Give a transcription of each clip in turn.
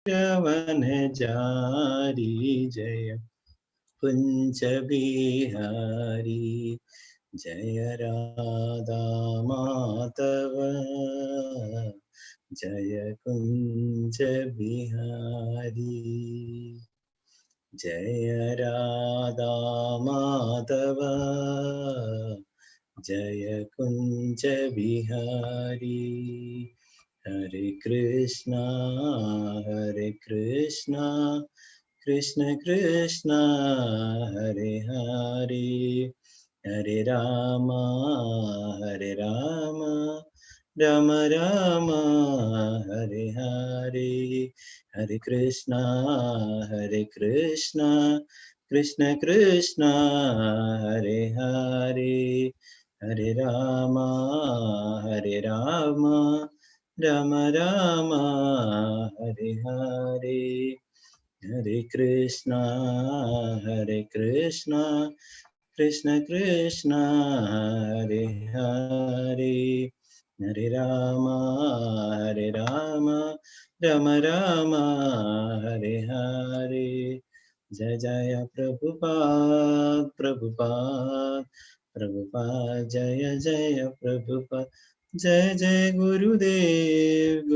श्रवणजारी जय कुञ्ज बिहारी जय राधा माधव जय कुञ्ज बिहारी जय राधा माधव जय कुञ्ज बिहारी हरे कृष्णा कृष्ण कृष्ण हरे हरे हरे राम राम राम हरे हरे हरे कृष्णा कृष्ण कृष्ण हरे हरे हरे राम राम राम हरे हरे हरे कृष्णा कृष्ण कृष्ण हरे हरे हरे राम राम राम हरे हरे जय जय प्रभुपाद जय जय प्रभुपाद जय जय गुरुदेव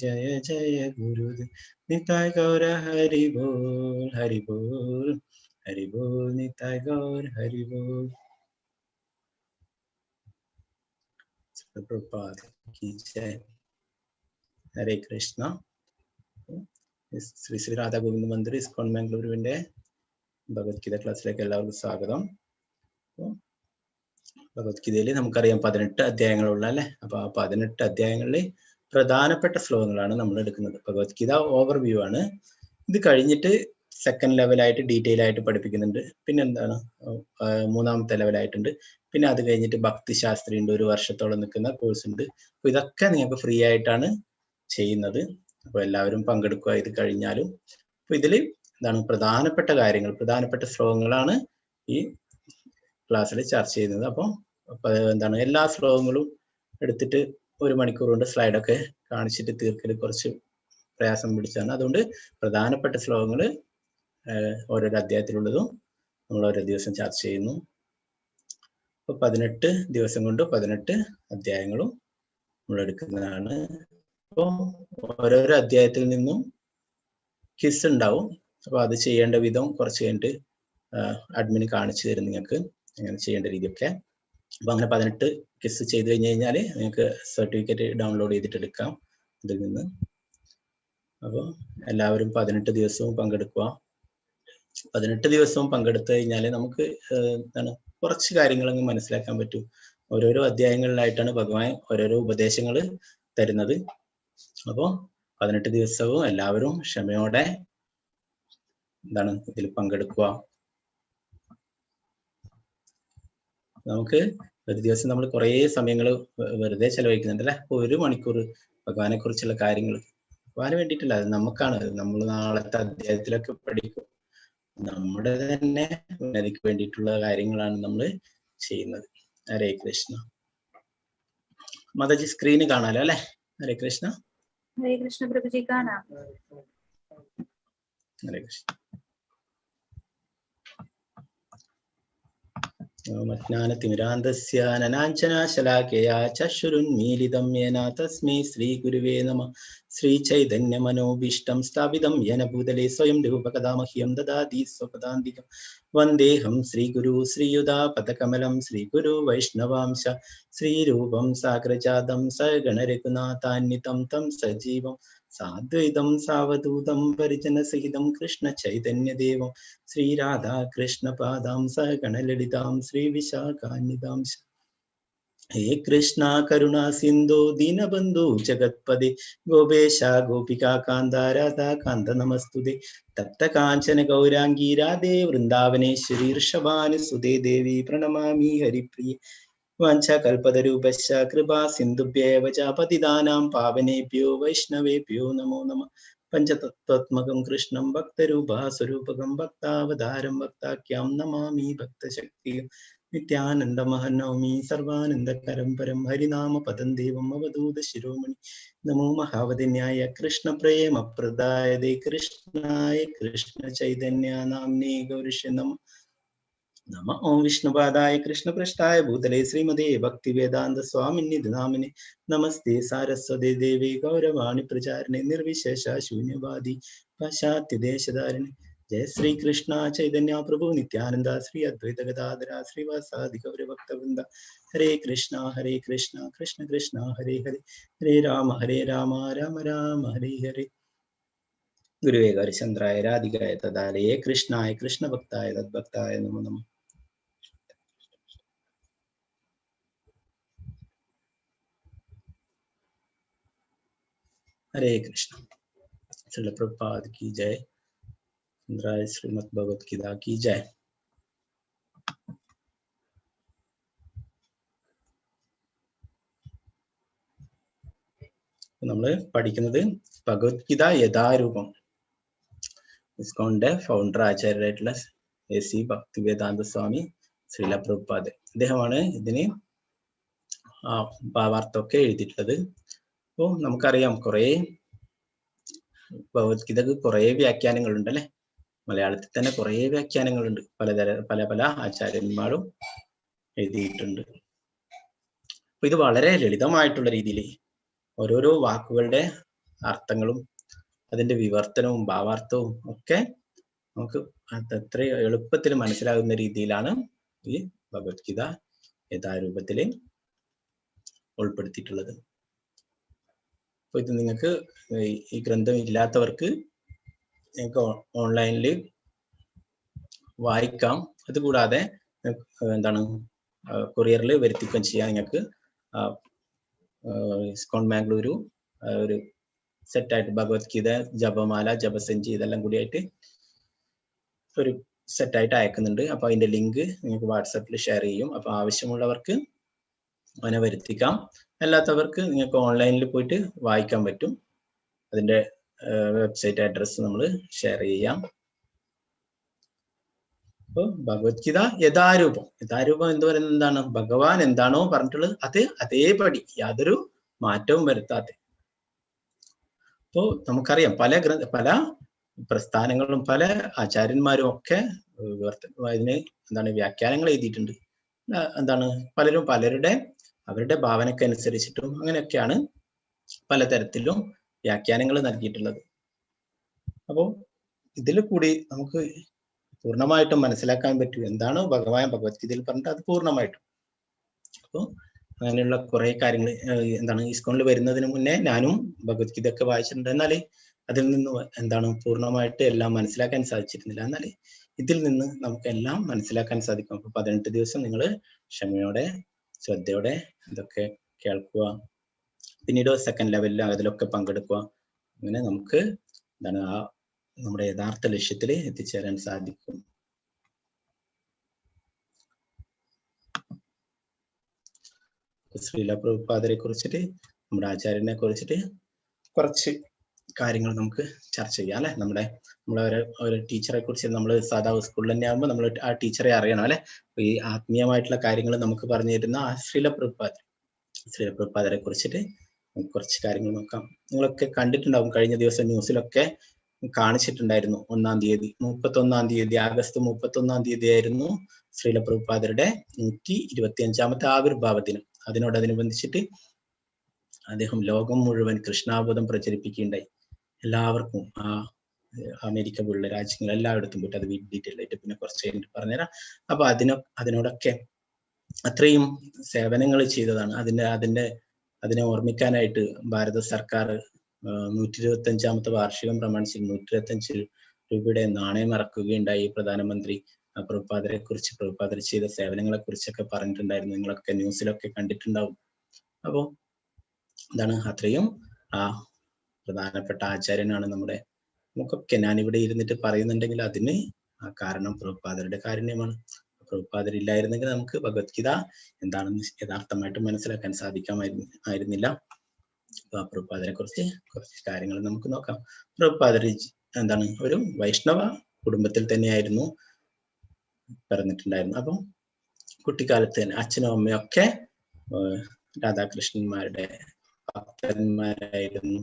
जय जय गुरुदेव निताय गौर हरि बोल निताय गौर हरि बोल। प्रभुपाद की जय। हरे कृष्ണ। ശ്രീ ശ്രീ രാധാ ഗോവിന്ദ മന്ദിർ ഇസ്കോൺ ബാംഗ്ലൂരുവിന്റെ ഭഗവത്ഗീത ക്ലാസ്സിലേക്ക് എല്ലാവർക്കും സ്വാഗതം. ഭഗവത്ഗീതയിൽ നമുക്കറിയാം 18 അധ്യായങ്ങളുള്ള അല്ലെ. അപ്പൊ ആ 18 അധ്യായങ്ങളിൽ പ്രധാനപ്പെട്ട ശ്ലോകങ്ങളാണ് നമ്മൾ എടുക്കുന്നത്. ഭഗവത്ഗീത ഓവർവ്യൂ ആണ്. ഇത് കഴിഞ്ഞിട്ട് സെക്കൻഡ് ലെവലായിട്ട് ഡീറ്റെയിൽ ആയിട്ട് പഠിപ്പിക്കുന്നുണ്ട്. പിന്നെ എന്താണ് മൂന്നാമത്തെ ലെവലായിട്ടുണ്ട്. പിന്നെ അത് കഴിഞ്ഞിട്ട് ഭക്തി ശാസ്ത്രി ഉണ്ട്, 1 വർഷത്തോളം നിൽക്കുന്ന കോഴ്സ് ഉണ്ട്. അപ്പൊ ഇതൊക്കെ നിങ്ങൾക്ക് ഫ്രീ ആയിട്ടാണ് ചെയ്യുന്നത്. അപ്പൊ എല്ലാവരും പങ്കെടുക്കുക ഇത് കഴിഞ്ഞാലും. അപ്പൊ ഇതിൽ എന്താണ് പ്രധാനപ്പെട്ട കാര്യങ്ങൾ, പ്രധാനപ്പെട്ട ശ്ലോകങ്ങളാണ് ഈ ക്ലാസ്സിൽ ചർച്ച ചെയ്യുന്നത്. അപ്പോൾ എന്താണ് എല്ലാ ശ്ലോകങ്ങളും എടുത്തിട്ട് 1 മണിക്കൂർ കൊണ്ട് സ്ലൈഡൊക്കെ കാണിച്ചിട്ട് തീർക്കൽ കുറച്ച് പ്രയാസം പിടിച്ചാണ്. അതുകൊണ്ട് പ്രധാനപ്പെട്ട ശ്ലോകങ്ങൾ ഓരോരോ അധ്യായത്തിലുള്ളതും നമ്മൾ ഓരോ ദിവസം ചർച്ച ചെയ്യുന്നു. അപ്പോൾ 18 ദിവസം കൊണ്ട് 18 അധ്യായങ്ങളും നമ്മൾ എടുക്കുന്നതാണ്. അപ്പോൾ ഓരോരോ അധ്യായത്തിൽ നിന്നും ക്വിസ് ഉണ്ടാവും. അപ്പോൾ അത് ചെയ്യേണ്ട വിധം കുറച്ച് കഴിഞ്ഞിട്ട് അഡ്മിൻ കാണിച്ചു തരും നിങ്ങൾക്ക് അങ്ങനെ ചെയ്യേണ്ട രീതിയൊക്കെ. അപ്പൊ അങ്ങനെ 18 ക്വിസ് ചെയ്ത് കഴിഞ്ഞാൽ നിങ്ങൾക്ക് സർട്ടിഫിക്കറ്റ് ഡൗൺലോഡ് ചെയ്തിട്ട് എടുക്കാം ഇതിൽ നിന്ന്. അപ്പോൾ എല്ലാവരും 18 ദിവസവും പങ്കെടുക്കുക. 18 ദിവസവും പങ്കെടുത്തു കഴിഞ്ഞാൽ നമുക്ക് എന്താണ് കുറച്ച് കാര്യങ്ങൾ അങ്ങ് മനസ്സിലാക്കാൻ പറ്റും. ഓരോരോ അധ്യായങ്ങളിലായിട്ടാണ് ഭഗവാൻ ഓരോരോ ഉപദേശങ്ങൾ തരുന്നത്. അപ്പോൾ 18 ദിവസവും എല്ലാവരും ക്ഷമയോടെ എന്താണ് ഇതിൽ പങ്കെടുക്കുക. നമുക്ക് ഒരു ദിവസം നമ്മൾ കുറേ സമയങ്ങൾ വെറുതെ ചെലവഴിക്കുന്നുണ്ട് അല്ലെ. 1 മണിക്കൂർ ഭഗവാനെ കുറിച്ചുള്ള കാര്യങ്ങൾ ഭഗവാന് വേണ്ടിയിട്ടില്ല, അത് നമുക്കാണ്. നമ്മൾ നാളത്തെ അധ്യായത്തിലൊക്കെ പഠിക്കും. നമ്മുടെ തന്നെ ഉന്നതിക്ക് വേണ്ടിയിട്ടുള്ള കാര്യങ്ങളാണ് നമ്മൾ ചെയ്യുന്നത്. ഹരേ കൃഷ്ണ. മാതാജി സ്ക്രീന് കാണാലോ അല്ലെ. ഹരേ കൃഷ്ണ. ഹരേ കൃഷ്ണ പ്രഭുജി കാണാം. ഹരേ കൃഷ്ണ. ഓമജ്ഞാനതിമിരാന്ധസ്യ അനനാഞ്ജനാശലാകയാ ചക്ഷുരുന്മീലിതം യേന തസ്മൈ ശ്രീഗുരുവേ നമഃ. ശ്രീചൈതന്യമനോഭീഷ്ടം സ്ഥാപിതം യേന ഭൂതലേ സ്വയം രൂപകഥാ മഹ്യം ദദാതി സ്വപദാന്തികം. വന്ദേഹം ശ്രീഗുരു ശ്രീയുതാപദകമലം ശ്രീഗുരു വൈഷ്ണവാംശ ശ്രീരൂപം സാഗ്രജാതം സഗണരഘുനാഥാന്വിതം തം സജീവം സാദ്വൈതം സാവധൂതം പരിജനസഹിതം കൃഷ്ണ ചൈതന്യദേവം ശ്രീരാധാ കൃഷ്ണ പാദാം സഗണലളിതാം ശ്രീവിശാഖാന്വിതാം. ഹേ കൃഷ്ണ കരുണാ സിന്ധു ദീനബന്ധു ജഗത്പദേ ഗോപേശ ഗോപികാകാന്ത രാധാകാന്ത നമസ്തുതേ. തപ്ത കാഞ്ചന ഗൗരാംഗീ രാധേ വൃന്ദാവനേശ്വരി ഋഷഭാനുസുതേ ദേവി പ്രണമാമി ഹരിപ്രിയേ. വാഞ്ചാകൽപതരൂപശ്ച കൃപാ സിന്ധുഭ്യേവ ച പതിതാനാം പാവനേഭ്യോ വൈഷ്ണവേഭ്യോ നമോ നമഃ. പഞ്ചതത്വാത്മകം കൃഷ്ണം ഭക്തരൂപാസ്വരൂപകം ഭക്താവതാരം ഭക്താഖ്യാം നമാമി ഭക്തശക്തിയും. നിത്യാനന്ദമഹനൗമി സർവാനന്ദകരം പരം ഹരിനാമ പദം ദേവം അവധൂത ശിരോമണി നമോ മഹാവതിന്യായ കൃഷ്ണ പ്രേമ പ്രദായതേ കൃഷ്ണായ കൃഷ്ണ ചൈതന്യ നാംനേ ഗൗരിഷ നമ ഓം വിഷ്ണുപാദായ കൃഷ്ണപൃഷ്ഠായ ഭൂതലേ ശ്രീമതേ ഭക്തിവേദാന്ത സ്വാമിന്യതി നാമിനെ നമസ്തേ സാരസ്വതേ ദേവി ഗൗരവാണി പ്രചാരിണി നിർവിശേഷ ശൂന്യവാദി പാശ്ചാത്യദേശധാരിണി ജയ ശ്രീ കൃഷ്ണ ചൈതന്യ പ്രഭു നിത്യാനന്ദ ശ്രീ അദ്വൈത ഗദാധര ശ്രീവാസാദി ഗൗരഭക്തവൃന്ദ ഹരേ കൃഷ്ണ കൃഷ്ണ കൃഷ്ണ ഹരേ ഹരേ ഹരേ രാമ രാമ രാമ ഹരേ ഹരേ ഗുരുവേ ഹരിചന്ദ്രായ രാധികായ തദാലയേ കൃഷ്ണായ കൃഷ്ണഭക്തായ തദ്ഭക്തായ നമോ നമഃ. हरे कृष्ण. श्रील प्रभुपाद की जय. श्रीमद् भगवत गीता की जय. നമ്മൾ പഠിക്കുന്നത് ഭഗവത്ഗീത യഥാരൂപം. ഇസ്കോണിന്റെ ഫൗണ്ടർ ആചാര്യരായിട്ടുള്ള AC ഭക്തിവേദാന്ത സ്വാമി ശ്രീല പ്രഭുപാദ്, അദ്ദേഹമാണ് ഇതിന് ഭാവാർത്ഥമൊക്കെ എഴുതിയിട്ടുള്ളത്. അപ്പോൾ നമുക്കറിയാം കുറെ ഭഗവത്ഗീതക്ക് കുറെ വ്യാഖ്യാനങ്ങളുണ്ട് അല്ലെ. മലയാളത്തിൽ തന്നെ കുറെ വ്യാഖ്യാനങ്ങളുണ്ട്, പല ആചാര്യന്മാരും എഴുതിയിട്ടുണ്ട്. അപ്പൊ ഇത് വളരെ ലളിതമായിട്ടുള്ള രീതിയിൽ ഓരോരോ വാക്കുകളുടെ അർത്ഥങ്ങളും അതിന്റെ വിവർത്തനവും ഭാവാർത്ഥവും ഒക്കെ നമുക്ക് അത്ര എളുപ്പത്തിൽ മനസ്സിലാകുന്ന രീതിയിലാണ് ഈ ഭഗവത്ഗീത യഥാരൂപത്തില് ഉൾപ്പെടുത്തിയിട്ടുള്ളത്. അപ്പൊ ഇത് നിങ്ങൾക്ക് ഈ ഗ്രന്ഥം ഇല്ലാത്തവർക്ക് നിങ്ങൾക്ക് ഓൺലൈനിൽ വായിക്കാം. അതുകൂടാതെ കൊറിയറിൽ വരുത്തിക്കുകയും ചെയ്യാം. നിങ്ങൾക്ക് ഇസ്കോൺ മാംഗ്ലൂരു ഒരു സെറ്റായിട്ട് ഭഗവത്ഗീത ജപമാല ജപസഞ്ചി ഇതെല്ലാം കൂടിയായിട്ട് ഒരു സെറ്റായിട്ട് അയക്കുന്നുണ്ട്. അപ്പൊ അതിന്റെ ലിങ്ക് നിങ്ങൾക്ക് വാട്സാപ്പിൽ ഷെയർ ചെയ്യും. അപ്പൊ ആവശ്യമുള്ളവർക്ക് അതിനെ വരുത്തിക്കാം. അല്ലാത്തവർക്ക് നിങ്ങൾക്ക് ഓൺലൈനിൽ പോയിട്ട് വായിക്കാൻ പറ്റും. അതിന്റെ വെബ്സൈറ്റ് അഡ്രസ്സ് നമ്മൾ ഷെയർ ചെയ്യാം. അപ്പോൾ ഭഗവത്ഗീത യഥാരൂപം എന്ന് പറയുന്നത് എന്താണ്? ഭഗവാൻ എന്താണോ പറഞ്ഞിട്ടുള്ളത് അത് അതേപടി യാതൊരു മാറ്റവും വരുത്താതെ. അപ്പോൾ നമുക്കറിയാം പല പ്രസ്ഥാനങ്ങളും പല ആചാര്യന്മാരും ഒക്കെ ഇതിന് വ്യാഖ്യാനങ്ങൾ എഴുതിയിട്ടുണ്ട്. പലരും അവരുടെ ഭാവനക്കനുസരിച്ചിട്ടും അങ്ങനെയൊക്കെയാണ് പലതരത്തിലും വ്യാഖ്യാനങ്ങൾ നൽകിയിട്ടുള്ളത്. അപ്പോൾ ഇതിൽ കൂടി നമുക്ക് പൂർണ്ണമായിട്ടും മനസ്സിലാക്കാൻ പറ്റും എന്താണോ ഭഗവാൻ ഭഗവത്ഗീതയിൽ പറഞ്ഞിട്ട് അത് പൂർണ്ണമായിട്ടും. അപ്പോൾ അങ്ങനെയുള്ള കുറെ കാര്യങ്ങൾ ഇസ്കോണിൽ വരുന്നതിന് മുന്നേ ഞാനും ഭഗവത്ഗീത ഒക്കെ വായിച്ചിട്ടുണ്ട്. എന്നാൽ അതിൽ നിന്ന് പൂർണ്ണമായിട്ട് എല്ലാം മനസ്സിലാക്കാൻ സാധിച്ചിരുന്നില്ല. എന്നാൽ ഇതിൽ നിന്ന് നമുക്ക് എല്ലാം മനസ്സിലാക്കാൻ സാധിക്കും. അപ്പൊ 18 ദിവസം നിങ്ങൾ ക്ഷമയോടെ ശ്രദ്ധയോടെ ഇതൊക്കെ കേൾക്കുക. പിന്നീട് സെക്കൻഡ് ലെവലിൽ അതിലൊക്കെ പങ്കെടുക്കുക. അങ്ങനെ നമുക്ക് നമ്മുടെ യഥാർത്ഥ ലക്ഷ്യത്തിൽ എത്തിച്ചേരാൻ സാധിക്കും. ശ്രീല പ്രഭുപാദരെ കുറിച്ചിട്ട് നമ്മുടെ ആചാര്യനെ കുറിച്ചിട്ട് കുറച്ച് കാര്യങ്ങൾ നമുക്ക് ചർച്ച ചെയ്യാം അല്ലെ. നമ്മളെ ഒരു ടീച്ചറെ കുറിച്ച് നമ്മൾ സാധാ സ്കൂളിൽ തന്നെ ആകുമ്പോൾ നമ്മൾ ആ ടീച്ചറെ അറിയണം അല്ലെ. ഈ ആത്മീയമായിട്ടുള്ള കാര്യങ്ങൾ നമുക്ക് പറഞ്ഞു തരുന്ന ശ്രീല പ്രഭുപാദരെ കുറിച്ചിട്ട് കുറച്ച് കാര്യങ്ങൾ നോക്കാം. നിങ്ങളൊക്കെ കണ്ടിട്ടുണ്ടാവും, കഴിഞ്ഞ ദിവസം ന്യൂസിലൊക്കെ കാണിച്ചിട്ടുണ്ടായിരുന്നു. 1-ാം തീയതി 31-ാം തീയതി ആഗസ്റ്റ് 31-ാം തീയതി ആയിരുന്നു ശ്രീല പ്രഭുപാദരുടെ 125ാമത്തെ ആവിർഭാവ ദിനം. അതിനോടനുബന്ധിച്ചിട്ട് അദ്ദേഹം ലോകം മുഴുവൻ കൃഷ്ണാബോധം പ്രചരിപ്പിക്കുകയുണ്ടായി. എല്ലാവർക്കും അമേരിക്ക പോലുള്ള രാജ്യങ്ങൾ എല്ലായിടത്തും പോയിട്ട് അത് ഡീറ്റെയിൽ ആയിട്ട് പിന്നെ കുറച്ച് കഴിഞ്ഞിട്ട് പറഞ്ഞുതരാം. അപ്പൊ അതിനോടൊക്കെ അത്രയും സേവനങ്ങൾ ചെയ്തതാണ്. അതിനെ ഓർമ്മിക്കാനായിട്ട് ഭാരത സർക്കാർ 125ാമത്തെ വാർഷികം പ്രമാണിച്ച് 125 രൂപയുടെ നാണയം ഇറക്കുകയുണ്ടായി. പ്രധാനമന്ത്രി പ്രഭുപാദരെ കുറിച്ച്, പ്രഭുപാദർ ചെയ്ത സേവനങ്ങളെ കുറിച്ചൊക്കെ പറഞ്ഞിട്ടുണ്ടായിരുന്നു. നിങ്ങളൊക്കെ ന്യൂസിലൊക്കെ കണ്ടിട്ടുണ്ടാവും. അപ്പോ അത്രയും പ്രധാനപ്പെട്ട ആചാര്യനാണ് നമുക്കൊക്കെ. ഞാനിവിടെ ഇരുന്നിട്ട് പറയുന്നുണ്ടെങ്കിൽ അതിന് കാരണം പ്രഭുപാദരുടെ കാരുണ്യമാണ്. പ്രഭുപാദരില്ലായിരുന്നെങ്കിൽ നമുക്ക് ഭഗവത്ഗീത എന്താണെന്ന് യഥാർത്ഥമായിട്ട് മനസ്സിലാക്കാൻ സാധിക്കാമായിരുന്നില്ല. പ്രഭുപാദരെ കുറിച്ച് കുറച്ച് കാര്യങ്ങൾ നമുക്ക് നോക്കാം. പ്രഭുപാദർ ഒരു വൈഷ്ണവ കുടുംബത്തിൽ തന്നെയായിരുന്നു പിറന്നിട്ടുണ്ടായിരുന്നു. അപ്പം കുട്ടിക്കാലത്ത് തന്നെ അച്ഛനും അമ്മയും ഒക്കെ രാധാകൃഷ്ണന്മാരുടെ ഭക്തന്മാരായിരുന്നു.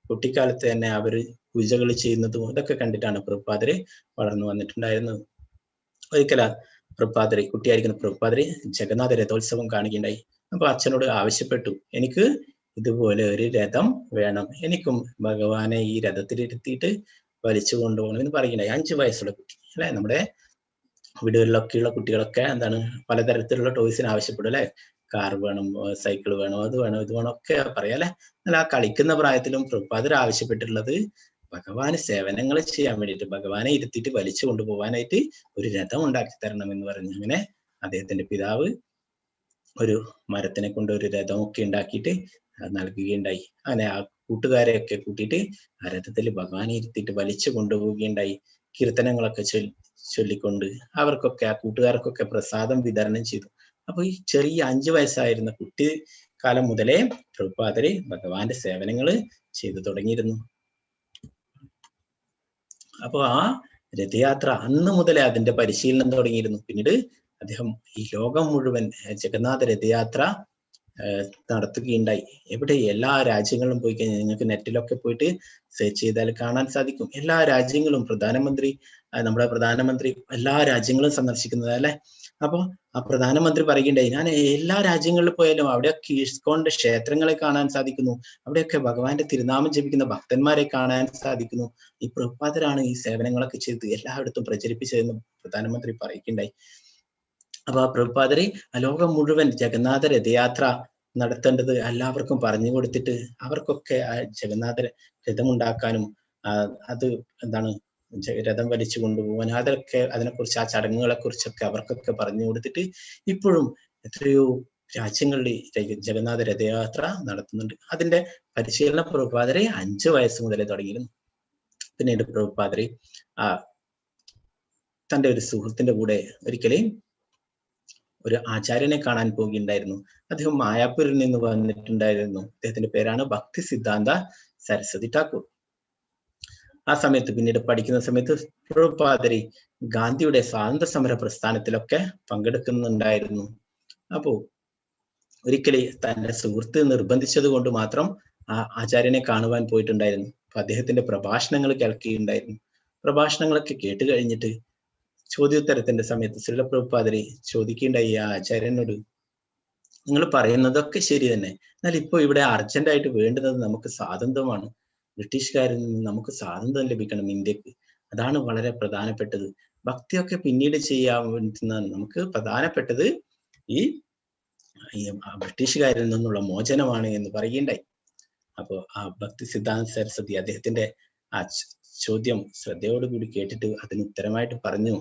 കുട്ടിക്കാലത്ത് തന്നെ അവര് പൂജകൾ ചെയ്യുന്നതും ഇതൊക്കെ കണ്ടിട്ടാണ് പ്രഭുപാദര് വളർന്നു വന്നിട്ടുണ്ടായിരുന്നത്. ഒരിക്കല പ്രഭുപാദര് കുട്ടിയായിരിക്കുന്ന പ്രഭുപാദര് ജഗന്നാഥ രഥോത്സവം കാണുകയുണ്ടായി. അപ്പൊ അച്ഛനോട് ആവശ്യപ്പെട്ടു, എനിക്ക് ഇതുപോലെ ഒരു രഥം വേണം, എനിക്കും ഭഗവാനെ ഈ രഥത്തിലിരുത്തിയിട്ട് വലിച്ചു കൊണ്ടുപോകണം എന്ന് പറയുകയുണ്ടായി. 5 വയസ്സുള്ള കുട്ടി അല്ലെ. നമ്മുടെ വീടുകളിലൊക്കെയുള്ള കുട്ടികളൊക്കെ എന്താണ് പലതരത്തിലുള്ള ടോയ്സിന് ആവശ്യപ്പെടും അല്ലെ. കാർ വേണം, സൈക്കിൾ വേണം, അത് വേണം, ഇത് വേണം ഒക്കെ പറയാം അല്ലെ. എന്നാൽ ആ കളിക്കുന്ന പ്രായത്തിലും പ്രഭുപാദർ ആവശ്യപ്പെട്ടിട്ടുള്ളത് ഭഗവാന് സേവനങ്ങൾ ചെയ്യാൻ വേണ്ടിയിട്ട്, ഭഗവാനെ ഇരുത്തിയിട്ട് വലിച്ചു കൊണ്ടുപോകാനായിട്ട് ഒരു രഥം ഉണ്ടാക്കി തരണം എന്ന് പറഞ്ഞു. അങ്ങനെ അദ്ദേഹത്തിന്റെ പിതാവ് ഒരു മരത്തിനെ കൊണ്ട് ഒരു രഥമൊക്കെ ഉണ്ടാക്കിയിട്ട് നൽകുകയുണ്ടായി. അങ്ങനെ ആ കൂട്ടുകാരെയൊക്കെ കൂട്ടിയിട്ട് ആ രഥത്തിൽ ഭഗവാനെ ഇരുത്തിയിട്ട് വലിച്ചു കൊണ്ടുപോവുകയുണ്ടായി. കീർത്തനങ്ങളൊക്കെ ചൊല്ലിക്കൊണ്ട് അവർക്കൊക്കെ, ആ കൂട്ടുകാർക്കൊക്കെ പ്രസാദം വിതരണം ചെയ്തു. അപ്പൊ ഈ ചെറിയ 5 വയസ്സായിരുന്ന കുട്ടി കാലം മുതലേ പ്രഭുപാദര് ഭഗവാന്റെ സേവനങ്ങൾ ചെയ്തു തുടങ്ങിയിരുന്നു. അപ്പൊ ആ രഥയാത്ര അന്ന് മുതലേ അതിന്റെ പരിശീലനം തുടങ്ങിയിരുന്നു. പിന്നീട് അദ്ദേഹം ഈ ലോകം മുഴുവൻ ജഗന്നാഥ രഥയാത്ര നടത്തുകയുണ്ടായി. എവിടെ എല്ലാ രാജ്യങ്ങളിലും പോയി കഴിഞ്ഞാൽ നിങ്ങൾക്ക് നെറ്റിലൊക്കെ പോയിട്ട് സെർച്ച് ചെയ്താൽ കാണാൻ സാധിക്കും. എല്ലാ രാജ്യങ്ങളും നമ്മുടെ പ്രധാനമന്ത്രി എല്ലാ രാജ്യങ്ങളും സന്ദർശിക്കുന്നത് അല്ലെ. അപ്പൊ ആ പ്രധാനമന്ത്രി പറയുകയുണ്ടായി, ഞാൻ എല്ലാ രാജ്യങ്ങളിൽ പോയാലും അവിടെയൊക്കെ ഇസ്കോണിന്റെ ക്ഷേത്രങ്ങളെ കാണാൻ സാധിക്കുന്നു, അവിടെയൊക്കെ ഭഗവാന്റെ തിരുനാമം ജപിക്കുന്ന ഭക്തന്മാരെ കാണാൻ സാധിക്കുന്നു. ഈ പ്രഭുപാദരാണ് ഈ സേവനങ്ങളൊക്കെ ചെയ്ത് എല്ലായിടത്തും പ്രചരിപ്പിച്ചതെന്ന് പ്രധാനമന്ത്രി പറയുകയുണ്ടായി. അപ്പൊ ആ പ്രഭുപാദര് ലോകം മുഴുവൻ ജഗന്നാഥ രഥയാത്ര നടത്തേണ്ടത് എല്ലാവർക്കും പറഞ്ഞു കൊടുത്തിട്ട് അവർക്കൊക്കെ ആ ജഗന്നാഥ രഥമുണ്ടാക്കാനും അത് എന്താണ് രഥം വലിച്ചു കൊണ്ടുപോകാൻ അതൊക്കെ അതിനെക്കുറിച്ച്, ആ ചടങ്ങുകളെ കുറിച്ചൊക്കെ അവർക്കൊക്കെ പറഞ്ഞു കൊടുത്തിട്ട് ഇപ്പോഴും എത്രയോ രാജ്യങ്ങളിൽ ജഗന്നാഥ രഥയാത്ര നടത്തുന്നുണ്ട്. അതിന്റെ പരിശീലന പ്രഭുപാദരെ 5 വയസ്സ് മുതലേ തുടങ്ങിയിരുന്നു. പിന്നീട് പ്രഭുപാദര് തന്റെ ഒരു സുഹൃത്തിന്റെ കൂടെ ഒരിക്കലും ഒരു ആചാര്യനെ കാണാൻ പോവുകയുണ്ടായിരുന്നു. അദ്ദേഹം മായാപ്പൂരിൽ നിന്ന് വന്നിട്ടുണ്ടായിരുന്നു. അദ്ദേഹത്തിന്റെ പേരാണ് ഭക്തി സിദ്ധാന്ത സരസ്വതി ഠാക്കൂർ. ആ സമയത്ത് പിന്നീട് പഠിക്കുന്ന സമയത്ത് പ്രഭുപാദര് ഗാന്ധിയുടെ സ്വാതന്ത്ര്യ സമര പ്രസ്ഥാനത്തിലൊക്കെ പങ്കെടുക്കുന്നുണ്ടായിരുന്നു. അപ്പോ ഒരിക്കലും തന്റെ സുഹൃത്ത് നിർബന്ധിച്ചത് കൊണ്ട് മാത്രം ആ ആചാര്യനെ കാണുവാൻ പോയിട്ടുണ്ടായിരുന്നു. അപ്പൊ അദ്ദേഹത്തിന്റെ പ്രഭാഷണങ്ങൾ കേൾക്കുകയുണ്ടായിരുന്നു. പ്രഭാഷണങ്ങളൊക്കെ കേട്ട് കഴിഞ്ഞിട്ട് ചോദ്യോത്തരത്തിന്റെ സമയത്ത് ശ്രീല പ്രഭുപാദര് ചോദിക്കുകയുണ്ടായി ആ ആചാര്യനോട്, നിങ്ങൾ പറയുന്നതൊക്കെ ശരി തന്നെ, എന്നാൽ ഇപ്പൊ ഇവിടെ അർജന്റായിട്ട് വേണ്ടുന്നത് നമുക്ക് സ്വാതന്ത്ര്യമാണ്. ബ്രിട്ടീഷുകാരിൽ നിന്ന് നമുക്ക് സ്വാതന്ത്ര്യം ലഭിക്കണം ഇന്ത്യക്ക്. അതാണ് വളരെ പ്രധാനപ്പെട്ടത്. ഭക്തിയൊക്കെ പിന്നീട് ചെയ്യാൻ വേണ്ടുന്നതാണ്. നമുക്ക് പ്രധാനപ്പെട്ടത് ഈ ബ്രിട്ടീഷുകാരിൽ നിന്നുള്ള മോചനമാണ് എന്ന് പറയുകയുണ്ടായി. അപ്പോ ആ ഭക്തി സിദ്ധാന്ത സരസ്വതി അദ്ദേഹത്തിന്റെ ആ ചോദ്യം ശ്രദ്ധയോടുകൂടി കേട്ടിട്ട് അതിന് ഉത്തരമായിട്ട് പറഞ്ഞു,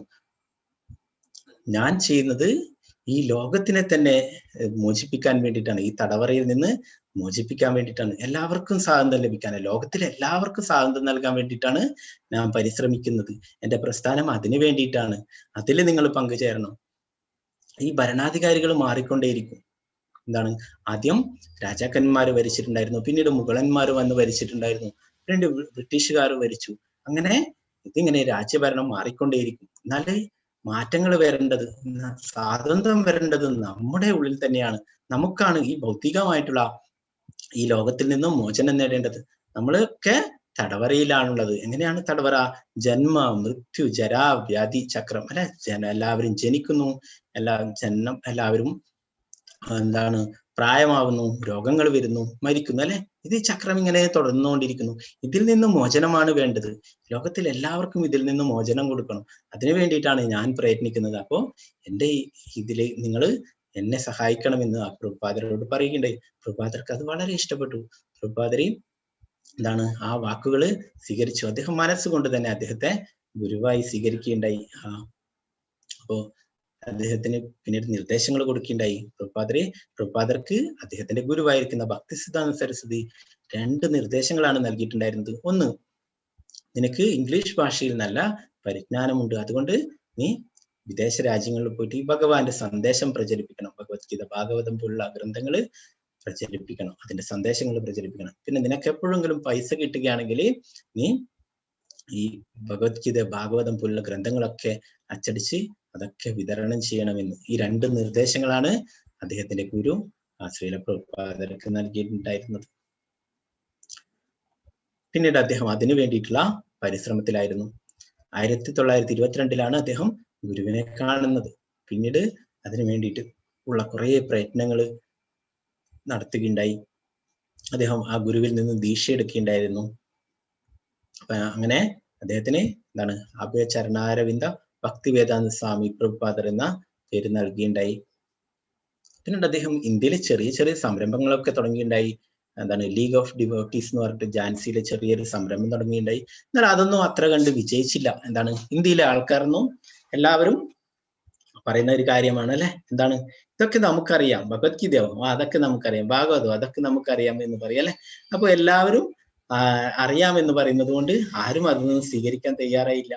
ഞാൻ ചെയ്യുന്നത് ഈ ലോകത്തിനെ തന്നെ മോചിപ്പിക്കാൻ വേണ്ടിയിട്ടാണ്, ഈ തടവറയിൽ നിന്ന് മോചിപ്പിക്കാൻ വേണ്ടിയിട്ടാണ്, എല്ലാവർക്കും സ്വാതന്ത്ര്യം ലഭിക്കാൻ, ലോകത്തിലെ എല്ലാവർക്കും സ്വാതന്ത്ര്യം നൽകാൻ വേണ്ടിയിട്ടാണ് ഞാൻ പരിശ്രമിക്കുന്നത്. എന്റെ പ്രസ്ഥാനം അതിനു വേണ്ടിയിട്ടാണ്. അതിൽ നിങ്ങൾ പങ്കുചേരണം. ഈ ഭരണാധികാരികൾ മാറിക്കൊണ്ടേയിരിക്കും. എന്താണ്, ആദ്യം രാജാക്കന്മാർ ഭരിച്ചിട്ടുണ്ടായിരുന്നു, പിന്നീട് മുഗളന്മാർ വന്ന് ഭരിച്ചിട്ടുണ്ടായിരുന്നു, പിന്നീട് ബ്രിട്ടീഷുകാർ ഭരിച്ചു. അങ്ങനെ ഇതിങ്ങനെ രാജ്യഭരണം മാറിക്കൊണ്ടേയിരിക്കും. എന്നാല് മാറ്റങ്ങൾ വരേണ്ടത്, സ്വാതന്ത്ര്യം വരേണ്ടത് നമ്മുടെ ഉള്ളിൽ തന്നെയാണ്. നമുക്കാണ് ഈ ഭൗതികമായിട്ടുള്ള ഈ ലോകത്തിൽ നിന്നും മോചനം നേടേണ്ടത്. നമ്മളൊക്കെ തടവറയിലാണുള്ളത്. എങ്ങനെയാണ് തടവറ? ജന്മ മൃത്യു ജരാ വ്യാധി ചക്രം അല്ലെ. എല്ലാവരും ജനിക്കുന്നു, എല്ലാവരും എന്താണ് പ്രായമാവുന്നു, രോഗങ്ങൾ വരുന്നു, മരിക്കുന്നു അല്ലെ. ഇത് ഈ ചക്രം ഇങ്ങനെ തുടർന്നുകൊണ്ടിരിക്കുന്നു. ഇതിൽ നിന്ന് മോചനമാണ് വേണ്ടത്. ലോകത്തിൽ എല്ലാവർക്കും ഇതിൽ നിന്ന് മോചനം കൊടുക്കണം. അതിനു വേണ്ടിയിട്ടാണ് ഞാൻ പ്രയത്നിക്കുന്നത്. അപ്പോ എന്റെ ഇതില് നിങ്ങൾ എന്നെ സഹായിക്കണമെന്ന് ആ പ്രഭുപാദരോട് പറയുകയുണ്ടായി. പ്രഭുപാദർക്ക് അത് വളരെ ഇഷ്ടപ്പെട്ടു. പ്രഭുപാദര് എന്താണ് ആ വാക്കുകള് സ്വീകരിച്ചു. അദ്ദേഹം മനസ്സുകൊണ്ട് തന്നെ അദ്ദേഹത്തെ ഗുരുവായി സ്വീകരിക്കുകയുണ്ടായി. അപ്പോ അദ്ദേഹത്തിന് പിന്നീട് നിർദ്ദേശങ്ങൾ കൊടുക്കുകയുണ്ടായി. പ്രഭുപാദർക്ക് അദ്ദേഹത്തിന്റെ ഗുരുവായിരിക്കുന്ന ഭക്തി സിദ്ധാന്ത സരസ്വതി 2 നിർദ്ദേശങ്ങളാണ് നൽകിയിട്ടുണ്ടായിരുന്നത്. ഒന്ന്, നിനക്ക് ഇംഗ്ലീഷ് ഭാഷയിൽ നല്ല പരിജ്ഞാനമുണ്ട്, അതുകൊണ്ട് നീ വിദേശ രാജ്യങ്ങളിൽ പോയിട്ട് ഈ ഭഗവാന്റെ സന്ദേശം പ്രചരിപ്പിക്കണം. ഭഗവത്ഗീത, ഭാഗവതം പോലുള്ള ഗ്രന്ഥങ്ങൾ പ്രചരിപ്പിക്കണം, അതിന്റെ സന്ദേശങ്ങൾ പ്രചരിപ്പിക്കണം. പിന്നെ നിനക്ക് എപ്പോഴെങ്കിലും പൈസ കിട്ടുകയാണെങ്കിൽ നീ ഈ ഭഗവത്ഗീത, ഭാഗവതം പോലുള്ള ഗ്രന്ഥങ്ങളൊക്കെ അച്ചടിച്ച് അതൊക്കെ വിതരണം ചെയ്യണമെന്ന്. ഈ 2 നിർദ്ദേശങ്ങളാണ് അദ്ദേഹത്തിന്റെ ഗുരു ശ്രീല പ്രഭുപാദർക്ക് നൽകിയിട്ടുണ്ടായിരുന്നത്. പിന്നീട് അദ്ദേഹം അതിനു വേണ്ടിയിട്ടുള്ള പരിശ്രമത്തിലായിരുന്നു. 1922 അദ്ദേഹം ഗുരുവിനെ കാണുന്നത്. പിന്നീട് അതിനു വേണ്ടിയിട്ട് ഉള്ള കുറെ പ്രയത്നങ്ങൾ നടത്തുകയുണ്ടായി. അദ്ദേഹം ആ ഗുരുവിൽ നിന്ന് ദീക്ഷ എടുക്കുകയുണ്ടായിരുന്നു. അങ്ങനെ അദ്ദേഹത്തിന് എന്താണ് അഭയ ചരണാരവിന്ദ ഭക്തി വേദാന്ത സ്വാമി പ്രഭുപാദർ എന്ന പേര് നൽകിയുണ്ടായി. പിന്നീട് അദ്ദേഹം ഇന്ത്യയിലെ ചെറിയ ചെറിയ സംരംഭങ്ങളൊക്കെ തുടങ്ങിയിട്ടുണ്ടായി. എന്താണ് ലീഗ് ഓഫ് ഡിവോട്ടീസ് എന്ന് പറഞ്ഞിട്ട് ജാൻസിയിലെ ചെറിയൊരു സംരംഭം തുടങ്ങിയിട്ടുണ്ടായി. എന്നാൽ അതൊന്നും അത്ര കണ്ട് വിജയിച്ചില്ല. എന്താണ് ഇന്ത്യയിലെ ആൾക്കാരൊന്നും എല്ലാവരും പറയുന്ന ഒരു കാര്യമാണ് അല്ലെ, എന്താണ് ഇതൊക്കെ നമുക്കറിയാം, ഭഗവത്ഗീതയോ അതൊക്കെ നമുക്കറിയാം, ഭാഗവതോ അതൊക്കെ നമുക്കറിയാം എന്ന് പറയും അല്ലെ. അപ്പൊ എല്ലാവരും അറിയാമെന്ന് പറയുന്നത് കൊണ്ട് ആരും അതൊന്നും സ്വീകരിക്കാൻ തയ്യാറായില്ല.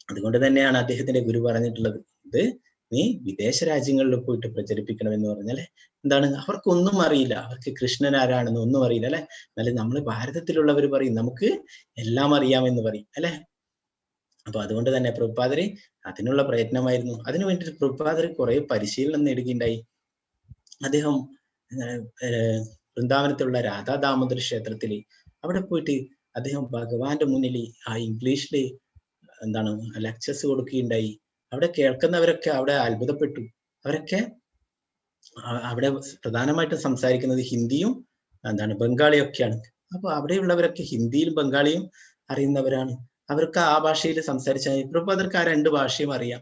അതുകൊണ്ട് തന്നെയാണ് അദ്ദേഹത്തിന്റെ ഗുരു പറഞ്ഞിട്ടുള്ളത്, ഇത് നീ വിദേശ രാജ്യങ്ങളിൽ പോയിട്ട് പ്രചരിപ്പിക്കണമെന്ന് പറഞ്ഞാല്. എന്താണ് അവർക്കൊന്നും അറിയില്ല, അവർക്ക് കൃഷ്ണൻ ആരാണെന്ന് ഒന്നും അറിയില്ല അല്ലെ. എന്നാലും നമ്മൾ ഭാരതത്തിലുള്ളവർ പറയും നമുക്ക് എല്ലാം അറിയാമെന്ന് പറയും അല്ലെ. അപ്പൊ അതുകൊണ്ട് തന്നെ പ്രഭുപാദര് അതിനുള്ള പ്രയത്നമായിരുന്നു. അതിനു വേണ്ടിയിട്ട് പ്രഭുപാദര് കുറെ പരിശീലനം നേടുകയുണ്ടായി. അദ്ദേഹം വൃന്ദാവനത്തിലുള്ള രാധാ ദാമോദര ക്ഷേത്രത്തില് അവിടെ പോയിട്ട് അദ്ദേഹം ഭഗവാന്റെ മുന്നിൽ ആ ഇംഗ്ലീഷില് എന്താണ് ലെക്ചേഴ്സ് കൊടുക്കുകയുണ്ടായി. അവിടെ കേൾക്കുന്നവരൊക്കെ അവിടെ അത്ഭുതപ്പെട്ടു. അവരൊക്കെ അവിടെ പ്രധാനമായിട്ടും സംസാരിക്കുന്നത് ഹിന്ദിയും എന്താണ് ബംഗാളിയൊക്കെയാണ്. അപ്പൊ അവിടെയുള്ളവരൊക്കെ ഹിന്ദിയും ബംഗാളിയും അറിയുന്നവരാണ്. അവർക്ക് ആ ഭാഷയിൽ സംസാരിച്ചാൽ പ്രഭുപാദർക്ക് ആ 2 ഭാഷയും അറിയാം.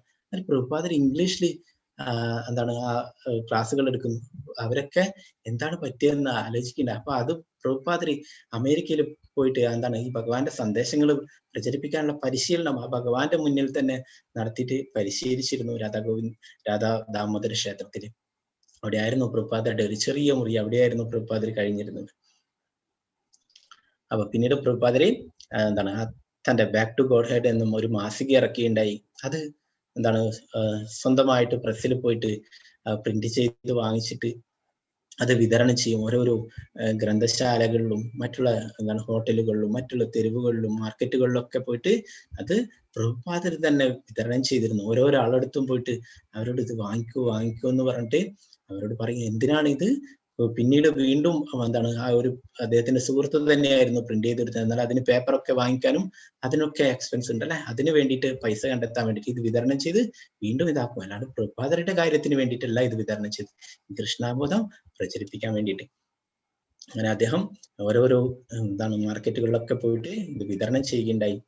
പ്രഭുപാദർ ഇംഗ്ലീഷിൽ എന്താണ് ആ ക്ലാസ്സുകൾ എടുക്കുന്നു. അവരൊക്കെ എന്താണ് പറ്റിയതെന്ന് ആലോചിക്കണ്ട. അപ്പൊ അത് പ്രഭുപാദർ അമേരിക്കയിൽ പോയിട്ട് എന്താണ് ഈ ഭഗവാന്റെ സന്ദേശങ്ങൾ പ്രചരിപ്പിക്കാനുള്ള പരിശീലനം ആ ഭഗവാന്റെ മുന്നിൽ തന്നെ നടത്തിയിട്ട് പരിശീലിച്ചിരുന്നു രാധാ ദാമോദര ക്ഷേത്രത്തില്. അവിടെയായിരുന്നു പ്രഭുപാദരുടെ ഒരു ചെറിയ മുറി, അവിടെയായിരുന്നു പ്രഭുപാദർ കഴിഞ്ഞിരുന്നത്. അപ്പൊ പിന്നീട് പ്രഭുപാദര് എന്താണ് തന്റെ ബാക്ക് ടു ഗോഡ് ഹെഡ് എന്നും ഒരു മാസിക ഇറക്കിയുണ്ടായി. അത് എന്താണ് സ്വന്തമായിട്ട് പ്രസ്സിൽ പോയിട്ട് പ്രിന്റ് ചെയ്ത് വാങ്ങിച്ചിട്ട് അത് വിതരണം ചെയ്യും. ഓരോരോ ഗ്രന്ഥശാലകളിലും മറ്റുള്ള എന്താണ് ഹോട്ടലുകളിലും മറ്റുള്ള തെരുവുകളിലും മാർക്കറ്റുകളിലും ഒക്കെ പോയിട്ട് അത് പ്രഭുപാദർ തന്നെ വിതരണം ചെയ്തിരുന്നു. ഓരോരോ ആളെടുത്തും പോയിട്ട് അവരോട് ഇത് വാങ്ങിക്കൂ എന്ന് പറഞ്ഞിട്ട് അവരോട് പറയും എന്തിനാണ് ഇത്. പിന്നീട് വീണ്ടും എന്താണ് ആ ഒരു അദ്ദേഹത്തിന്റെ സുഹൃത്ത് തന്നെയായിരുന്നു പ്രിന്റ് ചെയ്തെടുത്തത്. എന്നാൽ അതിന് പേപ്പറൊക്കെ വാങ്ങിക്കാനും അതിനൊക്കെ എക്സ്പെൻസ് ഉണ്ട് അല്ലെ. അതിന് വേണ്ടിയിട്ട് പൈസ കണ്ടെത്താൻ വേണ്ടിയിട്ട് ഇത് വിതരണം ചെയ്ത് വീണ്ടും ഇതാക്കും. അല്ലാണ്ട് പ്രഭുപാദരുടെ കാര്യത്തിന് വേണ്ടിയിട്ടല്ല ഇത് വിതരണം ചെയ്ത്, കൃഷ്ണാബോധം പ്രചരിപ്പിക്കാൻ വേണ്ടിയിട്ട്. അങ്ങനെ അദ്ദേഹം ഓരോരോ എന്താണ് മാർക്കറ്റുകളിലൊക്കെ പോയിട്ട് ഇത് വിതരണം ചെയ്യുകയുണ്ടായി.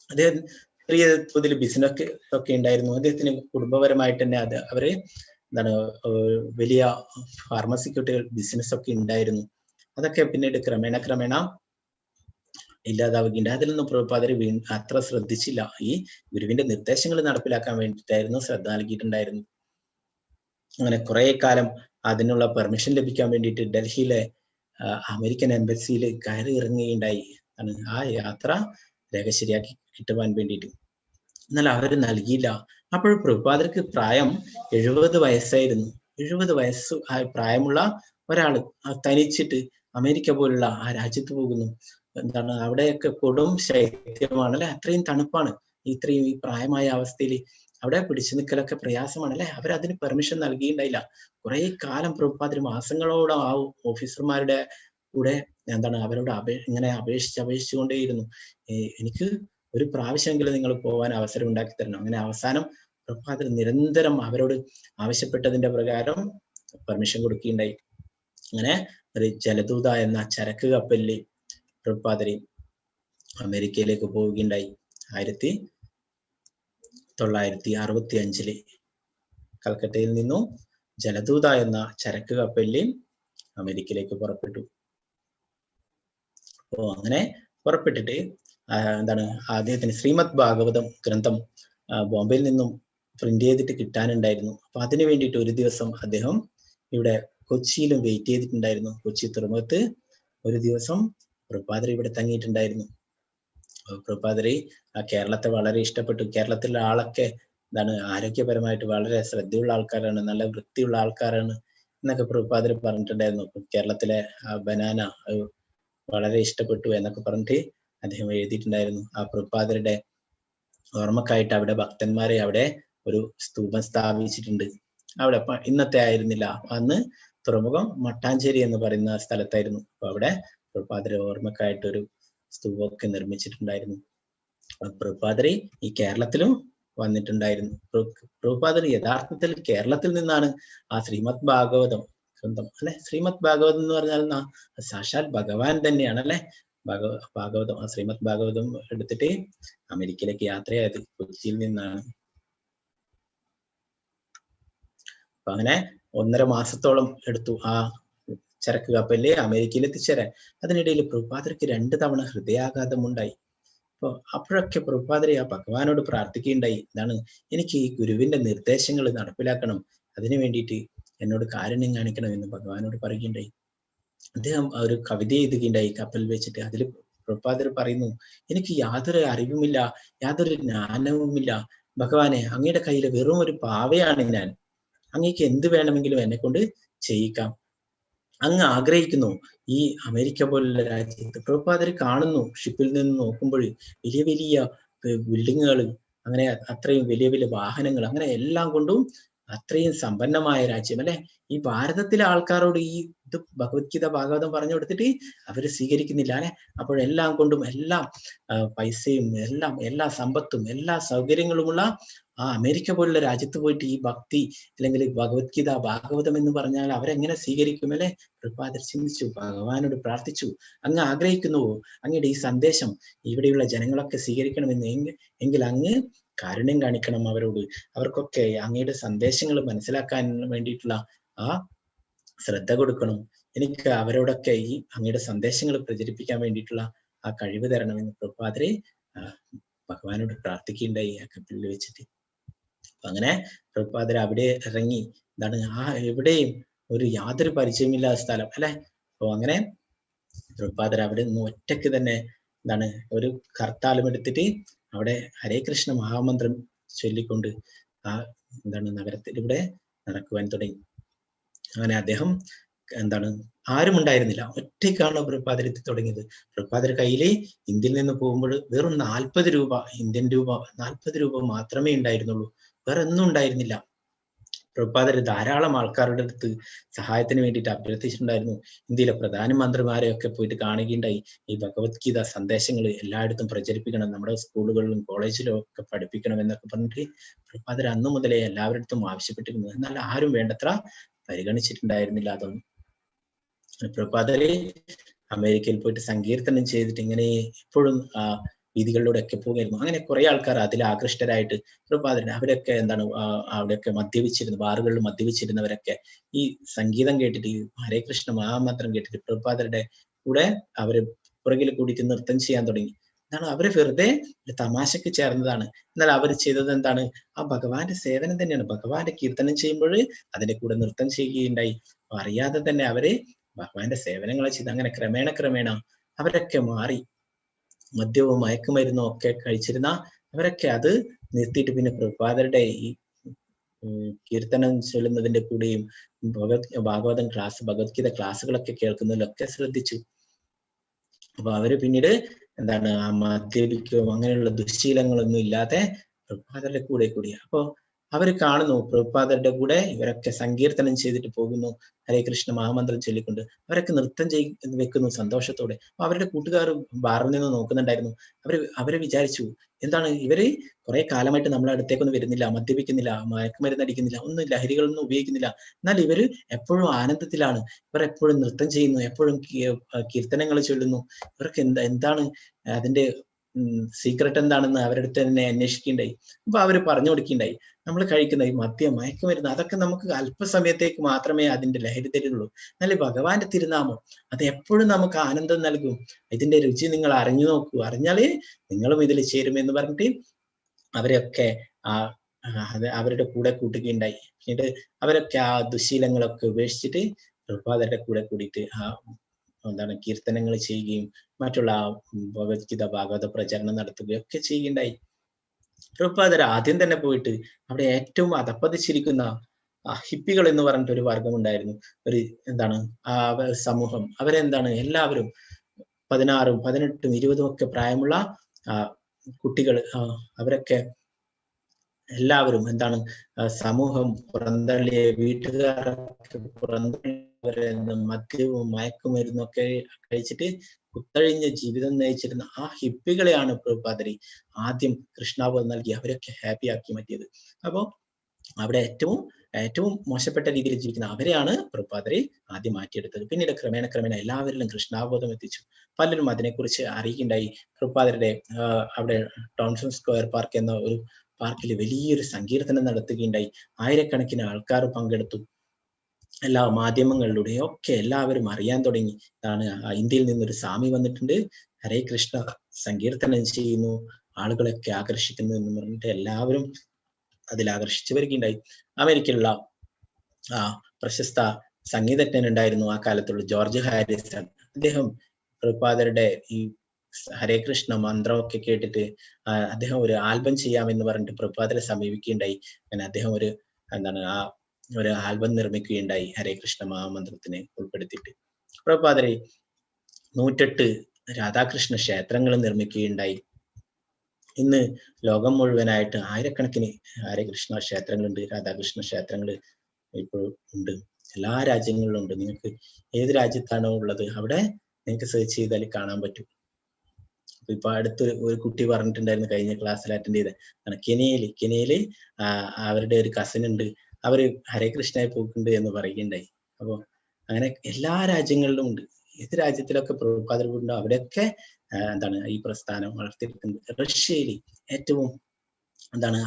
അദ്ദേഹം ചെറിയ തോതിൽ ബിസിനസ് ഒക്കെ ഉണ്ടായിരുന്നു. അദ്ദേഹത്തിന് കുടുംബപരമായിട്ട് തന്നെ അവര് എന്താണ് വലിയ ഫാർമസ്യൂട്ടിക്കൽ ബിസിനസ് ഒക്കെ ഉണ്ടായിരുന്നു. അതൊക്കെ പിന്നീട് ക്രമേണ ഇല്ലാതാവുകയുണ്ട്. അതിലൊന്നും പ്രഭുപാദര് അത്ര ശ്രദ്ധിച്ചില്ല. ഈ ഗുരുവിന്റെ നിർദ്ദേശങ്ങൾ നടപ്പിലാക്കാൻ വേണ്ടിയിട്ടായിരുന്നു ശ്രദ്ധ നൽകിയിട്ടുണ്ടായിരുന്നു. അങ്ങനെ കുറെ കാലം അതിനുള്ള പെർമിഷൻ ലഭിക്കാൻ വേണ്ടിയിട്ട് ഡൽഹിയിലെ അമേരിക്കൻ എംബസിയിൽ കയറി ഇറങ്ങുകയുണ്ടായി. ആ യാത്ര രഹസ്യമാക്കി കിട്ടുവാൻ വേണ്ടിയിട്ട്. എന്നാൽ അവര് നൽകിയില്ല. അപ്പോൾ പ്രഭുപാദർക്ക് പ്രായം 70 വയസ്സായിരുന്നു. 70 വയസ്സ് പ്രായമുള്ള ഒരാള് തനിച്ചിട്ട് അമേരിക്ക പോലുള്ള ആ രാജ്യത്ത് പോകുന്നു. എന്താണ് അവിടെയൊക്കെ കൊടും ശൈത്യമാണ് അല്ലെ, അത്രയും തണുപ്പാണ്. ഇത്രയും ഈ പ്രായമായ അവസ്ഥയിൽ അവിടെ പിടിച്ചു നിൽക്കലൊക്കെ പ്രയാസമാണ് അല്ലെ. അവരതിന് പെർമിഷൻ നൽകിയിട്ടുണ്ടായില്ല. കുറെ കാലം പ്രഭുപാദര് മാസങ്ങളോളം ആ ഓഫീസർമാരുടെ കൂടെ എന്താണ് അവരോട് ഇങ്ങനെ അപേക്ഷിച്ചുകൊണ്ടേയിരുന്നു. എനിക്ക് ഒരു പ്രാവശ്യമെങ്കിലും നിങ്ങൾ പോകാൻ അവസരം ഉണ്ടാക്കി തരണം. അങ്ങനെ അവസാനം പ്രഭുപാദർ നിരന്തരം അവരോട് ആവശ്യപ്പെട്ടതിന്റെ പ്രകാരം പെർമിഷൻ കൊടുക്കുകയുണ്ടായി. അങ്ങനെ ഒരു ജലദൂത എന്ന ചരക്ക് കപ്പലിൽ പ്രഭുപാദര് അമേരിക്കയിലേക്ക് പോവുകയുണ്ടായി. 1965 കൽക്കട്ടയിൽ നിന്നും ജലദൂത എന്ന ചരക്ക് കപ്പലിൽ അമേരിക്കയിലേക്ക് പുറപ്പെട്ടു. അപ്പോ അങ്ങനെ പുറപ്പെട്ടിട്ട് എന്താണ് അദ്ദേഹത്തിന് ശ്രീമദ് ഭാഗവതം ഗ്രന്ഥം ബോംബെയിൽ നിന്നും പ്രിന്റ് ചെയ്തിട്ട് കിട്ടാനുണ്ടായിരുന്നു. അപ്പൊ അതിനു വേണ്ടിയിട്ട് ഒരു ദിവസം അദ്ദേഹം ഇവിടെ കൊച്ചിയിലും വെയിറ്റ് ചെയ്തിട്ടുണ്ടായിരുന്നു. കൊച്ചി തുറമുഖത്ത് ഒരു ദിവസം പ്രഭുപാദർ ഇവിടെ തങ്ങിയിട്ടുണ്ടായിരുന്നു. പ്രഭുപാദര് കേരളത്തെ വളരെ ഇഷ്ടപ്പെട്ടു. കേരളത്തിലെ ആളൊക്കെ എന്താണ് ആരോഗ്യപരമായിട്ട് വളരെ ശ്രദ്ധയുള്ള ആൾക്കാരാണ്, നല്ല വൃത്തിയുള്ള ആൾക്കാരാണ് എന്നൊക്കെ പ്രഭുപാദർ പറഞ്ഞിട്ടുണ്ടായിരുന്നു. കേരളത്തിലെ ബനാന വളരെ ഇഷ്ടപ്പെട്ടു എന്നൊക്കെ പറഞ്ഞിട്ട് അദ്ദേഹം എഴുതിയിട്ടുണ്ടായിരുന്നു. ആ പ്രഭുപാദരുടെ ഓർമ്മക്കായിട്ട് അവിടെ ഭക്തന്മാരെ അവിടെ ഒരു സ്തൂപം സ്ഥാപിച്ചിട്ടുണ്ട്. അവിടെ ഇന്നത്തെ ആയിരുന്നില്ല, അന്ന് തുറമുഖം മട്ടാഞ്ചേരി എന്ന് പറയുന്ന സ്ഥലത്തായിരുന്നു. അപ്പൊ അവിടെ പ്രഭുപാദരെ ഓർമ്മക്കായിട്ട് ഒരു സ്തൂപമൊക്കെ നിർമ്മിച്ചിട്ടുണ്ടായിരുന്നു. പ്രഭുപാദരെ ഈ കേരളത്തിലും വന്നിട്ടുണ്ടായിരുന്നു. പ്രഭുപാദർ യഥാർത്ഥത്തിൽ കേരളത്തിൽ നിന്നാണ് ആ ശ്രീമദ് ഭാഗവതം ഗ്രന്ഥം അല്ലെ. ശ്രീമദ് ഭാഗവതം എന്ന് പറഞ്ഞാൽ സാക്ഷാൽ ഭഗവാൻ തന്നെയാണ് അല്ലെ. ഭാഗവതം, ആ ശ്രീമദ് ഭാഗവതം എടുത്തിട്ട് അമേരിക്കയിലേക്ക് യാത്രയായത് കൊച്ചിയിൽ നിന്നാണ്. അപ്പൊ അങ്ങനെ 1.5 മാസത്തോളം എടുത്തു ആ ചരക്ക് കപ്പലില് അമേരിക്കയിൽ എത്തിച്ചേരാൻ. അതിനിടയിൽ പ്രഭുപാദർക്ക് 2 തവണ ഹൃദയാഘാതം ഉണ്ടായി. അപ്പോഴൊക്കെ പ്രഭുപാദരെ ആ ഭഗവാനോട് പ്രാർത്ഥിക്കുകയുണ്ടായി. എന്താണ്, എനിക്ക് ഈ ഗുരുവിന്റെ നിർദ്ദേശങ്ങൾ നടപ്പിലാക്കണം, അതിനു വേണ്ടിയിട്ട് എന്നോട് കാരുണ്യം കാണിക്കണം എന്ന് ഭഗവാനോട് പറയുകയുണ്ടായി. അദ്ദേഹം ഒരു കവിത എഴുതുകയുണ്ടായി കപ്പലിൽ വെച്ചിട്ട്. അതിൽ പ്രഭുപാദർ പറയുന്നു, എനിക്ക് യാതൊരു അറിവുമില്ല, യാതൊരു ജ്ഞാനവുമില്ല ഭഗവാനെ, അങ്ങയുടെ കയ്യിൽ വെറും ഒരു പാവയാണ് ഞാൻ. അങ്ങേക്ക് എന്ത് വേണമെങ്കിലും എന്നെ കൊണ്ട് ചെയ്യിക്കാം. അങ്ങ് ആഗ്രഹിക്കുന്നു ഈ അമേരിക്ക പോലുള്ള രാജ്യത്ത്. പ്രഭുപാദർ കാണുന്നു, ഷിപ്പിൽ നിന്ന് നോക്കുമ്പോൾ വലിയ വലിയ ബിൽഡിങ്ങുകൾ, അങ്ങനെ അത്രയും വലിയ വലിയ വാഹനങ്ങൾ, അങ്ങനെ എല്ലാം കൊണ്ടും അത്രയും സമ്പന്നമായ രാജ്യം അല്ലെ. ഈ ഭാരതത്തിലെ ആൾക്കാരോട് ഈ ഇത് ഭഗവത്ഗീത ഭാഗവതം പറഞ്ഞു കൊടുത്തിട്ട് അവര് സ്വീകരിക്കുന്നില്ല അല്ലെ. അപ്പോഴെല്ലാം കൊണ്ടും എല്ലാം പൈസയും എല്ലാം, എല്ലാ സമ്പത്തും എല്ലാ സൗകര്യങ്ങളുമുള്ള ആ അമേരിക്ക പോലുള്ള രാജ്യത്ത് പോയിട്ട് ഈ ഭക്തി അല്ലെങ്കിൽ ഭഗവത്ഗീത ഭാഗവതം എന്ന് പറഞ്ഞാൽ അവരെങ്ങനെ സ്വീകരിക്കും അല്ലെ. പ്രഭുപാദർ ചിന്തിച്ചു, ഭഗവാനോട് പ്രാർത്ഥിച്ചു, അങ്ങ് ആഗ്രഹിക്കുന്നുവോ അങ്ങയുടെ ഈ സന്ദേശം ഇവിടെയുള്ള ജനങ്ങളൊക്കെ സ്വീകരിക്കണമെന്ന്, എങ്കിൽ അങ്ങ് കാരുണ്യം കാണിക്കണം അവരോട്, അവർക്കൊക്കെ അങ്ങയുടെ സന്ദേശങ്ങൾ മനസ്സിലാക്കാൻ വേണ്ടിയിട്ടുള്ള ആ ശ്രദ്ധ കൊടുക്കണം, എനിക്ക് അവരോടൊക്കെ ഈ അങ്ങയുടെ സന്ദേശങ്ങൾ പ്രചരിപ്പിക്കാൻ വേണ്ടിയിട്ടുള്ള ആ കഴിവ് തരണമെന്ന് പ്രഭുപാദരെ ഭഗവാനോട് പ്രാർത്ഥിക്കുകയുണ്ടായി ആ കപ്പലിൽ വെച്ചിട്ട്. അങ്ങനെ പ്രഭുപാദർ അവിടെ ഇറങ്ങി. എന്താണ്, ആ എവിടെയും ഒരു യാതൊരു പരിചയമില്ലാത്ത സ്ഥലം അല്ലെ. അപ്പൊ അങ്ങനെ പ്രഭുപാദർ അവിടെ നിന്ന് ഒറ്റയ്ക്ക് തന്നെ എന്താണ് ഒരു കർത്താലും എടുത്തിട്ട് അവിടെ ഹരേ കൃഷ്ണ മഹാമന്ത്രം ചൊല്ലിക്കൊണ്ട് ആ എന്താണ് നഗരത്തിലൂടെ നടക്കുവാൻ തുടങ്ങി. അങ്ങനെ അദ്ദേഹം എന്താണ് ആരും ഉണ്ടായിരുന്നില്ല, ഒറ്റയ്ക്കാണ് പ്രഭുപാദർ എത്തി തുടങ്ങിയത്. പ്രഭുപാദർ കയ്യില് ഇന്ത്യയിൽ നിന്ന് പോകുമ്പോൾ വെറും 40 രൂപ, ഇന്ത്യൻ രൂപ 40 രൂപ മാത്രമേ ഉണ്ടായിരുന്നുള്ളൂ, വേറെ ഒന്നും ഉണ്ടായിരുന്നില്ല. പ്രഭുപാദർ ധാരാളം ആൾക്കാരുടെ അടുത്ത് സഹായത്തിന് വേണ്ടിയിട്ട് അഭ്യർത്ഥിച്ചിട്ടുണ്ടായിരുന്നു. ഇന്ത്യയിലെ പ്രധാനമന്ത്രിമാരെയൊക്കെ പോയിട്ട് കാണുകയുണ്ടായി. ഈ ഭഗവത്ഗീത സന്ദേശങ്ങൾ എല്ലായിടത്തും പ്രചരിപ്പിക്കണം, നമ്മുടെ സ്കൂളുകളിലും കോളേജിലും ഒക്കെ പഠിപ്പിക്കണം എന്നൊക്കെ പറഞ്ഞിട്ട് പ്രഭുപാദർ അന്നു മുതലേ എല്ലാവരുടെ അടുത്തും ആവശ്യപ്പെട്ടിരുന്നു. എന്നാൽ ആരും വേണ്ടത്ര പരിഗണിച്ചിട്ടുണ്ടായിരുന്നില്ല അതൊന്നും. പ്രഭുപാദര് അമേരിക്കയിൽ പോയിട്ട് സങ്കീർത്തനം ചെയ്തിട്ട് ഇങ്ങനെ എപ്പോഴും വീതികളിലൂടെ ഒക്കെ പോകുമായിരുന്നു. അങ്ങനെ കുറെ ആൾക്കാർ അതിൽ ആകൃഷ്ടരായിട്ട് പ്രഭുപാദരൻ, അവരൊക്കെ എന്താണ് അവിടെയൊക്കെ മദ്യപിച്ചിരുന്നു, ബാറുകളിൽ മദ്യപിച്ചിരുന്നവരൊക്കെ ഈ സംഗീതം കേട്ടിട്ട്, ഈ ഹരേ കൃഷ്ണ മഹാമന്ത്രം കേട്ടിട്ട് പ്രഭുപാദരുടെ കൂടെ അവര് പുറകിൽ കൂടിയിട്ട് നൃത്തം ചെയ്യാൻ തുടങ്ങി. എന്താണ്, അവര് വെറുതെ തമാശക്ക് ചേർന്നതാണ്. എന്നാൽ അവർ ചെയ്തത് എന്താണ്, ആ ഭഗവാന്റെ സേവനം തന്നെയാണ്. ഭഗവാന്റെ കീർത്തനം ചെയ്യുമ്പോൾ അതിന്റെ കൂടെ നൃത്തം ചെയ്യുകയുണ്ടായി. അറിയാതെ തന്നെ അവര് ഭഗവാന്റെ സേവനങ്ങളെ ചെയ്ത് അങ്ങനെ ക്രമേണ അവരൊക്കെ മാറി. മദ്യവും മയക്കുമരുന്നും ഒക്കെ കഴിച്ചിരുന്ന അവരൊക്കെ അത് നിർത്തിയിട്ട് പിന്നെ പ്രഭുപാദരുടെ ഈ കീർത്തനം ചൊല്ലുന്നതിന്റെ കൂടെയും ഭാഗവതം ക്ലാസ്, ഭഗവത്ഗീത ക്ലാസ്സുകളൊക്കെ കേൾക്കുന്നതിലൊക്കെ ശ്രദ്ധിച്ചു. അപ്പൊ അവര് പിന്നീട് എന്താണ് ആ മദ്യപിക്കുകയോ അങ്ങനെയുള്ള ദുശ്ശീലങ്ങളൊന്നും ഇല്ലാതെ പ്രഭുപാദരുടെ കൂടി. അപ്പൊ അവര് കാണുന്നു പ്രഭുപാദരുടെ കൂടെ ഇവരൊക്കെ സങ്കീർത്തനം ചെയ്തിട്ട് പോകുന്നു, ഹരേ കൃഷ്ണ മഹാമന്ത്രം ചൊല്ലിക്കൊണ്ട് അവരൊക്കെ നൃത്തം വെക്കുന്നു സന്തോഷത്തോടെ. അപ്പൊ അവരുടെ കൂട്ടുകാർ ബാറിൽ നിന്ന് നോക്കുന്നുണ്ടായിരുന്നു. അവര് വിചാരിച്ചു, എന്താണ് ഇവര് കുറെ കാലമായിട്ട് നമ്മളെ അടുത്തേക്കൊന്നും വരുന്നില്ല, മദ്യപിക്കുന്നില്ല, മയക്കുമരുന്ന് അടിക്കുന്നില്ല, ഒന്നും ലഹരികളൊന്നും ഉപയോഗിക്കുന്നില്ല, എന്നാൽ ഇവര് എപ്പോഴും ആനന്ദത്തിലാണ്, ഇവർ എപ്പോഴും നൃത്തം ചെയ്യുന്നു, എപ്പോഴും കീർത്തനങ്ങൾ ചൊല്ലുന്നു, ഇവർക്ക് എന്താണ് അതിന്റെ സീക്രട്ട് എന്താണെന്ന് അവരുടെ അടുത്ത് തന്നെ അന്വേഷിക്കുകയുണ്ടായി. അപ്പൊ അവര് പറഞ്ഞു കൊടുക്കുകയുണ്ടായി, നമ്മൾ കഴിക്കുന്ന ഈ മദ്യം മയക്കുമരുന്ന് അതൊക്കെ നമുക്ക് അല്പസമയത്തേക്ക് മാത്രമേ അതിന്റെ ലഹരി തരുള്ളൂ, എന്നാൽ ഭഗവാന്റെ തിരുനാമം അത് എപ്പോഴും നമുക്ക് ആനന്ദം നൽകും, ഇതിന്റെ രുചി നിങ്ങൾ അറിഞ്ഞു നോക്കൂ, അറിഞ്ഞാലേ നിങ്ങളും ഇതിൽ ചേരുമെന്ന് പറഞ്ഞിട്ട് അവരെയൊക്കെ അവരുടെ കൂടെ കൂട്ടുകയുണ്ടായി. പിന്നീട് അവരൊക്കെ ആ ദുശീലങ്ങളൊക്കെ ഉപേക്ഷിച്ചിട്ട് പ്രഭുപാദരുടെ കൂടെ കൂടിയിട്ട് എന്താണ് കീർത്തനങ്ങൾ ചെയ്യുകയും മറ്റുള്ള ഭഗവത്ഗീത ഭാഗവത പ്രചരണം നടത്തുകയൊക്കെ ചെയ്യുകയുണ്ടായി. പ്രഭുപാദർ ആദ്യം തന്നെ പോയിട്ട് അവിടെ ഏറ്റവും അധപ്പതിച്ചിരിക്കുന്ന ഹിപ്പികൾ എന്ന് പറഞ്ഞിട്ട് ഒരു വർഗം ഉണ്ടായിരുന്നു, ഒരു എന്താണ് സമൂഹം. അവരെന്താണ് എല്ലാവരും 16, 18, 20 ഒക്കെ പ്രായമുള്ള കുട്ടികൾ, അവരൊക്കെ എല്ലാവരും എന്താണ് സമൂഹം പുറന്തള്ളിയ വീട്ടുകാരൊക്കെ പുറന്തള്ളിയവരെ മദ്യവും മയക്കുമരുന്നും ഒക്കെ കഴിച്ചിട്ട് കുത്തഴിഞ്ഞ ജീവിതം നയിച്ചിരുന്ന ആ ഹിപ്പികളെയാണ് പ്രഭുപാദരി ആദ്യം കൃഷ്ണാബോധം നൽകി അവരൊക്കെ ഹാപ്പി ആക്കി മാറ്റിയത്. അപ്പോ അവിടെ ഏറ്റവും മോശപ്പെട്ട രീതിയിൽ ജീവിക്കുന്ന അവരെയാണ് പ്രഭുപാദരി ആദ്യം മാറ്റിയെടുത്തത്. പിന്നീട് ക്രമേണ എല്ലാവരിലും കൃഷ്ണാബോധം എത്തിച്ചു. പലരും അതിനെക്കുറിച്ച് അറിയുകയുണ്ടായി. പ്രഭുപാദരുടെ അവിടെ ടൗൺസൺ സ്ക്വയർ പാർക്ക് എന്ന ഒരു പാർക്കിൽ വലിയൊരു സങ്കീർത്തനം നടത്തുകയുണ്ടായി. ആയിരക്കണക്കിന് ആൾക്കാർ പങ്കെടുത്തു. എല്ലാ മാധ്യമങ്ങളിലൂടെയും ഒക്കെ എല്ലാവരും അറിയാൻ തുടങ്ങി. ഇന്ത്യയിൽ നിന്നൊരു സ്വാമി വന്നിട്ടുണ്ട്, ഹരേ കൃഷ്ണ സങ്കീർത്തനം ചെയ്യുന്നു, ആളുകളൊക്കെ ആകർഷിക്കുന്നു എന്ന് പറഞ്ഞിട്ട് എല്ലാവരും അതിൽ ആകർഷിച്ചു വരികയുണ്ടായി. അമേരിക്കയിലുള്ള പ്രശസ്ത സംഗീതജ്ഞൻ ഉണ്ടായിരുന്നു ആ കാലത്തുള്ള ജോർജ് ഹാരിസൺ. അദ്ദേഹം പ്രഭുപാദരുടെ ഈ ഹരേ കൃഷ്ണ മന്ത്രമൊക്കെ കേട്ടിട്ട് അദ്ദേഹം ഒരു ആൽബം ചെയ്യാമെന്ന് പറഞ്ഞിട്ട് പ്രഭുപാദരെ സമീപിക്കുകയുണ്ടായി. അങ്ങനെ അദ്ദേഹം ഒരു ആൽബം നിർമ്മിക്കുകയുണ്ടായി ഹരേ കൃഷ്ണ മഹാമന്ത്രത്തിനെ ഉൾപ്പെടുത്തിയിട്ട്. പ്രഭുപാദരെ 108 രാധാകൃഷ്ണ ക്ഷേത്രങ്ങൾ നിർമ്മിക്കുകയുണ്ടായി. ഇന്ന് ലോകം മുഴുവനായിട്ട് ആയിരക്കണക്കിന് ഹരേ കൃഷ്ണ ക്ഷേത്രങ്ങളുണ്ട്, രാധാകൃഷ്ണ ക്ഷേത്രങ്ങൾ ഇപ്പോൾ ഉണ്ട്. എല്ലാ രാജ്യങ്ങളിലും ഉണ്ട്. നിങ്ങൾക്ക് ഏത് രാജ്യത്താണോ ഉള്ളത് അവിടെ നിങ്ങൾക്ക് സെർച്ച് ചെയ്താൽ കാണാൻ പറ്റും. ഇപ്പൊ അടുത്തൊരു ഒരു കുട്ടി പറഞ്ഞിട്ടുണ്ടായിരുന്നു, കഴിഞ്ഞ ക്ലാസ്സിൽ അറ്റൻഡ് ചെയ്ത കെനിയയില് അവരുടെ ഒരു കസിൻ ഉണ്ട്, അവര് ഹരേ കൃഷ്ണയെ പോക്കുണ്ട് എന്ന് പറയുകയുണ്ടായി. അപ്പൊ അങ്ങനെ എല്ലാ രാജ്യങ്ങളിലും ഉണ്ട്. ഏത് രാജ്യത്തിലൊക്കെ പ്രഭുപാദരുണ്ടോ അവിടെയൊക്കെ ഈ പ്രസ്ഥാനം വളർത്തിയെടുക്കുന്നത്. റഷ്യയിൽ ഏറ്റവും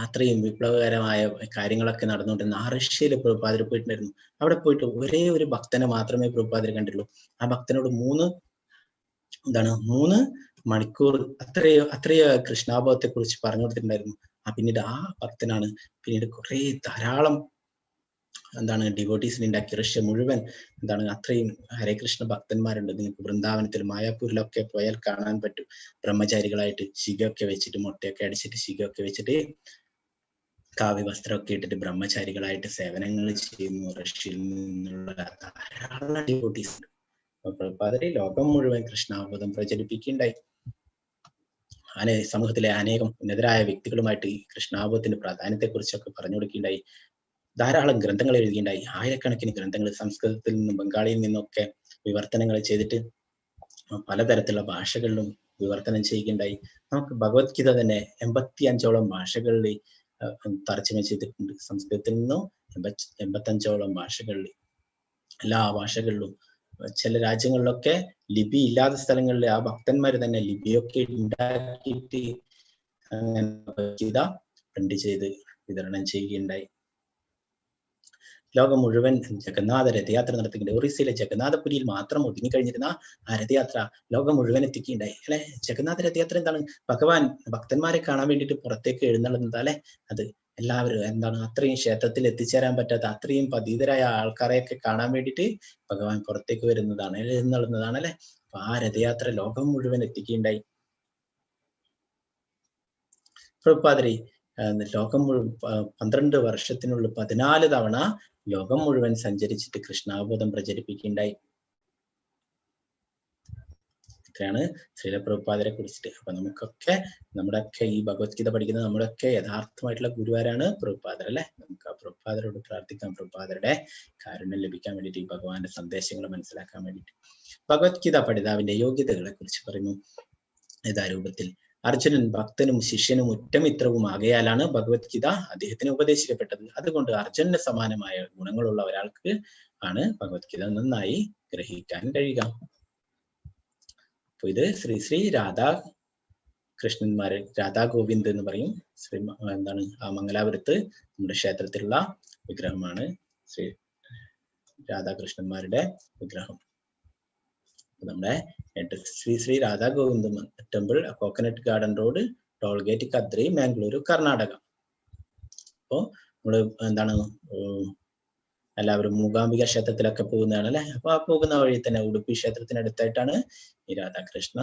അത്രയും വിപ്ലവകരമായ കാര്യങ്ങളൊക്കെ നടന്നുകൊണ്ടിരുന്ന ആ റഷ്യയിൽ പ്രഭുപാദർ പോയിട്ടുണ്ടായിരുന്നു. അവിടെ പോയിട്ട് ഒരേ ഒരു ഭക്തനെ മാത്രമേ പ്രഭുപാദർ കണ്ടുള്ളൂ. ആ ഭക്തനോട് 3 മണിക്കൂർ അത്രയോ കൃഷ്ണാബോധത്തെ കുറിച്ച് പറഞ്ഞു കൊടുത്തിട്ടുണ്ടായിരുന്നു. പിന്നീട് ആ ഭക്തനാണ് പിന്നീട് കുറെ ധാരാളം ഡിവോട്ടീസിനെ ഉണ്ടാക്കി. റഷ്യ മുഴുവൻ അത്രയും ഹരേ കൃഷ്ണ ഭക്തന്മാരുണ്ട്. നിങ്ങൾക്ക് വൃന്ദാവനത്തിൽ മായാപൂരിലൊക്കെ പോയാൽ കാണാൻ പറ്റും. ബ്രഹ്മചാരികളായിട്ട് ശിഖയൊക്കെ വെച്ചിട്ട്, മുട്ടയൊക്കെ അടിച്ചിട്ട് ശിഖയൊക്കെ വെച്ചിട്ട് കാവ്യ വസ്ത്രമൊക്കെ ഇട്ടിട്ട് ബ്രഹ്മചാരികളായിട്ട് സേവനങ്ങൾ ചെയ്യുന്നു. റഷ്യയിൽ നിന്നുള്ള ധാരാളം ഡിവോട്ടീസ് ഉണ്ട്. പ്രഭുപാദരെ ലോകം മുഴുവൻ കൃഷ്ണാബോധം പ്രചരിപ്പിക്കുകയുണ്ടായി. സമൂഹത്തിലെ അനേകം ഉന്നതരായ വ്യക്തികളുമായിട്ട് ഈ കൃഷ്ണാബോധത്തിന്റെ പ്രാധാന്യത്തെ കുറിച്ചൊക്കെ പറഞ്ഞു കൊടുക്കുകയുണ്ടായി. ധാരാളം ഗ്രന്ഥങ്ങൾ എഴുതിയുണ്ടായി. ആയിരക്കണക്കിന് ഗ്രന്ഥങ്ങൾ സംസ്കൃതത്തിൽ നിന്നും ബംഗാളിയിൽ നിന്നൊക്കെ വിവർത്തനങ്ങൾ ചെയ്തിട്ട് പലതരത്തിലുള്ള ഭാഷകളിലും വിവർത്തനം ചെയ്യുകയുണ്ടായി. നമുക്ക് ഭഗവത്ഗീത തന്നെ 85ഓളം ഭാഷകളിൽ തർജ്ജമ ചെയ്തിട്ടുണ്ട്. സംസ്കൃതത്തിൽ നിന്നും 85ഓളം ഭാഷകളിൽ, എല്ലാ ഭാഷകളിലും. ചില രാജ്യങ്ങളിലൊക്കെ ലിപി ഇല്ലാത്ത സ്ഥലങ്ങളിൽ ആ ഭക്തന്മാർ തന്നെ ലിപിയൊക്കെ ഉണ്ടാക്കിയിട്ട് അങ്ങനെ ഭഗവത്ഗീത പ്രിന്റ് ചെയ്ത് വിതരണം ചെയ്യുകയുണ്ടായി. ലോകം മുഴുവൻ ജഗന്നാഥ രഥയാത്ര നടത്തുകയുണ്ടായി. ഒറീസയിലെ ജഗന്നാഥപുരിയിൽ മാത്രം ഒതുങ്ങിക്കഴിഞ്ഞിരുന്ന ആ രഥയാത്ര ലോകം മുഴുവൻ എത്തിക്കുകയുണ്ടായി. അല്ലെ, ജഗന്നാഥ രഥയാത്ര ഭഗവാൻ ഭക്തന്മാരെ കാണാൻ വേണ്ടിയിട്ട് പുറത്തേക്ക് എഴുന്നള്ളുന്നത്. അല്ലെ, അത് എല്ലാവരും അത്രയും ക്ഷേത്രത്തിൽ എത്തിച്ചേരാൻ പറ്റാത്ത അത്രയും പതീതരായ ആൾക്കാരെയൊക്കെ കാണാൻ വേണ്ടിയിട്ട് ഭഗവാൻ പുറത്തേക്ക് വരുന്നതാണ്, എഴുന്നള്ളുന്നതാണ്. അല്ലെ, അപ്പൊ ആ രഥയാത്ര ലോകം മുഴുവൻ എത്തിക്കുകയുണ്ടായി. പ്രഭുപാദരെ ലോകം മുഴുവൻ 12 വർഷത്തിനുള്ളിൽ 14 തവണ ലോകം മുഴുവൻ സഞ്ചരിച്ചിട്ട് കൃഷ്ണാബോധം പ്രചരിപ്പിക്കുകയുണ്ടായി. ഇത്രയാണ് ശ്രീല പ്രഭുപാദരെ കുറിച്ചിട്ട്. അപ്പൊ നമ്മുടെയൊക്കെ ഈ ഭഗവത്ഗീത പഠിക്കുന്ന നമ്മുടെയൊക്കെ യഥാർത്ഥമായിട്ടുള്ള ഗുരുവാരാണ് പ്രഭുപാദർ. അല്ലെ, നമുക്ക് ആ പ്രഭുപാദരോട് പ്രാർത്ഥിക്കാം, പ്രഭുപാദരുടെ കാരുണ്യം ലഭിക്കാൻ വേണ്ടിയിട്ട്, ഈ ഭഗവാന്റെ സന്ദേശങ്ങൾ മനസ്സിലാക്കാൻ വേണ്ടിയിട്ട്. ഭഗവത്ഗീത പഠിതാവിന്റെ യോഗ്യതകളെ കുറിച്ച് പറയുന്നു. യഥാരൂപത്തിൽ അർജുനൻ ഭക്തനും ശിഷ്യനും ഉറ്റമിത്രവും ആകയാലാണ് ഭഗവത്ഗീത അദ്ദേഹത്തിന് ഉപദേശിക്കപ്പെട്ടത്. അതുകൊണ്ട് അർജുനന് സമാനമായ ഗുണങ്ങളുള്ള ഒരാൾക്ക് ആണ് ഭഗവത്ഗീത നന്നായി ഗ്രഹിക്കാൻ കഴിയുക. അപ്പൊ ഇത് ശ്രീ രാധാ കൃഷ്ണന്മാര്, രാധാ ഗോവിന്ദ് എന്ന് പറയും. ആ മംഗലാപുരത്ത് നമ്മുടെ ക്ഷേത്രത്തിലുള്ള വിഗ്രഹമാണ് ശ്രീ രാധാകൃഷ്ണന്മാരുടെ വിഗ്രഹം. നമ്മുടെ Shri Radha Govind temple, coconut garden road, tollgate, Kadri, Mangaluru, Karnataka. അപ്പോ നമ്മള് എല്ലാവരും മൂകാംബിക ക്ഷേത്രത്തിലൊക്കെ പോകുന്നതാണ്. അല്ലെ, അപ്പൊ ആ പോകുന്ന വഴി തന്നെ ഉടുപ്പി ക്ഷേത്രത്തിനടുത്തായിട്ടാണ് ഈ രാധാകൃഷ്ണ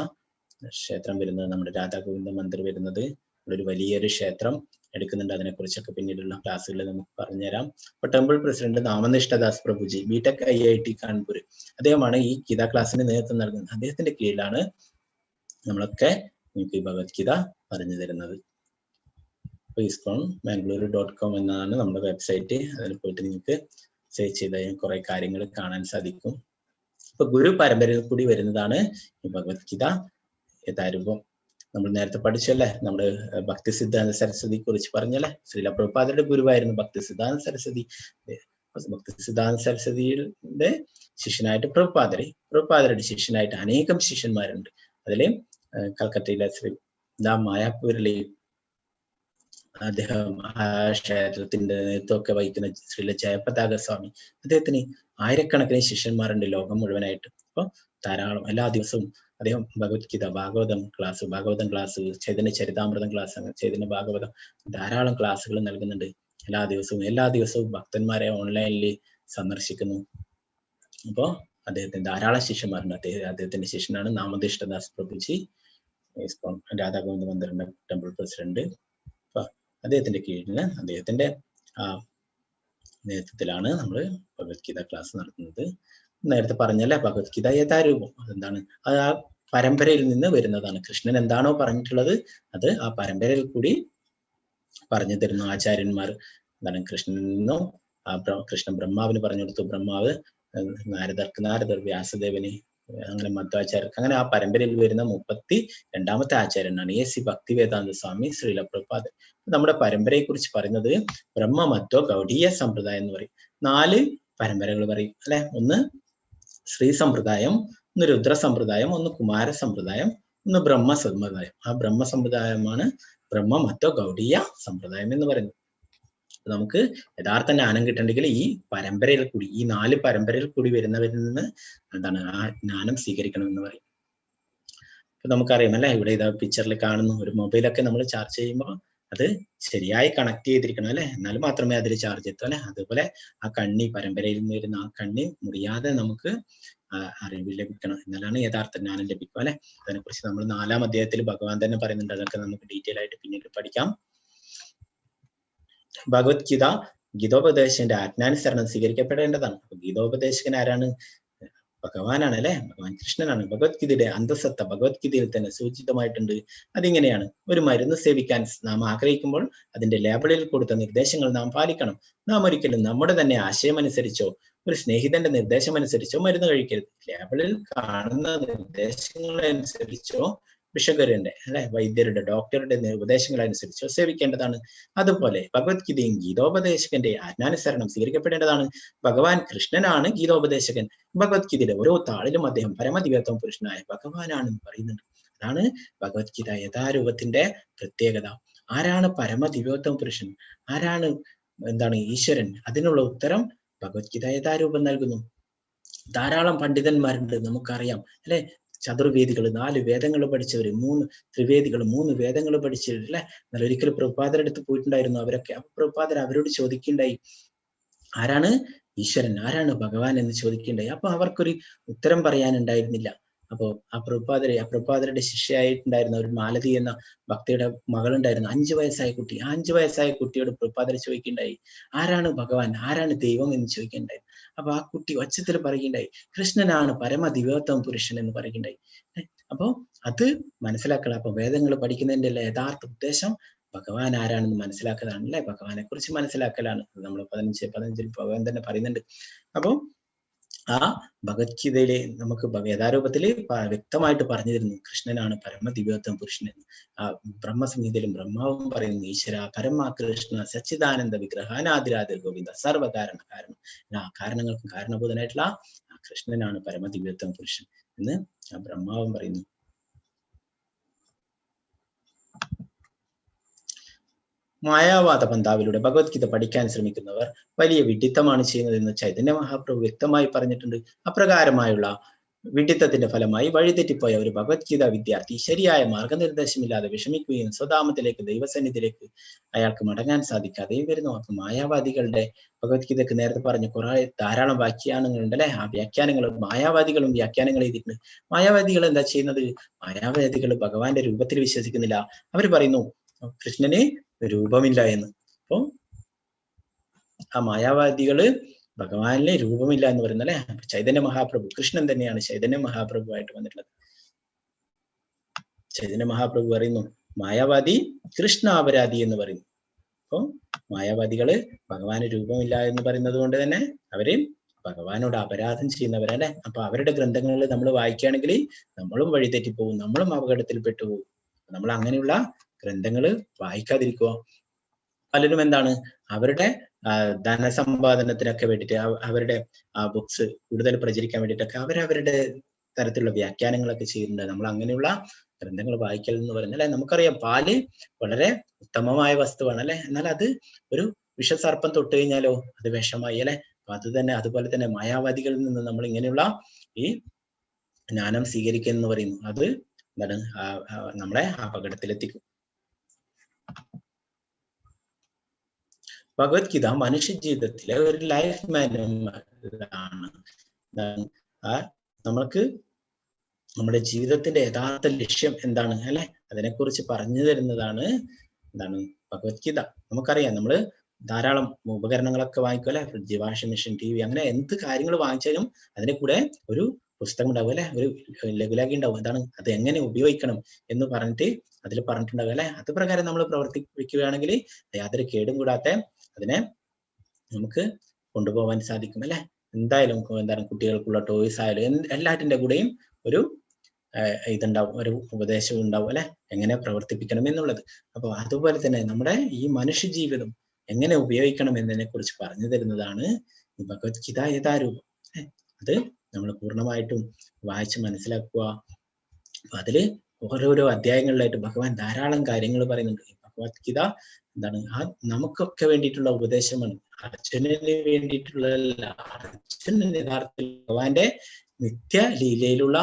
ക്ഷേത്രം വരുന്നത്, നമ്മുടെ രാധാ ഗോവിന്ദ മന്ദിർ വരുന്നത്. ഒരു വലിയൊരു ക്ഷേത്രം എടുക്കുന്നുണ്ട്. അതിനെ കുറിച്ചൊക്കെ പിന്നീടുള്ള ക്ലാസ്സുകളിൽ നമുക്ക് പറഞ്ഞുതരാം. അപ്പൊ temple president നാമനിഷ്ഠദാസ് പ്രഭുജി, BTech IIT Kanpur, അദ്ദേഹമാണ് ഈ ഗീതാ ക്ലാസ്സിന് നേതൃത്വം നൽകുന്നത്. അദ്ദേഹത്തിന്റെ കീഴിലാണ് നമ്മളൊക്കെ നിങ്ങൾക്ക് ഈ ഭഗവത്ഗീത പറഞ്ഞു തരുന്നത്. iskonmangaluru.com എന്നാണ് നമ്മുടെ വെബ്സൈറ്റ്. അതിൽ പോയിട്ട് നിങ്ങൾക്ക് സെർച്ച് ചെയ്താൽ കുറെ കാര്യങ്ങൾ കാണാൻ സാധിക്കും. അപ്പൊ ഗുരു പരമ്പരയിൽ കൂടി വരുന്നതാണ് ഈ ഭഗവത്ഗീത യഥാരൂപം. നമ്മൾ നേരത്തെ പഠിച്ചല്ലേ, നമ്മുടെ ഭക്തി സിദ്ധാന്ത സരസ്വതി കുറിച്ച് പറഞ്ഞല്ലേ, ശ്രീല പ്രഭുപാദരുടെ ഗുരുവായിരുന്നു ഭക്തി സിദ്ധാന്ത സരസ്വതി. ഭക്തി സിദ്ധാന്ത സരസ്വതിയുടെ ശിഷ്യനായിട്ട് പ്രഭുപാദരുടെ ശിഷ്യനായിട്ട് അനേകം ശിഷ്യന്മാരുണ്ട്. അതിലെ കൽക്കട്ടയിലെ ശ്രീ മായാപൂരിലെ അദ്ദേഹം ആ ക്ഷേത്രത്തിന്റെ നേതൃത്വമൊക്കെ വഹിക്കുന്ന ശ്രീല ജയപതാക സ്വാമി, അദ്ദേഹത്തിന് ആയിരക്കണക്കിന് ശിഷ്യന്മാരുണ്ട് ലോകം മുഴുവനായിട്ട്. അപ്പൊ ധാരാളം എല്ലാ ദിവസവും അദ്ദേഹം ഭഗവത്ഗീത, ഭാഗവതം ക്ലാസ്, ചൈതന്യ ചരിതാമൃതം ക്ലാസ്, ചൈതന്യ ഭാഗവതം ധാരാളം ക്ലാസ്സുകൾ നൽകുന്നുണ്ട് എല്ലാ ദിവസവും ഭക്തന്മാരെ ഓൺലൈനിൽ സന്ദർശിക്കുന്നു. അപ്പോ അദ്ദേഹത്തിന് ധാരാളം ശിഷ്യന്മാരുണ്ട്. അദ്ദേഹത്തിന്റെ ശിഷ്യനാണ് നാമദിഷ്ടദാസ് പ്രഭുജി, രാധാഗോവിന്ദ മന്ദിറിന്റെ ടെമ്പിൾ പ്രസിഡന്റ്. അപ്പൊ അദ്ദേഹത്തിന്റെ കീഴിൽ അദ്ദേഹത്തിന്റെ നേതൃത്വത്തിലാണ് നമ്മൾ ഭഗവത്ഗീത ക്ലാസ് നടത്തുന്നത്. നേരത്തെ പറഞ്ഞല്ലേ, ഭഗവത്ഗീത യഥാരൂപം. അതെന്താണ്? അത് ആ പരമ്പരയിൽ നിന്ന് വരുന്നതാണ്. കൃഷ്ണൻ എന്താണോ പറഞ്ഞിട്ടുള്ളത് അത് ആ പരമ്പരയിൽ കൂടി പറഞ്ഞു തരുന്നു ആചാര്യന്മാർ. എന്താണ് കൃഷ്ണനിൽ നിന്നും കൃഷ്ണൻ ബ്രഹ്മാവിന് പറഞ്ഞു കൊടുത്തു, ബ്രഹ്മാവ് നാരദർ വ്യാസദേവന്, അങ്ങനെ മധ്വാചാര്യർക്ക്, അങ്ങനെ ആ പരമ്പരയിൽ വരുന്ന 32ാമത്തെ ആചാര്യനാണ് എ.സി. ഭക്തിവേദാന്ത സ്വാമി ശ്രീല പ്രഭുപാദൻ. നമ്മുടെ പരമ്പരയെ കുറിച്ച് പറയുന്നത് ബ്രഹ്മ മധ്വ ഗൗഡീയ സമ്പ്രദായം എന്ന് പറയും. 4 പരമ്പരകൾ പറയും അല്ലെ. ഒന്ന് ശ്രീ സമ്പ്രദായം, ഒന്ന് രുദ്ര സമ്പ്രദായം, ഒന്ന് കുമാര സമ്പ്രദായം, ഒന്ന് ബ്രഹ്മ സമ്പ്രദായം. ആ ബ്രഹ്മ സമ്പ്രദായമാണ് ബ്രഹ്മ മധ്വ ഗൗഡീയ സമ്പ്രദായം എന്ന് പറയുന്നത്. നമുക്ക് യഥാർത്ഥ ജ്ഞാനം കിട്ടണമെങ്കിൽ ഈ പരമ്പരയിൽ കൂടി, ഈ 4 പരമ്പരയിൽ കൂടി വരുന്നവരിൽ നിന്ന് എന്താണ് ആ ജ്ഞാനം സ്വീകരിക്കണം എന്ന് പറയും. അപ്പൊ നമുക്കറിയാം അല്ലെ, ഇവിടെ ഇതാ പിക്ചറിൽ കാണുന്നു, ഒരു മൊബൈലൊക്കെ നമ്മൾ ചാർജ് ചെയ്യുമ്പോൾ അത് ശരിയായി കണക്ട് ചെയ്തിരിക്കണം അല്ലെ, എന്നാൽ മാത്രമേ അതിൽ ചാർജ് എത്തൂ അല്ലെ. അതുപോലെ ആ കണ്ണി, പരമ്പരയിൽ നിന്ന് വരുന്ന ആ കണ്ണി മുറിയാതെ നമുക്ക് അറിവ് ലഭിക്കണം, എന്നാലാണ് യഥാർത്ഥ ജ്ഞാനം ലഭിക്കുക അല്ലെ. അതിനെക്കുറിച്ച് നമ്മൾ 4-ാം അധ്യായത്തിൽ ഭഗവാൻ തന്നെ പറയുന്നുണ്ട്. അതൊക്കെ നമുക്ക് ഡീറ്റെയിൽ ആയിട്ട് പിന്നീട് പഠിക്കാം. ഭഗവത്ഗീത ഗീതോപദേശന്റെ ആജ്ഞാനുസരണം സ്വീകരിക്കപ്പെടേണ്ടതാണ്. ഗീതോപദേശകൻ ആരാണ്? ഭഗവാനാണ് അല്ലെ, ഭഗവാൻ കൃഷ്ണനാണ്. ഭഗവത്ഗീതയുടെ അന്തസത്ത ഭഗവത്ഗീതയിൽ തന്നെ സൂചിതമായിട്ടുണ്ട്. അതിങ്ങനെയാണ്: ഒരു മരുന്ന് സേവിക്കാൻ നാം ആഗ്രഹിക്കുമ്പോൾ അതിന്റെ ലേബിളിൽ കൊടുത്ത നിർദ്ദേശങ്ങൾ നാം പാലിക്കണം. നാം ഒരിക്കലും നമ്മുടെ തന്നെ ആശയം അനുസരിച്ചോ ഒരു സ്നേഹിതന്റെ നിർദ്ദേശം അനുസരിച്ചോ മരുന്ന് കഴിക്കരുത്. ലേബിളിൽ കാണുന്ന നിർദ്ദേശങ്ങളനുസരിച്ചോ ഭിഷകരുടെ അല്ലെ, വൈദ്യരുടെ, ഡോക്ടറുടെ ഉപദേശങ്ങൾ അനുസരിച്ചോ സേവിക്കേണ്ടതാണ്. അതുപോലെ ഭഗവത്ഗീതയും ഗീതോപദേശകന്റെ ആജ്ഞാനുസരണം സ്വീകരിക്കപ്പെടേണ്ടതാണ്. ഭഗവാൻ കൃഷ്ണനാണ് ഗീതോപദേശകൻ. ഭഗവത്ഗീതയുടെ ഓരോ താളിലും അദ്ദേഹം പരമദിവ്യത്വം പുരുഷനായ ഭഗവാനാണെന്ന് പറയുന്നുണ്ട്. അതാണ് ഭഗവത്ഗീത യഥാരൂപത്തിന്റെ പ്രത്യേകത. ആരാണ് പരമദിവ്യോത്തമ പുരുഷൻ? ആരാണ് എന്താണ് ഈശ്വരൻ? അതിനുള്ള ഉത്തരം ഭഗവത്ഗീത യഥാരൂപം നൽകുന്നു. ധാരാളം പണ്ഡിതന്മാരുണ്ട്, നമുക്കറിയാം അല്ലെ. ചതുർവേദികൾ, 4 വേദങ്ങൾ പഠിച്ചവര്, 3 ത്രിവേദികൾ, 3 വേദങ്ങൾ പഠിച്ചവര് അല്ലെ. എന്നാൽ ഒരിക്കലും പ്രഭുപാദരുടെ അടുത്ത് പോയിട്ടുണ്ടായിരുന്നു അവരൊക്കെ. അപ്പൊ പ്രഭുപാദർ അവരോട് ചോദിക്കുകയുണ്ടായി, ആരാണ് ഈശ്വരൻ, ആരാണ് ഭഗവാൻ എന്ന് ചോദിക്കുകയുണ്ടായി. അപ്പൊ അവർക്കൊരു ഉത്തരം പറയാനുണ്ടായിരുന്നില്ല. അപ്പോ ആ പ്രഭുപാദരുടെ ശിഷ്യയായിട്ടുണ്ടായിരുന്ന ഒരു മാലതി എന്ന ഭക്തിയുടെ മകളുണ്ടായിരുന്നു, 5 വയസ്സായ കുട്ടി. ആ 5 വയസ്സായ കുട്ടിയോട് പ്രഭുപാദർ ചോദിക്കുകയുണ്ടായി, ആരാണ് ഭഗവാൻ, ആരാണ് ദൈവം എന്ന് ചോദിക്കുകയുണ്ടായി. അപ്പൊ ആ കുട്ടി ഒച്ചത്തിൽ പറയുകയുണ്ടായി, കൃഷ്ണനാണ് പരമദിവ്യോത്തമ പുരുഷൻ എന്ന് പറയുകയുണ്ടായി. അപ്പൊ അത് മനസ്സിലാക്കണം. അപ്പൊ വേദങ്ങൾ പഠിക്കുന്നതിന്റെ യഥാർത്ഥ ഉദ്ദേശം ഭഗവാൻ ആരാണെന്ന് മനസ്സിലാക്കലാണ് അല്ലെ, ഭഗവാനെ കുറിച്ച് മനസ്സിലാക്കലാണ്. നമ്മൾ 15 ഭഗവാൻ തന്നെ പറയുന്നുണ്ട്. അപ്പൊ ആ ഭഗവത്ഗീതയിലെ നമുക്ക് യഥാരൂപത്തിൽ വ്യക്തമായിട്ട് പറഞ്ഞു തരുന്നു കൃഷ്ണനാണ് പരമദിവ്യോത്തമ പുരുഷൻ എന്ന്. ആ ബ്രഹ്മസംഹിതയിലും ബ്രഹ്മാവും പറയുന്നു, ഈശ്വര പരമ കൃഷ്ണ സച്ചിദാനന്ദ വിഗ്രഹാനാദിരാതിർ ഗോവിന്ദ സർവകാരണ കാരണം. ആ കാരണങ്ങൾക്കും കാരണഭൂതനായിട്ടുള്ള ആ കൃഷ്ണനാണ് പരമദിവ്യോത്തമ പുരുഷൻ എന്ന് ആ ബ്രഹ്മാവും പറയുന്നു. മായാവാദ പന്ഥാവിലൂടെ ഭഗവത്ഗീത പഠിക്കാൻ ശ്രമിക്കുന്നവർ വലിയ വിഡ്ഢിത്തമാണ് ചെയ്യുന്നതെന്ന് ചൈതന്യ മഹാപ്രഭു വ്യക്തമായി പറഞ്ഞിട്ടുണ്ട്. അപ്രകാരമായുള്ള വിഡ്ഢിത്തത്തിന്റെ ഫലമായി വഴിതെറ്റിപ്പോയ ഒരു ഭഗവത്ഗീത വിദ്യാർത്ഥി ശരിയായ മാർഗനിർദ്ദേശമില്ലാതെ വിഷമിക്കുകയും സ്വധാമത്തിലേക്ക്, ദൈവസന്നിധിയിലേക്ക് അയാൾക്ക് മടങ്ങാൻ സാധിക്കാതെയും വരുന്നു. അപ്പൊ മായാവാദികളുടെ ഭഗവത്ഗീതക്ക് നേരത്തെ പറഞ്ഞ ധാരാളം വ്യാഖ്യാനങ്ങളുണ്ട് അല്ലെ. ആ വ്യാഖ്യാനങ്ങൾ മായാവാദികളും വ്യാഖ്യാനങ്ങൾ ചെയ്തിട്ടുണ്ട്. മായാവാദികൾ എന്താ ചെയ്യുന്നത്? മായാവാദികൾ ഭഗവാന്റെ രൂപത്തിൽ വിശ്വസിക്കുന്നില്ല. അവർ പറയുന്നു കൃഷ്ണന് രൂപമില്ല എന്ന്. അപ്പൊ ആ മായാവാദികള് ഭഗവാനിലെ രൂപമില്ല എന്ന് പറയുന്നത് അല്ലെ. ചൈതന്യ മഹാപ്രഭു, കൃഷ്ണൻ തന്നെയാണ് ചൈതന്യ മഹാപ്രഭുവായിട്ട് വന്നിട്ടുള്ളത്. ചൈതന്യ മഹാപ്രഭു പറയുന്നു, മായാവാദി കൃഷ്ണ അപരാധി എന്ന് പറയുന്നു. അപ്പം മായാവാദികള് ഭഗവാന് രൂപമില്ല എന്ന് പറയുന്നത് കൊണ്ട് തന്നെ അവര് ഭഗവാനോട് അപരാധം ചെയ്യുന്നവരല്ലേ. അപ്പൊ അവരുടെ ഗ്രന്ഥങ്ങളിൽ നമ്മൾ വായിക്കുകയാണെങ്കിൽ നമ്മളും വഴിതെറ്റിപ്പോവും, നമ്മളും അപകടത്തിൽപ്പെട്ടു പോകും. നമ്മൾ അങ്ങനെയുള്ള ഗ്രന്ഥങ്ങൾ വായിക്കാതിരിക്കുക. പലരും എന്താണ് അവരുടെ ധനസമ്പാദനത്തിനൊക്കെ വേണ്ടിയിട്ട് അവരുടെ ബുക്സ് കൂടുതൽ പ്രചരിക്കാൻ വേണ്ടിയിട്ടൊക്കെ അവരവരുടെ തരത്തിലുള്ള വ്യാഖ്യാനങ്ങളൊക്കെ ചെയ്യുന്നുണ്ട്. നമ്മൾ അങ്ങനെയുള്ള ഗ്രന്ഥങ്ങൾ വായിക്കൽ എന്ന് പറഞ്ഞാൽ നമുക്കറിയാം പാല് വളരെ ഉത്തമമായ വസ്തുവാണ് അല്ലെ. എന്നാൽ അത് ഒരു വിഷസർപ്പം തൊട്ട് കഴിഞ്ഞാലോ അത് വിഷമായി അല്ലെ. അപ്പൊ അത് തന്നെ അതുപോലെ തന്നെ മായാവാദികളിൽ നിന്ന് നമ്മൾ ഇങ്ങനെയുള്ള ഈ ജ്ഞാനം സ്വീകരിക്കുക എന്ന് പറയുന്നു. അത് എന്താണ് നമ്മളെ അപകടത്തിലെത്തിക്കും. ഭഗവത്ഗീത മനുഷ്യ ജീവിതത്തിലെ ഒരു ലൈഫ് മാനുവലാണ്. നമ്മൾക്ക് നമ്മുടെ ജീവിതത്തിന്റെ യഥാർത്ഥ ലക്ഷ്യം എന്താണ് അല്ലെ, അതിനെക്കുറിച്ച് പറഞ്ഞു തരുന്നതാണ് എന്താണ് ഭഗവത്ഗീത. നമുക്കറിയാം നമ്മള് ധാരാളം ഉപകരണങ്ങളൊക്കെ വാങ്ങിക്കും അല്ലെ, ഫ്രിഡ്ജ്, വാഷിംഗ് മെഷീൻ, TV, അങ്ങനെ എന്ത് കാര്യങ്ങൾ വാങ്ങിച്ചാലും അതിന്റെ കൂടെ ഒരു പുസ്തകം ഉണ്ടാവും അല്ലെ, ഒരു ലഘുലേഖ ഉണ്ടാവും. എന്താണ് അത് എങ്ങനെ ഉപയോഗിക്കണം എന്ന് പറഞ്ഞിട്ട് അതിൽ പറഞ്ഞിട്ടുണ്ടാവും അല്ലെ. അത് പ്രകാരം നമ്മൾ പ്രവർത്തിപ്പിക്കുകയാണെങ്കിൽ യാതൊരു കേടും കൂടാത്ത അതിനെ നമുക്ക് കൊണ്ടുപോകാൻ സാധിക്കും അല്ലെ. എന്തായാലും എന്താണ് കുട്ടികൾക്കുള്ള ടോയ്സ് ആയാലും എല്ലാറ്റിന്റെ കൂടെയും ഒരു ഇതുണ്ടാവും, ഒരു ഉപദേശം ഉണ്ടാവും അല്ലെ, എങ്ങനെ പ്രവർത്തിപ്പിക്കണം എന്നുള്ളത്. അപ്പൊ അതുപോലെ തന്നെ നമ്മുടെ ഈ മനുഷ്യ ജീവിതം എങ്ങനെ ഉപയോഗിക്കണം എന്നതിനെ കുറിച്ച് പറഞ്ഞു തരുന്നതാണ് ഈ ഭഗവത്ഗീത യഥാരൂപം. അത് നമ്മൾ പൂർണ്ണമായിട്ടും വായിച്ച് മനസ്സിലാക്കുക. അപ്പൊ അതില് ഓരോരോ അധ്യായങ്ങളിലായിട്ട് ഭഗവാൻ ധാരാളം കാര്യങ്ങൾ പറയുന്നുണ്ട്. ഭഗവത്ഗീത എന്താണ് നമുക്കൊക്കെ വേണ്ടിയിട്ടുള്ള ഉപദേശമാണ്, അർജുനന് വേണ്ടിയിട്ടുള്ള. അർജുനൻ യഥാർത്ഥത്തിൽ ഭഗവാന്റെ നിത്യലീലയിലുള്ള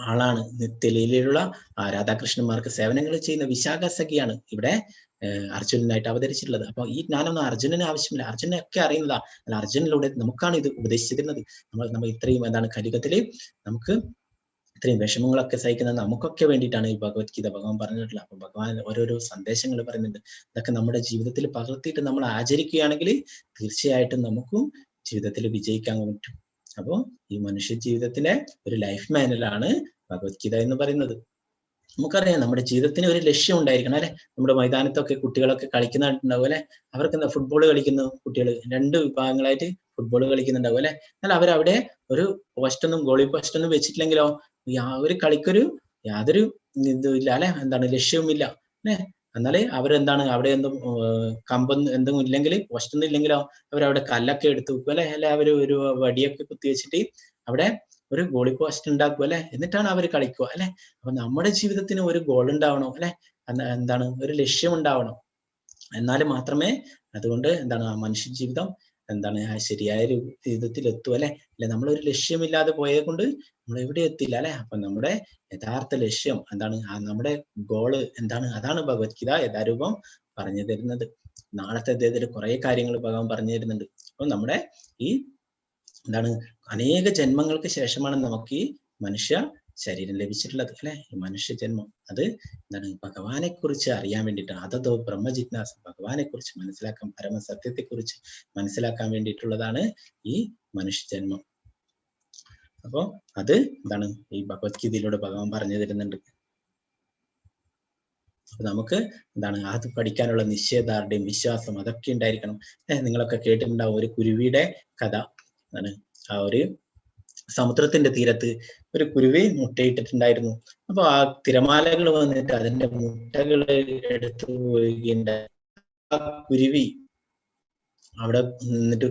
ആളാണ്, നിത്യലീലയിലുള്ള രാധാകൃഷ്ണന്മാർക്ക് സേവനങ്ങൾ ചെയ്യുന്ന വിശാഖ സഖിയാണ് ഇവിടെ അർജുനനായിട്ട് അവതരിച്ചിട്ടുള്ളത്. അപ്പൊ ഈ ജ്ഞാനമൊന്നും അർജുനന് ആവശ്യമില്ല, അർജുനനൊക്കെ അറിയുന്നതാ. അല്ല, അർജുനനിലൂടെ നമുക്കാണ് ഇത് ഉപദേശിച്ചിരുന്നത്. നമ്മൾ ഇത്രയും എന്താണ് കലിയുഗത്തില് നമുക്ക് ഇത്രയും വിഷമങ്ങളൊക്കെ സഹിക്കുന്നത് നമുക്കൊക്കെ വേണ്ടിയിട്ടാണ് ഈ ഭഗവത്ഗീത ഭഗവാൻ പറഞ്ഞിട്ടുള്ളത്. അപ്പൊ ഭഗവാൻ ഓരോരോ സന്ദേശങ്ങൾ പറയുന്നുണ്ട്. ഇതൊക്കെ നമ്മുടെ ജീവിതത്തിൽ പകർത്തിയിട്ട് നമ്മൾ ആചരിക്കുകയാണെങ്കിൽ തീർച്ചയായിട്ടും നമുക്കും ജീവിതത്തിൽ വിജയിക്കാൻ പറ്റും. അപ്പോൾ ഈ മനുഷ്യ ജീവിതത്തിലെ ഒരു ലൈഫ് മാനുവലാണ് ഭഗവത്ഗീത എന്ന് പറയുന്നത്. നമുക്കറിയാം നമ്മുടെ ജീവിതത്തിന് ഒരു ലക്ഷ്യം ഉണ്ടായിരിക്കണം അല്ലെ. നമ്മുടെ മൈതാനത്തൊക്കെ കുട്ടികളൊക്കെ കളിക്കുന്നുണ്ടാവും അല്ലെ. അവർക്ക് എന്താ ഫുട്ബോൾ കളിക്കുന്ന കുട്ടികൾ 2 വിഭാഗങ്ങളായിട്ട് ഫുട്ബോൾ കളിക്കുന്നുണ്ടാവും അല്ലെ. എന്നാൽ അവരവിടെ ഒരു പോസ്റ്റൊന്നും ഗോളി പോസ്റ്റൊന്നും വെച്ചിട്ടില്ലെങ്കിലോ ഒരു കളിക്കൊരു യാതൊരു ഇതും ഇല്ല അല്ലെ, എന്താണ് ലക്ഷ്യവുമില്ല അല്ലെ. എന്നാല് അവരെന്താണ് അവിടെ എന്തും കമ്പൊന്നും എന്തും ഇല്ലെങ്കിൽ, പോസ്റ്റൊന്നും ഇല്ലെങ്കിലോ അവരവിടെ കല്ലൊക്കെ എടുത്ത് വെക്കും അല്ലെ. അല്ലെ അവര് ഒരു വടിയൊക്കെ കുത്തി വെച്ചിട്ട് അവിടെ ഒരു ഗോളി പോസ്റ്റ് ഉണ്ടാക്കും അല്ലെ. എന്നിട്ടാണ് അവർ കളിക്കുക അല്ലെ. അപ്പൊ നമ്മുടെ ജീവിതത്തിന് ഒരു ഗോൾ ഉണ്ടാവണം അല്ലെ, എന്താണ് ഒരു ലക്ഷ്യം ഉണ്ടാവണം. എന്നാൽ മാത്രമേ അതുകൊണ്ട് എന്താണ് ആ മനുഷ്യ ജീവിതം എന്താണ് ശരിയായ വിധത്തിൽ എത്തും അല്ലെ. അല്ലെ നമ്മളൊരു ലക്ഷ്യമില്ലാതെ പോയത് കൊണ്ട് നമ്മൾ എവിടെ എത്തില്ല അല്ലെ. അപ്പൊ നമ്മുടെ യഥാർത്ഥ ലക്ഷ്യം എന്താണ്, നമ്മുടെ ഗോള് എന്താണ്, അതാണ് ഭഗവത്ഗീത യഥാരൂപം പറഞ്ഞു തരുന്നത്. നാളത്തെ അദ്ദേഹത്തിൽ കുറെ കാര്യങ്ങൾ ഭഗവാൻ പറഞ്ഞു തരുന്നുണ്ട്. അപ്പൊ നമ്മുടെ ഈ എന്താണ് അനേക ജന്മങ്ങൾക്ക് ശേഷമാണ് നമുക്ക് ഈ മനുഷ്യ ശരീരം ലഭിച്ചിട്ടുള്ളത് അല്ലെ. ഈ മനുഷ്യ ജന്മം അത് എന്താണ് ഭഗവാനെ കുറിച്ച് അറിയാൻ വേണ്ടിയിട്ടാണ്. അതോ ബ്രഹ്മജിജ്ഞാസ, ഭഗവാനെ കുറിച്ച് മനസ്സിലാക്കാൻ, പരമസത്യത്തെ കുറിച്ച് മനസ്സിലാക്കാൻ വേണ്ടിയിട്ടുള്ളതാണ് ഈ മനുഷ്യ ജന്മം. അപ്പൊ അത് എന്താണ് ഈ ഭഗവത്ഗീതയിലൂടെ ഭഗവാൻ പറഞ്ഞു തരുന്നുണ്ട്. അപ്പൊ നമുക്ക് എന്താണ് അത് പഠിക്കാനുള്ള നിശ്ചയദാർഢ്യം, വിശ്വാസം അതൊക്കെ ഉണ്ടായിരിക്കണം. നിങ്ങളൊക്കെ കേട്ടിട്ടുണ്ടാവും ഒരു കുരുവിയുടെ കഥ. എന്താണ് ആ ഒരു സമുദ്രത്തിന്റെ തീരത്ത് ഒരു കുരുവി മുട്ടയിട്ടിട്ടുണ്ടായിരുന്നു. അപ്പൊ ആ തിരമാലകൾ വന്നിട്ട് അതിന്റെ മുട്ടകൾ എടുത്തു പോവുകയുണ്ടായി. ആ കുരുവി അവിടെ നിന്നിട്ട്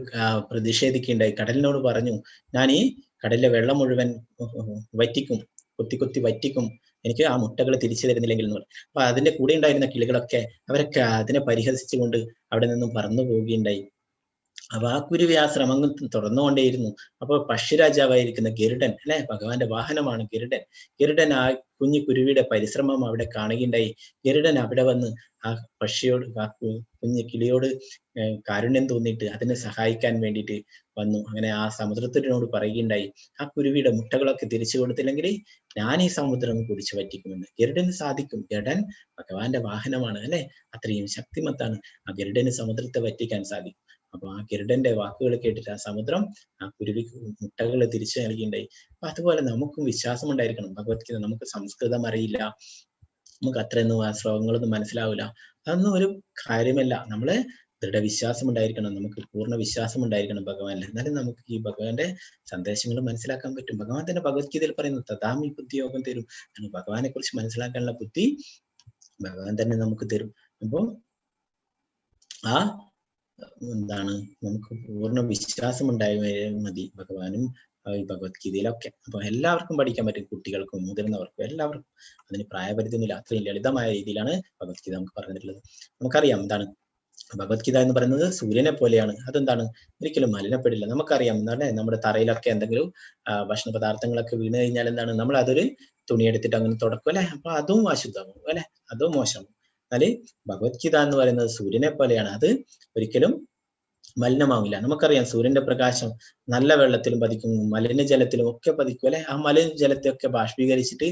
പ്രതിഷേധിക്കുകയുണ്ടായി. കടലിനോട് പറഞ്ഞു, ഞാൻ ഈ കടലിലെ വെള്ളം മുഴുവൻ വറ്റിക്കും, കൊത്തി വറ്റിക്കും, എനിക്ക് ആ മുട്ടകൾ തിരിച്ചു തരുന്നില്ലെങ്കിൽ എന്ന് പറഞ്ഞു. അപ്പൊ അതിന്റെ കൂടെ ഉണ്ടായിരുന്ന കിളികളൊക്കെ അവരൊക്കെ അതിനെ പരിഹസിച്ചുകൊണ്ട് അവിടെ നിന്നും പറന്നു പോവുകയുണ്ടായി. അപ്പൊ ആ കുരുവി ആ ശ്രമങ്ങൾ തുടർന്നുകൊണ്ടേയിരുന്നു. അപ്പൊ പക്ഷിരാജാവായിരിക്കുന്ന ഗരുഡൻ അല്ലെ, ഭഗവാന്റെ വാഹനമാണ് ഗരുഡൻ. ഗരുഡൻ ആ കുഞ്ഞു കുരുവിയുടെ പരിശ്രമം അവിടെ കാണുകയുണ്ടായി. ഗരുഡൻ അവിടെ വന്ന് ആ പക്ഷിയോട്, ആ കുഞ്ഞു കിളിയോട് കാരുണ്യം തോന്നിയിട്ട് അതിനെ സഹായിക്കാൻ വേണ്ടിയിട്ട് വന്നു. അങ്ങനെ ആ സമുദ്രത്തിനോട് പറയുകയുണ്ടായി, ആ കുരുവിയുടെ മുട്ടകളൊക്കെ തിരിച്ചു കൊടുത്തില്ലെങ്കിൽ ഞാൻ ഈ സമുദ്രം കുടിച്ചു പറ്റിക്കുമെന്ന്. ഗരുഡന് സാധിക്കും, ഗരുഡൻ ഭഗവാന്റെ വാഹനമാണ് അല്ലെ, അത്രയും ശക്തിമത്താണ്. ആ ഗരുഡന് സമുദ്രത്തെ പറ്റിക്കാൻ സാധിക്കും. അപ്പൊ ആ ഗരുഡന്റെ വാക്കുകൾ കേട്ടിട്ട് ആ സമുദ്രം ആ കുരുവിക്ക് മുട്ടകൾ തിരിച്ചു നൽകിയിട്ടുണ്ടായി. അപ്പൊ അതുപോലെ നമുക്കും വിശ്വാസം ഉണ്ടായിരിക്കണം. ഭഗവത്ഗീത നമുക്ക് സംസ്കൃതം അറിയില്ല, നമുക്ക് അത്രയൊന്നും ആ ശ്ലോകങ്ങളൊന്നും മനസ്സിലാവില്ല. അതൊന്നും ഒരു കാര്യമല്ല. നമ്മള് ദൃഢവിശ്വാസം ഉണ്ടായിരിക്കണം, നമുക്ക് പൂർണ്ണ വിശ്വാസം ഉണ്ടായിരിക്കണം ഭഗവാനിൽ. എന്നാലും നമുക്ക് ഈ ഭഗവാന്റെ സന്ദേശങ്ങൾ മനസ്സിലാക്കാൻ പറ്റും. ഭഗവാൻ തന്നെ ഭഗവത്ഗീതയിൽ പറയുന്നു തഥാമി ബുദ്ധിയോഗം തരും. ഭഗവാനെ കുറിച്ച് മനസ്സിലാക്കാനുള്ള ബുദ്ധി ഭഗവാൻ തന്നെ നമുക്ക് തരും. അപ്പോ ആ എന്താണ് നമുക്ക് പൂർണ്ണ വിശ്വാസം ഉണ്ടായാൽ മതി ഭഗവാനും ഈ ഭഗവത്ഗീതയിലൊക്കെ. അപ്പൊ എല്ലാവർക്കും പഠിക്കാൻ പറ്റും, കുട്ടികൾക്കും മുതിർന്നവർക്കും എല്ലാവർക്കും. അതിന് പ്രായപരിധിയൊന്നുമില്ല. അത്രയും ലളിതമായ രീതിയിലാണ് ഭഗവത്ഗീത നമുക്ക് പറഞ്ഞിട്ടുള്ളത്. നമുക്കറിയാം എന്താണ് ഭഗവത്ഗീത എന്ന് പറയുന്നത് സൂര്യനെ പോലെയാണ്. അതെന്താണ് ഒരിക്കലും മലിനപ്പെടില്ല. നമുക്കറിയാം എന്താണ് നമ്മുടെ തറയിലൊക്കെ എന്തെങ്കിലും ഭക്ഷണ പദാർത്ഥങ്ങളൊക്കെ വീണ് കഴിഞ്ഞാൽ എന്താണ് നമ്മൾ അതൊരു തുണിയെടുത്തിട്ട് അങ്ങനെ തുടക്കും അല്ലെ, അപ്പൊ അതും അശുദ്ധമാവും അല്ലെ, അതും മോശമാവും. എന്നാല് ഭഗവത്ഗീത എന്ന് പറയുന്നത് സൂര്യനെ പോലെയാണ്. അത് ഒരിക്കലും മലിനമാവില്ല. നമുക്കറിയാം സൂര്യന്റെ പ്രകാശം നല്ല വെള്ളത്തിലും പതിക്കും, മലിനജലത്തിലും ഒക്കെ പതിക്കും അല്ലെ. ആ മലിനജലത്തെ ഒക്കെ ബാഷ്പീകരിച്ചിട്ട്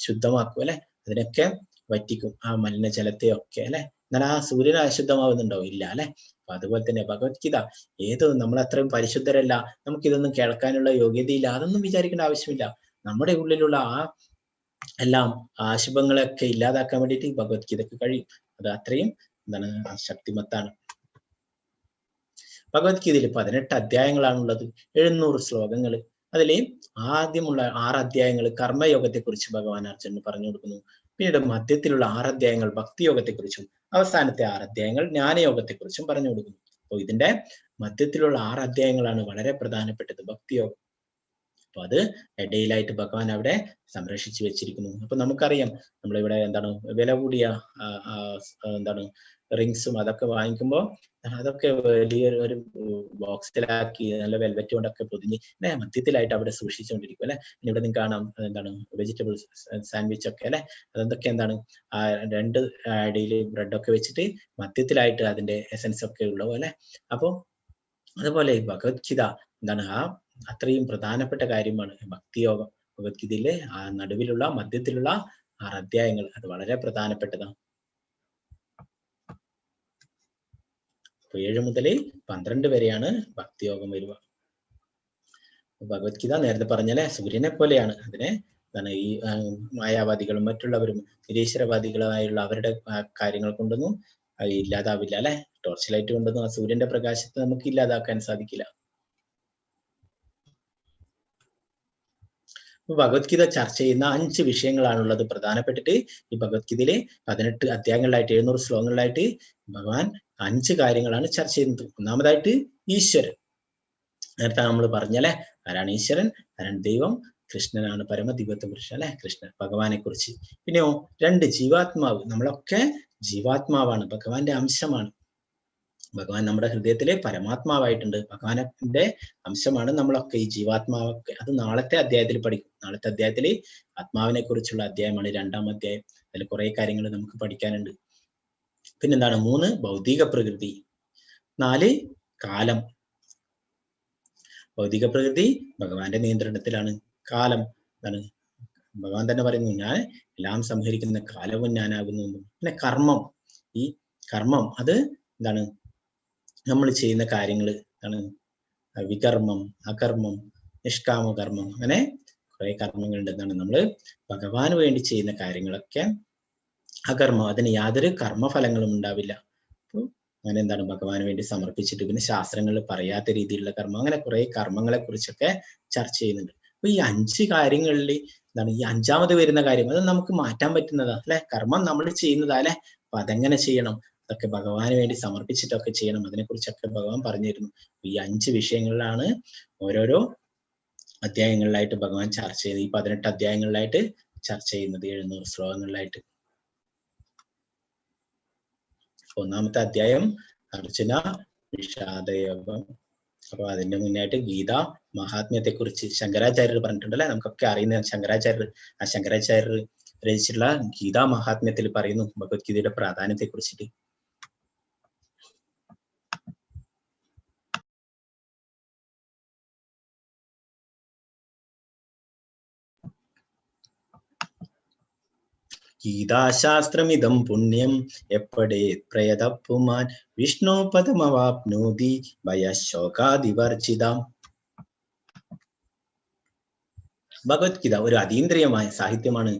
ശുദ്ധമാക്കും അല്ലെ, അതിനൊക്കെ വറ്റിക്കും ആ മലിനജലത്തെ ഒക്കെ അല്ലെ. എന്നാൽ ആ സൂര്യൻ അശുദ്ധമാവുന്നുണ്ടോ? ഇല്ല അല്ലെ. അപ്പൊ അതുപോലെ തന്നെ ഭഗവത്ഗീത നമ്മൾ അത്രയും പരിശുദ്ധരല്ല, നമുക്കിതൊന്നും കേൾക്കാനുള്ള യോഗ്യതയില്ല, അതൊന്നും വിചാരിക്കേണ്ട ആവശ്യമില്ല. നമ്മുടെ ഉള്ളിലുള്ള ആ എല്ലാം അശുഭങ്ങളൊക്കെ ഇല്ലാതാക്കാൻ വേണ്ടിയിട്ട് ഭഗവത്ഗീതക്ക് കഴിയും. അത് അത്രയും എന്താണ് ശക്തിമത്താണ്. ഭഗവത്ഗീതയിൽ 18 അധ്യായങ്ങളാണുള്ളത്, 700 ശ്ലോകങ്ങൾ. അതിൽ ആദ്യമുള്ള 6 അധ്യായങ്ങൾ കർമ്മയോഗത്തെ കുറിച്ച് ഭഗവാൻ അർജുനന് പറഞ്ഞു കൊടുക്കുന്നു. പിന്നീട് മധ്യത്തിലുള്ള 6 അധ്യായങ്ങൾ ഭക്തിയോഗത്തെക്കുറിച്ചും അവസാനത്തെ 6 അധ്യായങ്ങൾ ജ്ഞാനയോഗത്തെ കുറിച്ചും പറഞ്ഞു കൊടുക്കുന്നു. അപ്പോൾ ഇതിന്റെ മധ്യത്തിലുള്ള 6 അധ്യായങ്ങളാണ് വളരെ പ്രധാനപ്പെട്ടത്, ഭക്തിയോഗം. അപ്പൊ അത് ഇടയിലായിട്ട് ഭഗവാൻ അവിടെ സംരക്ഷിച്ചു വെച്ചിരിക്കുന്നു. അപ്പൊ നമുക്കറിയാം നമ്മളിവിടെ എന്താണ് വില കൂടിയ എന്താണ് റിങ്സും അതൊക്കെ വാങ്ങിക്കുമ്പോൾ അതൊക്കെ വലിയൊരു ബോക്സിലാക്കി നല്ല വെൽവെറ്റ് കൊണ്ടൊക്കെ പൊതിഞ്ഞ് മധ്യത്തിലായിട്ട് അവിടെ സൂക്ഷിച്ചുകൊണ്ടിരിക്കും അല്ലെ. ഇവിടെ നിങ്ങൾക്ക് കാണാം എന്താണ് വെജിറ്റബിൾ സാൻഡ്വിച്ച് ഒക്കെ അല്ലെ, അതെന്തൊക്കെ എന്താണ് ആ 2 അടിയിൽ ബ്രെഡൊക്കെ വെച്ചിട്ട് മധ്യത്തിലായിട്ട് അതിന്റെ എസൻസ് ഒക്കെ ഉള്ളൂ അല്ലെ. അപ്പൊ അതുപോലെ ഭഗവത്ഗീത എന്താണ് അത്രയും പ്രധാനപ്പെട്ട കാര്യമാണ് ഭക്തിയോഗം. ഭഗവത്ഗീതയിലെ ആ നടുവിലുള്ള മധ്യത്തിലുള്ള 6 അധ്യായങ്ങൾ അത് വളരെ പ്രധാനപ്പെട്ടതാണ്. 7 മുതൽ 12 വരെയാണ് ഭക്തിയോഗം വരിക. ഭഗവത്ഗീത നേരത്തെ പറഞ്ഞാലേ സൂര്യനെ പോലെയാണ്. അതിനെ എന്താണ് ഈ മായാവാദികളും മറ്റുള്ളവരും നിരീശ്വരവാദികളായുള്ള അവരുടെ കാര്യങ്ങൾ കൊണ്ടൊന്നും അത് ഇല്ലാതാവില്ല അല്ലെ. ടോർച്ച് ലൈറ്റ് കൊണ്ടൊന്നും ആ സൂര്യന്റെ പ്രകാശത്തെ നമുക്ക് ഇല്ലാതാക്കാൻ സാധിക്കില്ല. ഭഗവത്ഗീത ചർച്ച ചെയ്യുന്ന 5 വിഷയങ്ങളാണുള്ളത് പ്രധാനപ്പെട്ടിട്ട്. ഈ ഭഗവത്ഗീതയിലെ 18 അധ്യായങ്ങളിലായിട്ട് 700 ശ്ലോകങ്ങളിലായിട്ട് ഭഗവാൻ 5 കാര്യങ്ങളാണ് ചർച്ച ചെയ്യുന്നത്. ഒന്നാമതായിട്ട് ഈശ്വരൻ. നേരത്തെ നമ്മൾ പറഞ്ഞല്ലേ ആരാണ് ഈശ്വരൻ, ആരാണ് ദൈവം? കൃഷ്ണനാണ് പരമദിവ്യത്വ പുരുഷൻ അല്ലെ, കൃഷ്ണൻ ഭഗവാനെ കുറിച്ച്. പിന്നെയോ 2 ജീവാത്മാവ്. നമ്മളൊക്കെ ജീവാത്മാവാണ്, ഭഗവാന്റെ അംശമാണ്. ഭഗവാൻ നമ്മുടെ ഹൃദയത്തിലെ പരമാത്മാവായിട്ടുണ്ട്. ഭഗവാന്റെ അംശമാണ് നമ്മളൊക്കെ, ഈ ജീവാത്മാവൊക്കെ. അത് നാളത്തെ അധ്യായത്തിൽ പഠിക്കും. നാളത്തെ അധ്യായത്തിൽ ആത്മാവിനെ കുറിച്ചുള്ള അധ്യായമാണ് 2-ാം അധ്യായം. അതിൽ കുറെ കാര്യങ്ങൾ നമുക്ക് പഠിക്കാനുണ്ട്. പിന്നെന്താണ് 3 ഭൗതിക പ്രകൃതി, 4 കാലം. ഭൗതിക പ്രകൃതി ഭഗവാന്റെ നിയന്ത്രണത്തിലാണ്. കാലം എന്താണ് ഭഗവാൻ തന്നെ പറയുന്നു, ഞാൻ എല്ലാം സംഹരിക്കുന്ന കാലവും ഞാനാകുന്നു. പിന്നെ കർമ്മം. ഈ കർമ്മം അത് എന്താണ് നമ്മൾ ചെയ്യുന്ന കാര്യങ്ങൾ ആണ്. വികർമ്മം, അകർമ്മം, നിഷ്കാമകർമ്മം, അങ്ങനെ കുറെ കർമ്മങ്ങളുണ്ട്. എന്താണ് നമ്മൾ ഭഗവാന് വേണ്ടി ചെയ്യുന്ന കാര്യങ്ങളൊക്കെ അകർമ്മം, അതിന് യാതൊരു കർമ്മഫലങ്ങളും ഉണ്ടാവില്ല. അപ്പോൾ അങ്ങനെ എന്താണ് ഭഗവാന് വേണ്ടി സമർപ്പിച്ചിട്ട് പിന്നെ ശാസ്ത്രങ്ങളിൽ പറയാത്ത രീതിയിലുള്ള കർമ്മം, അങ്ങനെ കുറെ കർമ്മങ്ങളെ കുറിച്ചൊക്കെ ചർച്ച ചെയ്യുന്നുണ്ട്. അപ്പൊ ഈ 5 കാര്യങ്ങളിൽ എന്താണ് ഈ 5ാമത് വരുന്ന കാര്യം അത് നമുക്ക് മാറ്റാൻ പറ്റുന്നതാ അല്ലെ. കർമ്മം നമ്മൾ ചെയ്യുന്നതാ അല്ലെ. അപ്പൊ അതെങ്ങനെ ചെയ്യണം? അതൊക്കെ ഭഗവാന് വേണ്ടി സമർപ്പിച്ചിട്ടൊക്കെ ചെയ്യണം. അതിനെക്കുറിച്ചൊക്കെ ഭഗവാൻ പറഞ്ഞിരുന്നു. ഈ 5 വിഷയങ്ങളിലാണ് ഓരോരോ അധ്യായങ്ങളിലായിട്ട് ഭഗവാൻ ചർച്ച ചെയ്യുന്നത്. ഈ 18 അധ്യായങ്ങളിലായിട്ട് ചർച്ച ചെയ്യുന്നത് 700 ശ്ലോകങ്ങളിലായിട്ട്. ഒന്നാമത്തെ അധ്യായം അർജുന വിഷാദയോഗം. അപ്പൊ അതിന്റെ മുന്നായിട്ട് ഗീത മഹാത്മ്യത്തെ കുറിച്ച് ശങ്കരാചാര്യർ പറഞ്ഞിട്ടുണ്ടല്ലേ, നമുക്കൊക്കെ അറിയുന്ന ശങ്കരാചാര്യർ. ആ ശങ്കരാചാര്യർ രചിച്ചിട്ടുള്ള ഗീതാ മഹാത്മ്യത്തിൽ പറയുന്നു ഭഗവത്ഗീതയുടെ പ്രാധാന്യത്തെ കുറിച്ചിട്ട്. ഗീതാശാസ്ത്രമിതം പുണ്യം എപ്പടേ പ്രയതപ്പുമാൻ വിഷ്ണു പദമവാപ്നോതി ഭയശോകാദിവർജിതാം. ഭഗവത്ഗീത ഒരു അതീന്ദ്രിയമായ സാഹിത്യമാണ്.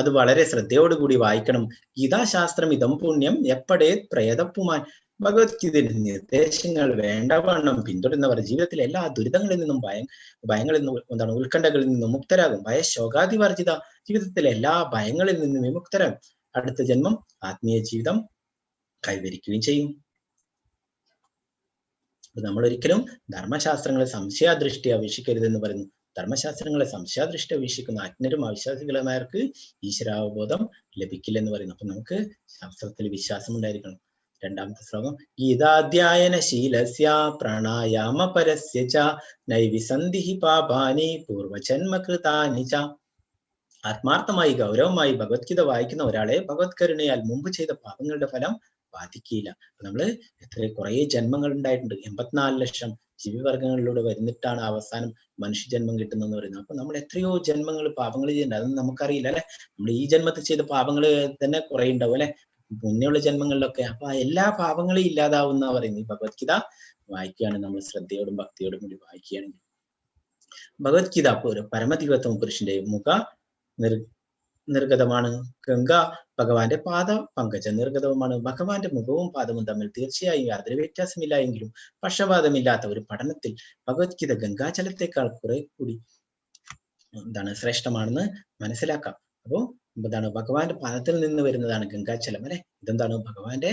അത് വളരെ ശ്രദ്ധയോടുകൂടി വായിക്കണം. ഗീതാശാസ്ത്രം ഇതം പുണ്യം എപ്പടേ പ്രയതപ്പുമാൻ. ഭഗവത്ഗീതയുടെ നിർദ്ദേശങ്ങൾ വേണ്ടവണ്ണം പിന്തുടരുന്നവർ ജീവിതത്തിലെ എല്ലാ ദുരിതങ്ങളിൽ നിന്നും ഭയങ്ങളിൽ നിന്നും ഉത്കണ്ഠകളിൽ നിന്നും മുക്തരാകും. ഭയശോകാതിവർജിത ജീവിതത്തിലെ എല്ലാ ഭയങ്ങളിൽ നിന്നും വിമുക്തരാകും. അടുത്ത ജന്മം ആത്മീയ ജീവിതം കൈവരിക്കുകയും ചെയ്യും. നമ്മൾ ഒരിക്കലും ധർമ്മശാസ്ത്രങ്ങളെ സംശയാദൃഷ്ടി വീക്ഷിക്കരുതെന്ന് പറയുന്നു. ധർമ്മശാസ്ത്രങ്ങളെ സംശയാദൃഷ്ടി വീക്ഷിക്കുന്ന അജ്ഞരും അവിശ്വാസികളുമാർക്ക് ഈശ്വരാവബോധം ലഭിക്കില്ലെന്ന് പറയുന്നു. അപ്പൊ നമുക്ക് ശാസ്ത്രത്തിൽ വിശ്വാസം ഉണ്ടായിരിക്കണം. രണ്ടാമത്തെ ശ്ലോകം, ഗീതാധ്യായന ശീലസ്യ പ്രാണായാമ പരസ്യ ച നൈവിസന്ധിഹി പാപാനി പൂർവജന്മകൃതാനി ച. ആത്മാർത്ഥമായി ഗൗരവമായി ഭഗവത്ഗീത വായിക്കുന്ന ഒരാളെ ഭഗവത് കരുണയാൽ മുമ്പ് ചെയ്ത പാപങ്ങളുടെ ഫലം ബാധിക്കില്ല. നമ്മള് കുറെ ജന്മങ്ങൾ ഉണ്ടായിട്ടുണ്ട്. 84 ലക്ഷം ജീവിവർഗങ്ങളിലൂടെ വരുന്നിട്ടാണ് അവസാനം മനുഷ്യജന്മം കിട്ടുന്നതെന്ന് പറയുന്നത്. അപ്പൊ നമ്മൾ എത്രയോ ജന്മങ്ങൾ പാപങ്ങൾ ചെയ്യുന്നുണ്ട്. അതൊന്നും നമുക്കറിയില്ല അല്ലെ. നമ്മൾ ഈ ജന്മത്തിൽ ചെയ്ത പാപങ്ങൾ തന്നെ കുറെ ഉണ്ടാവും അല്ലെ, മുന്നേയുള്ള ജന്മങ്ങളിലൊക്കെ. അപ്പൊ എല്ലാ പാപങ്ങളെയും ഇല്ലാതാവുന്ന പറയുന്നത് ഈ ഭഗവത്ഗീത വായിക്കുകയാണ് നമ്മൾ ശ്രദ്ധയോടും ഭക്തിയോടും കൂടി വായിക്കുകയാണെങ്കിൽ. ഭഗവത്ഗീത ഒരു പരമദിവ്യത്വം പുരുഷന്റെ മുഖ നിർഗതമാണ്. ഗംഗ ഭഗവാന്റെ പാദ പങ്കജ നിർഗതവുമാണ്. ഭഗവാന്റെ മുഖവും പാദവും തമ്മിൽ തീർച്ചയായും യാതൊരു വ്യത്യാസമില്ല എങ്കിലും പക്ഷപാതമില്ലാത്ത ഒരു പഠനത്തിൽ ഭഗവത്ഗീത ഗംഗാജലത്തെക്കാൾ കുറെ കൂടി ശ്രേഷ്ഠമാണെന്ന് മനസ്സിലാക്കാം. അപ്പോ ഭഗവാന്റെ പാദത്തിൽ നിന്ന് വരുന്നതാണ് ഗംഗാജലം അല്ലെ. ഇതെന്താണ് ഭഗവാന്റെ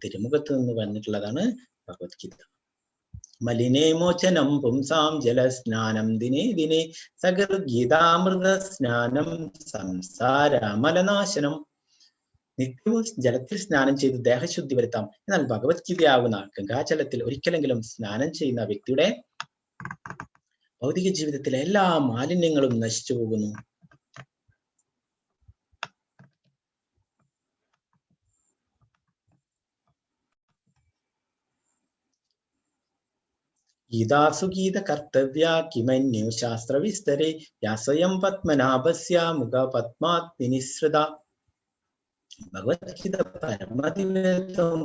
തിരുമുഖത്ത് നിന്ന് വന്നിട്ടുള്ളതാണ് ഭഗവത്ഗീത. മലിനേ മോചനം പുംസാം ജലസ്നാനം ദിനേ ദിനേ സഗർഗീതാമൃത സ്നാനം സംസാരമലനാശനം. നിത്യവും ജലത്തിൽ സ്നാനം ചെയ്ത് ദേഹശുദ്ധി വരുത്താം. എന്നാൽ ഭഗവത്ഗീതയാവുന്ന ഗംഗാജലത്തിൽ ഒരിക്കലെങ്കിലും സ്നാനം ചെയ്യുന്ന വ്യക്തിയുടെ ഭൗതിക ജീവിതത്തിലെ എല്ലാ മാലിന്യങ്ങളും നശിച്ചു പോകുന്നു. ഗീതാസു ഗീത കർത്തവ്യ കിമന്യു ശാസ്ത്ര വിസ്തരേ യാ സ്വയം പത്മനാഭസ്യ മുഖ പത്മാത് വിനിസൃത. ഭഗവത്ഗീത പരമദിവ്യത്വം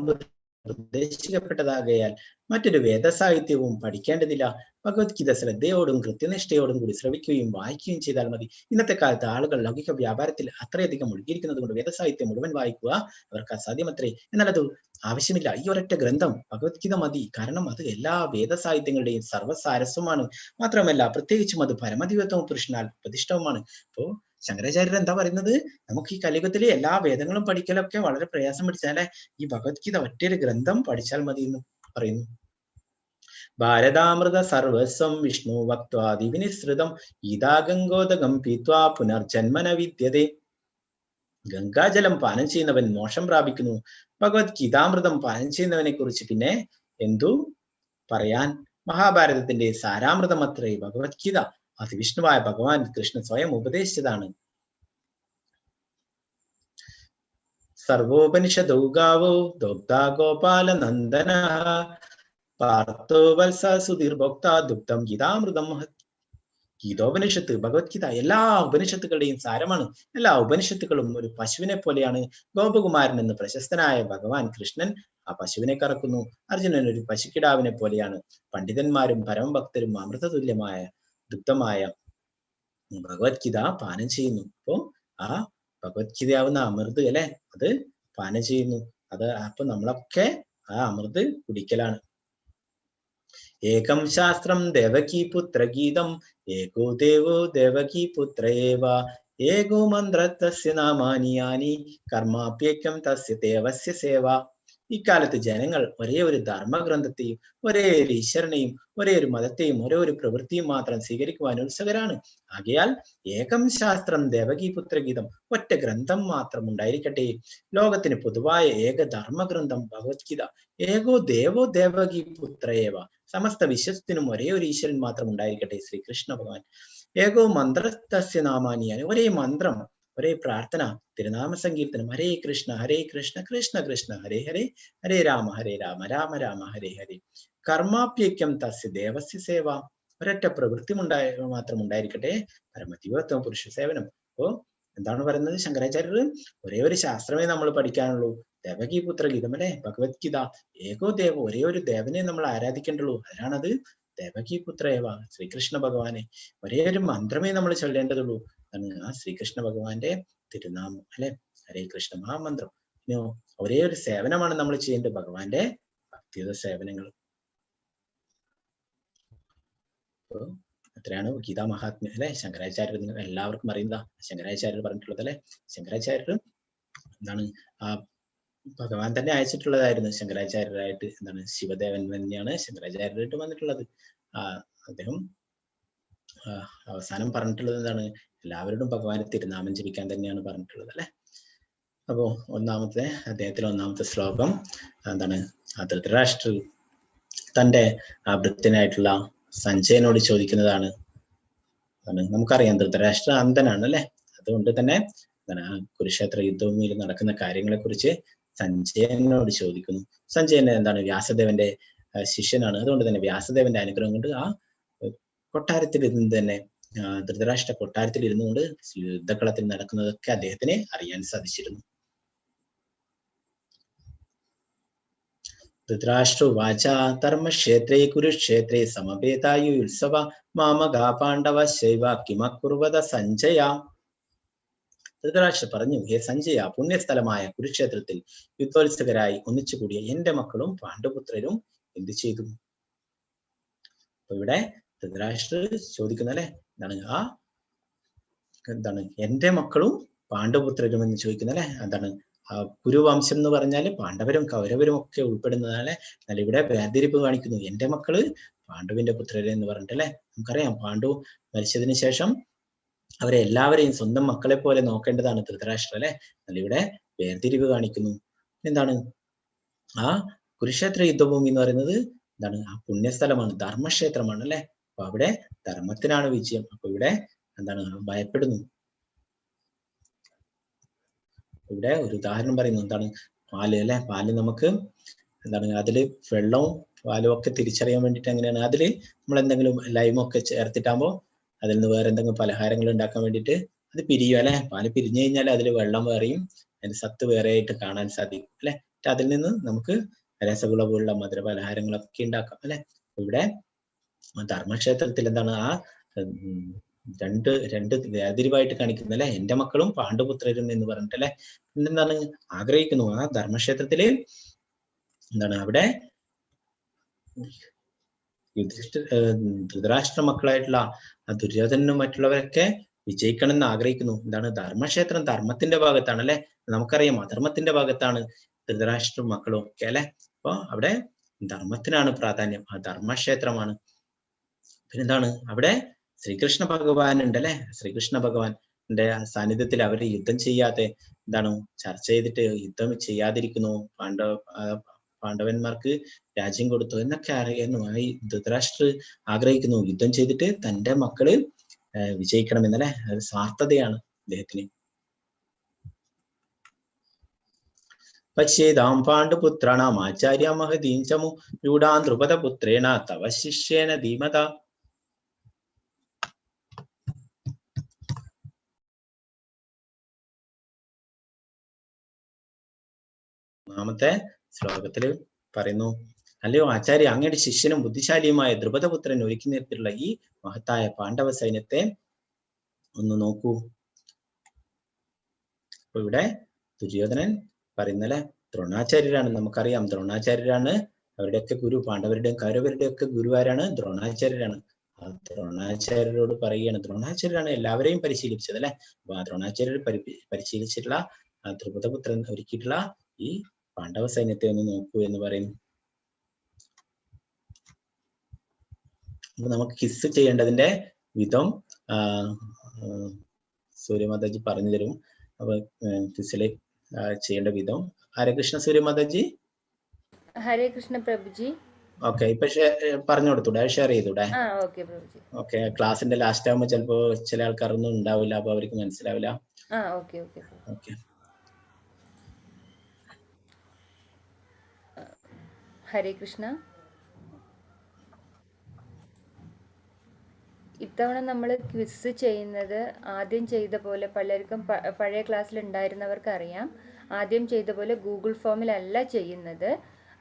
നിർദ്ദേശിക്കപ്പെട്ടതാകയാൽ മറ്റൊരു വേദസാഹിത്യവും പഠിക്കേണ്ടതില്ല. ഭഗവത്ഗീത ശ്രദ്ധയോടും കൃത്യനിഷ്ഠയോടും കൂടി ശ്രവിക്കുകയും വായിക്കുകയും ചെയ്താൽ മതി. ഇന്നത്തെ കാലത്ത് ആളുകൾ ലൗകിക വ്യാപാരത്തിൽ അത്രയധികം മുഴുകിയിരിക്കുന്നത് കൊണ്ട് വേദസാഹിത്യം മുഴുവൻ വായിക്കുക അവർക്ക് അസാധ്യമത്രേ. എന്നാൽ അത് ആവശ്യമില്ല. ഈ ഒരൊറ്റ ഗ്രന്ഥം ഭഗവത്ഗീത മതി. കാരണം അത് എല്ലാ വേദസാഹിത്യങ്ങളുടെയും സർവ്വസാരസ്വമാണ്. മാത്രമല്ല പ്രത്യേകിച്ചും അത് പരമദിവ്യത്വം പുരുഷനാൽ പ്രതിഷ്ഠവുമാണ്. അപ്പോ ശങ്കരാചാര്യർ എന്താ പറയുന്നത്, നമുക്ക് ഈ കലിയുഗത്തിലെ എല്ലാ വേദങ്ങളും പഠിക്കലൊക്കെ വളരെ പ്രയാസം പിടിച്ചാലേ ഈ ഭഗവത്ഗീത ഒറ്റൊരു ഗ്രന്ഥം പഠിച്ചാൽ മതി എന്ന് പറയുന്നു. ഭാരതാമൃത സർവസ്വം വിഷ്ണു വക്വാദി വിനിസൃതം ഗീതാ ഗംഗോദകം പീത്വാ പുനർജന്മന വിദ്യതേ. ഗംഗാജലം പാനം ചെയ്യുന്നവൻ മോക്ഷം പ്രാപിക്കുന്നു. ഭഗവത്ഗീതാമൃതം പാനം ചെയ്യുന്നവനെ കുറിച്ച് പിന്നെ എന്തു പറയാൻ. മഹാഭാരതത്തിന്റെ സാരാമൃതം അത്രേ ഭഗവത്ഗീത. അത് വിഷ്ണുവായ ഭഗവാൻ കൃഷ്ണൻ സ്വയം ഉപദേശിച്ചതാണ്. സർവോപനിഷദോ ഗാവോ ദോഗ്ധാ ഗോപാല നന്ദന പാർത്ഥോ വത്സ സുധീർഭോക്ത ദുഗ്ധം ഗീതാമൃതം. ഗീതോപനിഷത്ത് ഭഗവത്ഗീത എല്ലാ ഉപനിഷത്തുകളുടെയും സാരമാണ്. എല്ലാ ഉപനിഷത്തുകളും ഒരു പശുവിനെ പോലെയാണ്. ഗോപകുമാരൻ എന്ന് പ്രശസ്തനായ ഭഗവാൻ കൃഷ്ണൻ ആ പശുവിനെ കറക്കുന്നു. അർജുനൻ ഒരു പശുക്കിടാവിനെ പോലെയാണ്. പണ്ഡിതന്മാരും പരമഭക്തരും അമൃതതുല്യമായ ദുഗ്ധമായ ഭഗവത്ഗീത പാനം ചെയ്യുന്നു. അപ്പോ ആ ഭഗവത്ഗീതയാവുന്ന അമൃത് അല്ലെ, അത് പാനം ചെയ്യുന്നു. അപ്പൊ നമ്മളൊക്കെ ആ അമൃത് കുടിക്കലാണ്. ഏകം ശാസ്ത്രം ദേവകീ പുത്ര ഗീതം ഏകോ ദേവോ ദേവകീ പുത്ര ഏവ ഏകോ മന്ത്ര തസ്യ നാമാനി യാനി കർമാപ്യേക്യം തസ്യ ദേവസ്യ സേവ. ഇക്കാലത്ത് ജനങ്ങൾ ഒരേ ഒരു ധർമ്മഗ്രന്ഥത്തെയും ഒരേ ഒരു ഈശ്വരനെയും ഒരേ ഒരു മതത്തെയും ഒരേ ഒരു പ്രവൃത്തിയും മാത്രം സ്വീകരിക്കുവാൻ ഉത്സുകരാണ്. ആകയാൽ ഏകം ശാസ്ത്രം ദേവകീപുത്രഗീതം ഒറ്റ ഗ്രന്ഥം മാത്രം ഉണ്ടായിരിക്കട്ടെ. ലോകത്തിന് പൊതുവായ ഏക ധർമ്മഗ്രന്ഥം ഭഗവത്ഗീത. ഏകോ ദേവോ ദേവകീപുത്രയേവ സമസ്ത വിശ്വത്തിനും ഒരേ ഒരു ഈശ്വരൻ മാത്രം ഉണ്ടായിരിക്കട്ടെ ശ്രീകൃഷ്ണ ഭഗവാൻ. ഏകോ മന്ത്രസ്യ നാമാനിയാണ് ഒരേ മന്ത്രം ഒരേ പ്രാർത്ഥന തിരുനാമ സങ്കീർത്തനം. ഹരേ കൃഷ്ണ കൃഷ്ണ കൃഷ്ണ ഹരേ ഹരേ ഹരേ രാമ രാമ രാമ ഹരേ ഹരേ. കർമാപ്യേക്യം തസ്യ ദേവസ്യ സേവ ഒരൊറ്റ പ്രവൃത്തി മാത്രം ഉണ്ടായിരിക്കട്ടെ പരമദിവ്യത്വം പുരുഷ സേവനം. അപ്പോ എന്താണ് പറയുന്നത് ശങ്കരാചാര്യർ? ഒരേ ഒരു ശാസ്ത്രമേ നമ്മൾ പഠിക്കാനുള്ളൂ. ദേവകീപുത്ര ഗീതം അല്ലെ ഭഗവത്ഗീത. ഏകോ ദേവ ഒരേ ഒരു ദേവനെ നമ്മൾ ആരാധിക്കേണ്ടുള്ളൂ. അതിനാണത് ദേവകി പുത്രേവ, ശ്രീകൃഷ്ണ ഭഗവാനെ ഒരേ ഒരു മന്ത്രമേ നമ്മൾ ചൊല്ലേണ്ടതുള്ളൂ. ആ ശ്രീകൃഷ്ണ ഭഗവാന്റെ തിരുനാമം അല്ലെ, ഹരേ കൃഷ്ണ മഹാമന്ത്രം. ഇനിയോ ഒരേ ഒരു സേവനമാണ് നമ്മൾ ചെയ്യേണ്ടത്, ഭഗവാന്റെ ഭക്തിയുത സേവനങ്ങൾ. അത്രയാണ് ഗീതാ മഹാത്മ്യം അല്ലെ. ശങ്കരാചാര്യർ നിങ്ങൾ എല്ലാവർക്കും അറിയുന്നതാ, ശങ്കരാചാര്യർ പറഞ്ഞിട്ടുള്ളത് അല്ലെ. ശങ്കരാചാര്യർ എന്താണ് ആ ഭഗവാൻ തന്നെ അയച്ചിട്ടുള്ളതായിരുന്നു ശങ്കരാചാര്യരായിട്ട്. എന്താണ് ശിവദേവൻ തന്നെയാണ് ശങ്കരാചാര്യരായിട്ട് വന്നിട്ടുള്ളത്. അദ്ദേഹം അവസാനം പറഞ്ഞിട്ടുള്ളത് എന്താണ്, എല്ലാവരോടും ഭഗവാന്റെ തിരുനാമം ജപിക്കാൻ തന്നെയാണ് പറഞ്ഞിട്ടുള്ളത് അല്ലെ. അപ്പോ അദ്ദേഹത്തിലെ ഒന്നാമത്തെ ശ്ലോകം എന്താണ്, ധൃതരാഷ്ട്രർ തന്റെ ഭൃത്യനായിട്ടുള്ള സഞ്ജയനോട് ചോദിക്കുന്നതാണ്. നമുക്കറിയാം ധൃതരാഷ്ട്ര അന്ധനാണ് അല്ലെ. അതുകൊണ്ട് തന്നെ കുരുക്ഷേത്ര യുദ്ധഭൂമിയിൽ നടക്കുന്ന കാര്യങ്ങളെ കുറിച്ച് സഞ്ജയനോട് ചോദിക്കുന്നു. സഞ്ജയൻ എന്താണ് വ്യാസദേവന്റെ ശിഷ്യനാണ്. അതുകൊണ്ട് തന്നെ വ്യാസദേവന്റെ അനുഗ്രഹം കൊണ്ട് ആ കൊട്ടാരത്തിൽ ഇരുന്ന് തന്നെ ധൃതരാഷ്ട്ര കൊട്ടാരത്തിൽ ഇരുന്നുകൊണ്ട് യുദ്ധക്കളത്തിൽ നടക്കുന്നതൊക്കെ അദ്ദേഹത്തിന് അറിയാൻ സാധിച്ചിരുന്നു. ധൃതരാഷ്ട്രോവാച ധർമ്മക്ഷേത്രേ കുരുക്ഷേത്രേ സമവേതായുത്സവ മാമകാ പാണ്ഡവ ശൈവ കിമകുർവത സഞ്ജയ. ധൃതരാഷ്ട്ര പറഞ്ഞു, ഹേ സഞ്ജയ, പുണ്യസ്ഥലമായ കുരുക്ഷേത്രത്തിൽ യുദ്ധോത്സുകരായി ഒന്നിച്ചുകൂടിയ എന്റെ മക്കളും പാണ്ഡുപുത്രരും എന്ത് ചെയ്തു? അപ്പൊ ഇവിടെ ധൃതരാഷ്ട്ര ചോദിക്കുന്നല്ലേ, എന്താണ് എന്റെ മക്കളും പാണ്ഡുപുത്രരും എന്ന് ചോദിക്കുന്നല്ലേ. എന്താണ് കുരുവംശം എന്ന് പറഞ്ഞാല് പാണ്ഡവരും കൗരവരും ഒക്കെ ഉൾപ്പെടുന്നതാണ്. എന്നാൽ ഇവിടെ വേർതിരിപ്പ് കാണിക്കുന്നു, എന്റെ മക്കള് പാണ്ഡുവിന്റെ പുത്രര് എന്ന് പറഞ്ഞിട്ടല്ലേ. നമുക്കറിയാം പാണ്ഡു മരിച്ചതിന് ശേഷം അവരെ എല്ലാവരെയും സ്വന്തം മക്കളെ പോലെ നോക്കേണ്ടതാണ് ധൃതരാഷ്ട്ര അല്ലെ. എന്നാൽ ഇവിടെ വേർതിരിവ് കാണിക്കുന്നു. എന്താണ് ആ കുരുക്ഷേത്ര യുദ്ധഭൂമി എന്ന് പറയുന്നത് എന്താണ്, ആ പുണ്യസ്ഥലമാണ്, ധർമ്മക്ഷേത്രമാണ് അല്ലെ. അപ്പൊ അവിടെ ധർമ്മത്തിനാണ് വിജയം. അപ്പൊ ഇവിടെ എന്താണ് ഭയപ്പെടുന്നു. ഇവിടെ ഒരു ഉദാഹരണം പറയുന്നു, എന്താണ് പാല് അല്ലെ. പാല് നമുക്ക് എന്താണ് അതില് വെള്ളവും പാലും ഒക്കെ തിരിച്ചറിയാൻ വേണ്ടിയിട്ട് എങ്ങനെയാണ്, അതില് നമ്മൾ എന്തെങ്കിലും ലൈമൊക്കെ ചേർത്തിട്ടാകുമ്പോൾ അതിൽ നിന്ന് വേറെ എന്തെങ്കിലും പലഹാരങ്ങൾ ഉണ്ടാക്കാൻ വേണ്ടിയിട്ട് അത് പിരിയും അല്ലെ. പാല് പിരിഞ്ഞു കഴിഞ്ഞാൽ അതിൽ വെള്ളം വേറെയും അതിന്റെ സത്ത് വേറെ ആയിട്ട് കാണാൻ സാധിക്കും അല്ലെ. അതിൽ നിന്ന് നമുക്ക് രസഗുള പോലുള്ള മധുര പലഹാരങ്ങളൊക്കെ ഉണ്ടാക്കാം അല്ലെ. ഇവിടെ ധർമ്മക്ഷേത്രത്തിൽ എന്താണ് ആ രണ്ട് വേർതിരിവായിട്ട് കാണിക്കുന്നത് അല്ലെ, എന്റെ മക്കളും പാണ്ഡുപുത്രരും എന്ന് പറഞ്ഞിട്ടല്ലേ. എന്താണ് ആഗ്രഹിക്കുന്നു ആ ധർമ്മക്ഷേത്രത്തില് എന്താണ് അവിടെ ധൃതരാഷ്ട്ര മക്കളായിട്ടുള്ള ആ ദുര്യോധനും മറ്റുള്ളവരൊക്കെ വിജയിക്കണം എന്ന് ആഗ്രഹിക്കുന്നു. എന്താണ് ധർമ്മക്ഷേത്രം ധർമ്മത്തിന്റെ ഭാഗത്താണ് അല്ലെ. നമുക്കറിയാം അധർമ്മത്തിന്റെ ഭാഗത്താണ് ധൃതരാഷ്ട്ര മക്കളും ഒക്കെ അല്ലെ. അപ്പൊ അവിടെ ധർമ്മത്തിനാണ് പ്രാധാന്യം, ആ ധർമ്മക്ഷേത്രമാണ്. പിന്നെന്താണ് അവിടെ ശ്രീകൃഷ്ണ ഭഗവാൻ ഉണ്ട് അല്ലെ. ശ്രീകൃഷ്ണ ഭഗവാന്റെ സാന്നിധ്യത്തിൽ അവര് യുദ്ധം ചെയ്യാതെ എന്താണ് ചർച്ച ചെയ്തിട്ട് യുദ്ധം ചെയ്യാതിരിക്കുന്നു, പാണ്ഡവന്മാർക്ക് രാജ്യം കൊടുത്തു എന്നൊക്കെ അറിയുന്നു. ഈ ധൃതരാഷ്ട്ര ആഗ്രഹിക്കുന്നു യുദ്ധം ചെയ്തിട്ട് തന്റെ മക്കള് വിജയിക്കണം എന്നല്ലേ. അത് സ്വാർത്ഥതയാണ് അദ്ദേഹത്തിന്. പശ്യേതാം പാണ്ഡുപുത്രാണാം ആചാര്യ മഹതീം ചമു രൂഢാൻ ദ്രുപദപുത്രേണ തവ ശിഷ്യേന ധീമത. ഒന്നാമത്തെ ശ്ലോകത്തില് പറയുന്നു, അല്ലയോ ആചാര്യ, അങ്ങയുടെ ശിഷ്യനും ബുദ്ധിശാലിയുമായ ദ്രുപദപുത്രൻ ഒരുക്കി നിർത്തിയിട്ടുള്ള ഈ മഹത്തായ പാണ്ഡവ സൈന്യത്തെ ഒന്ന് നോക്കൂ. അപ്പൊ ഇവിടെ ദുര്യോധനൻ പറയുന്നല്ലേ ദ്രോണാചാര്യരാണ്. നമുക്കറിയാം ദ്രോണാചാര്യരാണ് അവരുടെയൊക്കെ ഗുരു. പാണ്ഡവരുടെയും കൗരവരുടെയും ഒക്കെ ഗുരു ആരാണ്? ദ്രോണാചാര്യരാണ്. ആ ദ്രോണാചാര്യരോട് പറയുകയാണ്, ദ്രോണാചാര്യരാണ് എല്ലാവരെയും പരിശീലിപ്പിച്ചത് അല്ലെ. അപ്പൊ ആ ദ്രോണാചാര്യർ പരിശീലിച്ചിട്ടുള്ള ആ ദ്രുപദപുത്രൻ ഒരുക്കിയിട്ടുള്ള ഈ പാണ്ഡവ സൈന്യത്തെ ഒന്ന് നോക്കൂ എന്ന് പറയുന്നു. അപ്പൊ നമുക്ക് കിസ് ചെയ്യേണ്ടതിന്റെ വിധം സൂര്യമാതാജി പറഞ്ഞു തരും. അപ്പൊ കിസിലെ ചെയ്യേണ്ട വിധം ഹരേ കൃഷ്ണ സൂര്യമാതാജി. ഹരേ കൃഷ്ണ പ്രഭുജി. ഓക്കെ, ഇപ്പൊ പറഞ്ഞു കൊടുത്തൂടെ, ഷെയർ ചെയ്തൂടെ? ഓക്കെ. ക്ലാസിന്റെ ലാസ്റ്റ് ആകുമ്പോ ചിലപ്പോ ചില ആൾക്കാരൊന്നും ഉണ്ടാവില്ല, അപ്പൊ അവർക്ക് മനസ്സിലാവില്ല. ഓക്കെ. ഹരേ കൃഷ്ണ. ഇത്തവണ നമ്മൾ ക്വിസ് ചെയ്യുന്നത് ആദ്യം ചെയ്ത പോലെ, പലർക്കും പഴയ ക്ലാസ്സിൽ ഉണ്ടായിരുന്നവർക്ക് അറിയാം, ആദ്യം ചെയ്ത പോലെ ഗൂഗിൾ ഫോമിലല്ല ചെയ്യുന്നത്.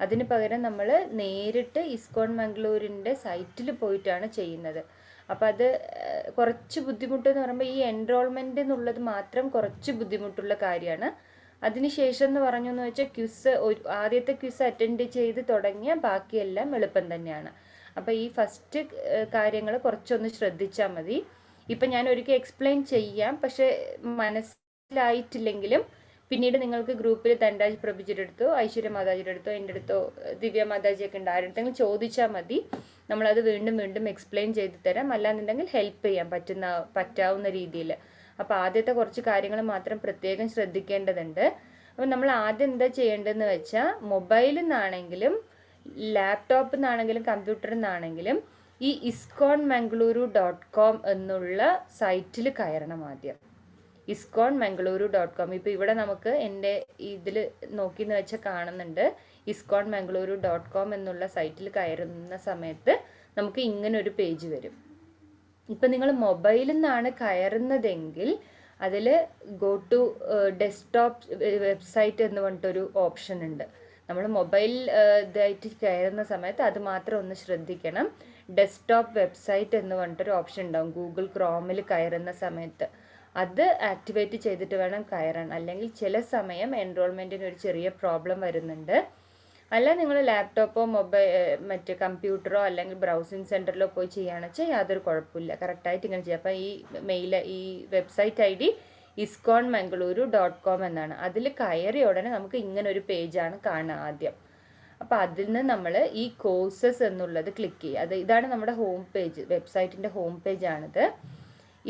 അതിന് പകരം നമ്മൾ നേരിട്ട് ഇസ്കോൺ മംഗളൂരിൻ്റെ സൈറ്റിൽ പോയിട്ടാണ് ചെയ്യുന്നത്. അപ്പോൾ അത് കുറച്ച് ബുദ്ധിമുട്ടെന്ന് പറയുമ്പോൾ ഈ എൻറോൾമെൻ്റ് എന്നുള്ളത് മാത്രം കുറച്ച് ബുദ്ധിമുട്ടുള്ള കാര്യമാണ്. അതിനുശേഷം എന്ന് പറഞ്ഞെന്ന് വെച്ചാൽ ആദ്യത്തെ ക്വിസ് അറ്റൻഡ് ചെയ്ത് തുടങ്ങിയ ബാക്കിയെല്ലാം എളുപ്പം തന്നെയാണ്. അപ്പോൾ ഈ ഫസ്റ്റ് കാര്യങ്ങൾ കുറച്ചൊന്ന് ശ്രദ്ധിച്ചാൽ മതി. ഇപ്പം ഞാൻ ഒരിക്കൽ എക്സ്പ്ലെയിൻ ചെയ്യാം, പക്ഷെ മനസ്സിലായിട്ടില്ലെങ്കിലും പിന്നീട് നിങ്ങൾക്ക് ഗ്രൂപ്പിൽ ധനരാജ് പ്രഭുജിയുടെ അടുത്തോ ഐശ്വര്യ മാതാജിയുടെ അടുത്തോ എൻ്റെ അടുത്തോ ദിവ്യ മാതാജിയൊക്കെ ഉണ്ട്, ആരുടെങ്കിലും ചോദിച്ചാൽ മതി. നമ്മളത് വീണ്ടും വീണ്ടും എക്സ്പ്ലെയിൻ ചെയ്ത് തരാം. അല്ലാന്നുണ്ടെങ്കിൽ ഹെൽപ്പ് ചെയ്യാൻ പറ്റാവുന്ന രീതിയിൽ. അപ്പോൾ ആദ്യത്തെ കുറച്ച് കാര്യങ്ങൾ മാത്രം പ്രത്യേകം ശ്രദ്ധിക്കേണ്ടതുണ്ട്. അപ്പോൾ നമ്മൾ ആദ്യം എന്താ ചെയ്യേണ്ടതെന്ന് വെച്ചാൽ മൊബൈലിൽ നിന്നാണെങ്കിലും ലാപ്ടോപ്പിൽ നിന്നാണെങ്കിലും കമ്പ്യൂട്ടറിൽ നിന്നാണെങ്കിലും ഈ iskonmangaluru.com എന്നുള്ള സൈറ്റിൽ കയറണം ആദ്യം. iskonmangaluru.com. ഇപ്പോൾ ഇവിടെ നമുക്ക് എൻ്റെ ഇതിൽ നോക്കിയെന്ന് വെച്ചാൽ കാണുന്നുണ്ട്. iskonmangaluru.com എന്നുള്ള സൈറ്റിൽ കയറുന്ന സമയത്ത് നമുക്ക് ഇങ്ങനൊരു പേജ് വരും. ഇപ്പം നിങ്ങൾ മൊബൈലിൽ നിന്നാണ് കയറുന്നതെങ്കിൽ അതിൽ ഗോ ടു ഡെസ്ക്ടോപ്പ് വെബ്സൈറ്റ് എന്ന് പറഞ്ഞിട്ടൊരു ഓപ്ഷൻ ഉണ്ട്. നമ്മൾ മൊബൈൽ ഇതായിട്ട് കയറുന്ന സമയത്ത് അത് മാത്രം ഒന്ന് ശ്രദ്ധിക്കണം. ഡെസ്ക്ടോപ്പ് വെബ്സൈറ്റ് എന്ന് പറഞ്ഞിട്ടൊരു ഓപ്ഷൻ ഉണ്ടാവും ഗൂഗിൾ ക്രോമിൽ കയറുന്ന സമയത്ത്. അത് ആക്ടിവേറ്റ് ചെയ്തിട്ട് വേണം കയറാൻ. അല്ലെങ്കിൽ ചില സമയം എൻറോൾമെൻറ്റിന് ഒരു ചെറിയ പ്രോബ്ലം വരുന്നുണ്ട്. അല്ല നിങ്ങൾ ലാപ്ടോപ്പോ മറ്റേ കമ്പ്യൂട്ടറോ അല്ലെങ്കിൽ ബ്രൗസിങ് സെൻറ്ററിലോ പോയി ചെയ്യുകയാണെന്ന് വെച്ചാൽ യാതൊരു കുഴപ്പമില്ല, കറക്റ്റായിട്ട് ഇങ്ങനെ ചെയ്യാം. അപ്പോൾ ഈ വെബ്സൈറ്റ് ID iskonmangaluru.com എന്നാണ്. അതിൽ കയറിയ ഉടനെ നമുക്ക് ഇങ്ങനൊരു പേജാണ് കാണുക ആദ്യം. അപ്പോൾ അതിൽ നിന്ന് നമ്മൾ ഈ കോഴ്സസ് എന്നുള്ളത് ക്ലിക്ക് ചെയ്യുക. ഇതാണ് നമ്മുടെ ഹോം പേജ്, വെബ്സൈറ്റിൻ്റെ ഹോം പേജാണിത്.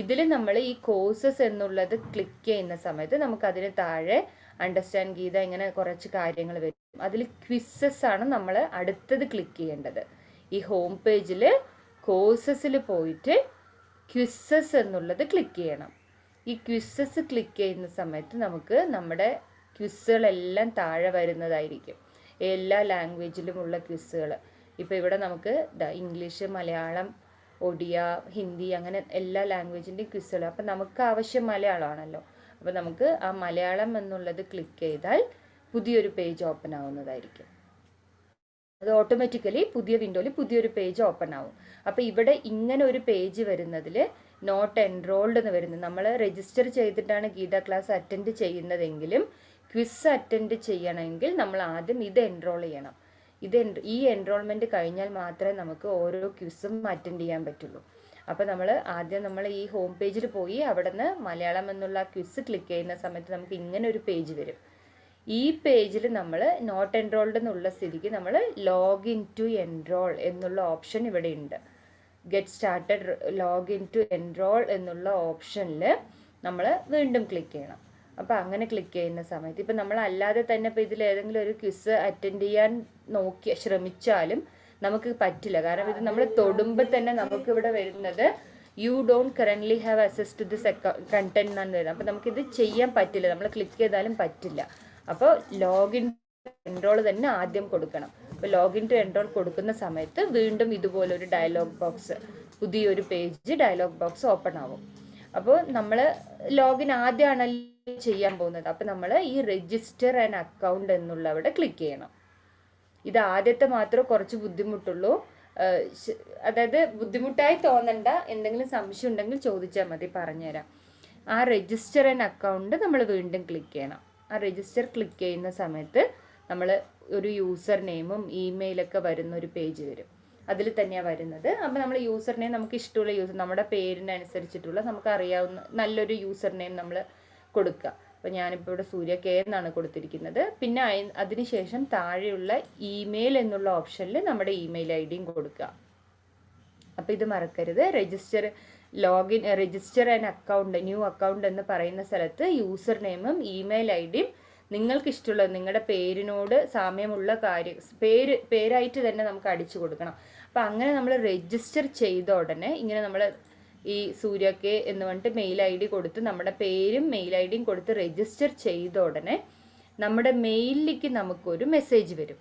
ഇതിൽ നമ്മൾ ഈ കോഴ്സസ് എന്നുള്ളത് ക്ലിക്ക് ചെയ്യുന്ന സമയത്ത് നമുക്കതിന് താഴെ അണ്ടർസ്റ്റാൻഡ് ഗീത ഇങ്ങനെ കുറച്ച് കാര്യങ്ങൾ വരും. അതിൽ ക്വിസസ് ആണ് നമ്മൾ അടുത്തത് ക്ലിക്ക് ചെയ്യേണ്ടത്. ഈ ഹോം പേജിൽ കോഴ്സസിൽ പോയിട്ട് ക്വിസസ് എന്നുള്ളത് ക്ലിക്ക് ചെയ്യണം. ഈ ക്വിസസ് ക്ലിക്ക് ചെയ്യുന്ന സമയത്ത് നമുക്ക് നമ്മുടെ ക്വിസുകളെല്ലാം താഴെ വരുന്നതായിരിക്കും. എല്ലാ ലാംഗ്വേജിലുമുള്ള ക്വിസുകൾ. ഇപ്പോൾ ഇവിടെ നമുക്ക് ഇംഗ്ലീഷ്, മലയാളം, ഒഡിയ, ഹിന്ദി അങ്ങനെ എല്ലാ ലാംഗ്വേജിൻ്റെയും ക്വിസുകൾ. അപ്പം നമുക്ക് ആവശ്യം മലയാളമാണല്ലോ. അപ്പോൾ നമുക്ക് ആ മലയാളം എന്നുള്ളത് ക്ലിക്ക് ചെയ്താൽ പുതിയൊരു പേജ് ഓപ്പൺ ആവുന്നതായിരിക്കും. അത് ഓട്ടോമാറ്റിക്കലി പുതിയ വിൻഡോയിൽ പുതിയൊരു പേജ് ഓപ്പൺ ആവും. അപ്പോൾ ഇവിടെ ഇങ്ങനെ ഒരു പേജ് വരുന്നതിൽ നോട്ട് എൻറോൾഡ് എന്ന് വരുന്നത്, നമ്മൾ രജിസ്റ്റർ ചെയ്തിട്ടാണ് ഗീത ക്ലാസ് അറ്റൻഡ് ചെയ്യുന്നതെങ്കിലും ക്വിസ് അറ്റൻഡ് ചെയ്യണമെങ്കിൽ നമ്മൾ ആദ്യം ഇത് എൻറോൾ ചെയ്യണം. ഈ എൻറോൾമെൻറ്റ് കഴിഞ്ഞാൽ മാത്രമേ നമുക്ക് ഓരോ ക്വിസും അറ്റൻഡ് ചെയ്യാൻ പറ്റുള്ളൂ. അപ്പോൾ നമ്മൾ ഈ ഹോം പേജിൽ പോയി അവിടെ നിന്ന് മലയാളം എന്നുള്ള ക്വിസ് ക്ലിക്ക് ചെയ്യുന്ന സമയത്ത് നമുക്ക് ഇങ്ങനെ ഒരു പേജ് വരും. ഈ പേജിൽ നമ്മൾ നോട്ട് എൻറോൾഡ് എന്നുള്ള സ്ഥിതിക്ക് നമ്മൾ ലോഗിൻ ടു എൻറോൾ എന്നുള്ള ഓപ്ഷൻ ഇവിടെ ഉണ്ട്. Get started login to enroll എന്നുള്ള ഓപ്ഷനിൽ നമ്മൾ വീണ്ടും ക്ലിക്ക് ചെയ്യണം. അപ്പോൾ അങ്ങനെ ക്ലിക്ക് ചെയ്യുന്ന സമയത്ത് ഇപ്പം നമ്മൾ അല്ലാതെ തന്നെ ഇപ്പോൾ ഇതിൽ ഏതെങ്കിലും ഒരു ക്വിസ് അറ്റൻഡ് ചെയ്യാൻ ശ്രമിച്ചാലും നമുക്ക് പറ്റില്ല. കാരണം ഇത് നമ്മൾ തൊടുമ്പോൾ തന്നെ നമുക്ക് ഇവിടെ വരുന്നത് you don't currently have access to this content എന്നാണ് വരുന്നത്. അപ്പോൾ നമുക്കിത് ചെയ്യാൻ പറ്റില്ല, നമ്മൾ ക്ലിക്ക് ചെയ്താലും പറ്റില്ല. അപ്പോൾ ലോഗിൻ എൻറോൾ തന്നെ ആദ്യം കൊടുക്കണം. അപ്പോൾ ലോഗിൻ ടു എൻറോൾ കൊടുക്കുന്ന സമയത്ത് വീണ്ടും ഇതുപോലൊരു ഡയലോഗ് ബോക്സ്, പുതിയൊരു പേജ് ഡയലോഗ് ബോക്സ് ഓപ്പൺ ആവും. അപ്പോൾ നമ്മൾ ലോഗിൻ ആദ്യമാണ് ചെയ്യാൻ പോകുന്നത്. അപ്പോൾ നമ്മൾ ഈ രജിസ്റ്റർ ആൻ അക്കൗണ്ട് എന്നുള്ള അവിടെ ക്ലിക്ക് ചെയ്യണം. ഇത് ആദ്യത്തെ മാത്രമേ കുറച്ച് ബുദ്ധിമുട്ടുള്ളൂ. അതായത് ബുദ്ധിമുട്ടായി തോന്നണ്ട, എന്തെങ്കിലും സംശയം ഉണ്ടെങ്കിൽ ചോദിച്ചാൽ മതി, പറഞ്ഞുതരാം. ആ രജിസ്റ്റർ ആൻ അക്കൗണ്ട് നമ്മൾ വീണ്ടും ക്ലിക്ക് ചെയ്യണം. ആ രജിസ്റ്റർ ക്ലിക്ക് ചെയ്യുന്ന സമയത്ത് നമ്മൾ ഒരു യൂസർ നെയിമും ഇമെയിലൊക്കെ വരുന്ന ഒരു പേജ് വരും. അതിൽ തന്നെയാണ് വരുന്നത്. അപ്പോൾ നമ്മൾ യൂസർ നെയിം നമുക്ക് ഇഷ്ടമുള്ള നമ്മുടെ പേരിനനുസരിച്ചിട്ടുള്ള നമുക്ക് അറിയാവുന്ന നല്ലൊരു യൂസർ നെയിം നമ്മൾ കൊടുക്കുക. അപ്പോൾ ഞാനിപ്പോൾ ഇവിടെ സൂര്യ കെ എന്നാണ് കൊടുത്തിരിക്കുന്നത്. പിന്നെ അതിനുശേഷം താഴെയുള്ള ഇമെയിൽ എന്നുള്ള ഓപ്ഷനിൽ നമ്മുടെ ഇമെയിൽ ഐഡിയും കൊടുക്കുക. അപ്പോൾ ഇത് മറക്കരുത്. Register an account, new account എന്ന് പറയുന്ന സ്ഥലത്ത് യൂസർ നെയിമും ഇമെയിൽ ഐഡിയും നിങ്ങൾക്ക് ഇഷ്ടമുള്ള നിങ്ങളുടെ പേരിനോട് സാമ്യമുള്ള പേരായിട്ട് തന്നെ നമുക്ക് അടിച്ചു കൊടുക്കണം. അപ്പോൾ അങ്ങനെ നമ്മൾ രജിസ്റ്റർ ചെയ്ത ഉടനെ ഇങ്ങനെ നമ്മൾ ഈ സൂര്യ കെ എന്ന് പറഞ്ഞിട്ട് മെയിൽ ID കൊടുത്ത് നമ്മുടെ പേരും മെയിൽ IDയും കൊടുത്ത് രജിസ്റ്റർ ചെയ്ത ഉടനെ നമ്മുടെ മെയിലിലേക്ക് നമുക്കൊരു മെസ്സേജ് വരും.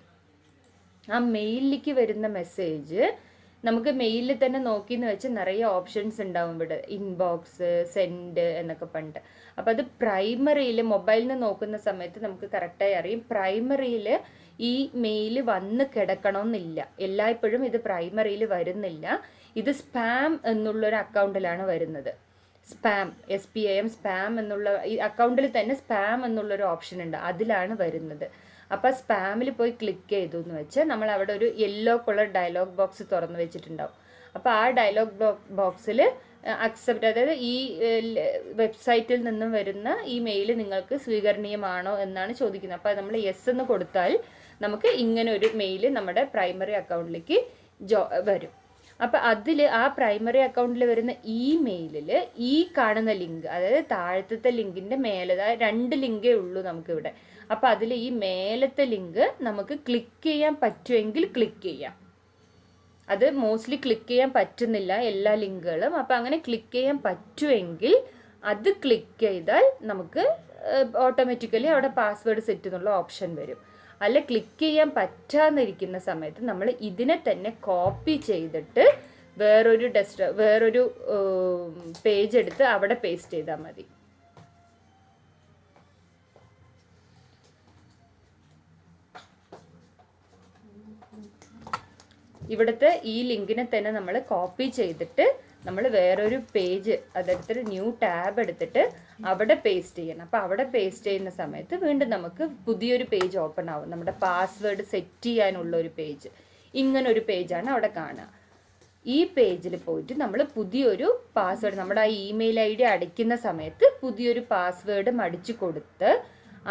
ആ മെയിലിലേക്ക് വരുന്ന മെസ്സേജ് നമുക്ക് മെയിലിൽ തന്നെ നോക്കിയെന്ന് വെച്ചാൽ നിറയെ ഓപ്ഷൻസ് ഉണ്ടാവും ഇവിടെ, ഇൻബോക്സ്, സെൻഡ് എന്നൊക്കെ പറഞ്ഞിട്ട്. അപ്പോൾ അത് പ്രൈമറിയിൽ മൊബൈലിൽ നിന്ന് നോക്കുന്ന സമയത്ത് നമുക്ക് കറക്റ്റായി അറിയും. പ്രൈമറിയിൽ ഈ മെയിൽ വന്ന് കിടക്കണമെന്നില്ല, എല്ലായ്പ്പോഴും ഇത് പ്രൈമറിയിൽ വരുന്നില്ല. ഇത് സ്പാം എന്നുള്ളൊരു അക്കൗണ്ടിലാണ് വരുന്നത്. സ്പാം, SPAM, സ്പാം എന്നുള്ള ഈ അക്കൗണ്ടിൽ തന്നെ സ്പാം എന്നുള്ളൊരു ഓപ്ഷൻ ഉണ്ട്, അതിലാണ് വരുന്നത്. അപ്പോൾ സ്പാമിൽ പോയി ക്ലിക്ക് ചെയ്തു എന്ന് വെച്ചാൽ നമ്മൾ അവിടെ ഒരു യെല്ലോ കളർ ഡയലോഗ് ബോക്സ് തുറന്നു വെച്ചിട്ടുണ്ടാവും. അപ്പോൾ ആ ഡയലോഗ് ബോക്സിൽ അക്സെപ്റ്റ്, അതായത് ഈ വെബ്സൈറ്റിൽ നിന്നും വരുന്ന ഈ മെയിൽ നിങ്ങൾക്ക് സ്വീകരണീയമാണോ എന്നാണ് ചോദിക്കുന്നത്. അപ്പോൾ നമ്മൾ യെസ് എന്ന് കൊടുത്താൽ നമുക്ക് ഇങ്ങനെ ഒരു മെയിൽ നമ്മുടെ പ്രൈമറി അക്കൗണ്ടിലേക്ക് വരും. അപ്പം അതിൽ ആ പ്രൈമറി അക്കൗണ്ടിൽ വരുന്ന ഇമെയിലിൽ ഈ കാണുന്ന ലിങ്ക്, അതായത് താഴത്തെ ലിങ്കിൻ്റെ മേലെ 2 ലിങ്കേ ഉള്ളൂ നമുക്കിവിടെ. അപ്പം അതിൽ ഈ മേലത്തെ ലിങ്ക് നമുക്ക് ക്ലിക്ക് ചെയ്യാൻ പറ്റുമെങ്കിൽ ക്ലിക്ക് ചെയ്യാം. അത് മോസ്റ്റ്ലി ക്ലിക്ക് ചെയ്യാൻ പറ്റുന്നില്ല എല്ലാ ലിങ്കുകളും. അപ്പം അങ്ങനെ ക്ലിക്ക് ചെയ്യാൻ പറ്റുമെങ്കിൽ അത് ക്ലിക്ക് ചെയ്താൽ നമുക്ക് ഓട്ടോമാറ്റിക്കലി അവിടെ പാസ്വേഡ് സെറ്റ് എന്നുള്ള ഓപ്ഷൻ വരും. അല്ല ക്ലിക്ക് ചെയ്യാൻ പറ്റാതിരിക്കുന്ന സമയത്ത് നമ്മൾ ഇതിനെ തന്നെ കോപ്പി ചെയ്തിട്ട് വേറൊരു പേജ് എടുത്ത് അവിടെ പേസ്റ്റ് ചെയ്താൽ മതി. ഇവിടുത്തെ ഈ ലിങ്കിനെ തന്നെ നമ്മൾ കോപ്പി ചെയ്തിട്ട് നമ്മൾ വേറൊരു പേജ് അതെടുത്തിട്ട് ന്യൂ ടാബ് എടുത്തിട്ട് അവിടെ പേസ്റ്റ് ചെയ്യണം. അപ്പോൾ അവിടെ പേസ്റ്റ് ചെയ്യുന്ന സമയത്ത് വീണ്ടും നമുക്ക് പുതിയൊരു പേജ് ഓപ്പൺ ആവും, നമ്മുടെ പാസ്വേഡ് സെറ്റ് ചെയ്യാനുള്ള ഒരു പേജ്. ഇങ്ങനൊരു പേജാണ് അവിടെ കാണുക. ഈ പേജിൽ പോയിട്ട് നമ്മൾ പുതിയൊരു പാസ്വേഡ്, നമ്മുടെ ആ ഇമെയിൽ ID അടിക്കുന്ന സമയത്ത് പുതിയൊരു പാസ്വേഡ് അടിച്ചു കൊടുത്ത്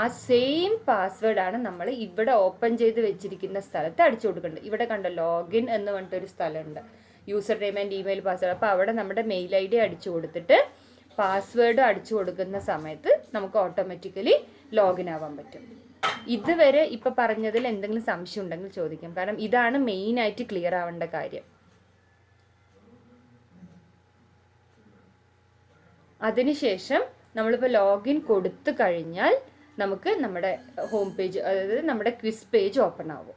ആ സെയിം പാസ്വേഡാണ് നമ്മൾ ഇവിടെ ഓപ്പൺ ചെയ്ത് വെച്ചിരിക്കുന്ന സ്ഥലത്ത് അടിച്ചു കൊടുക്കേണ്ടത്. ഇവിടെ കണ്ടോ ലോഗിൻ എന്ന് പറഞ്ഞിട്ടൊരു സ്ഥലമുണ്ട്, user name and email password. അപ്പോൾ അവിടെ നമ്മുടെ മെയിൽ ID അടിച്ചു കൊടുത്തിട്ട് പാസ്വേഡ് അടിച്ചു കൊടുക്കുന്ന സമയത്ത് നമുക്ക് ഓട്ടോമാറ്റിക്കലി ലോഗിൻ ആവാൻ പറ്റും. ഇതുവരെ ഇപ്പം പറഞ്ഞതിൽ എന്തെങ്കിലും സംശയം ഉണ്ടെങ്കിൽ ചോദിക്കാം, കാരണം ഇതാണ് മെയിനായിട്ട് ക്ലിയർ ആവേണ്ട കാര്യം. അതിനുശേഷം നമ്മളിപ്പോൾ ലോഗിൻ കൊടുത്തു കഴിഞ്ഞാൽ നമുക്ക് നമ്മുടെ ഹോം പേജ്, അതായത് നമ്മുടെ ക്വിസ് പേജ് ഓപ്പൺ ആവും.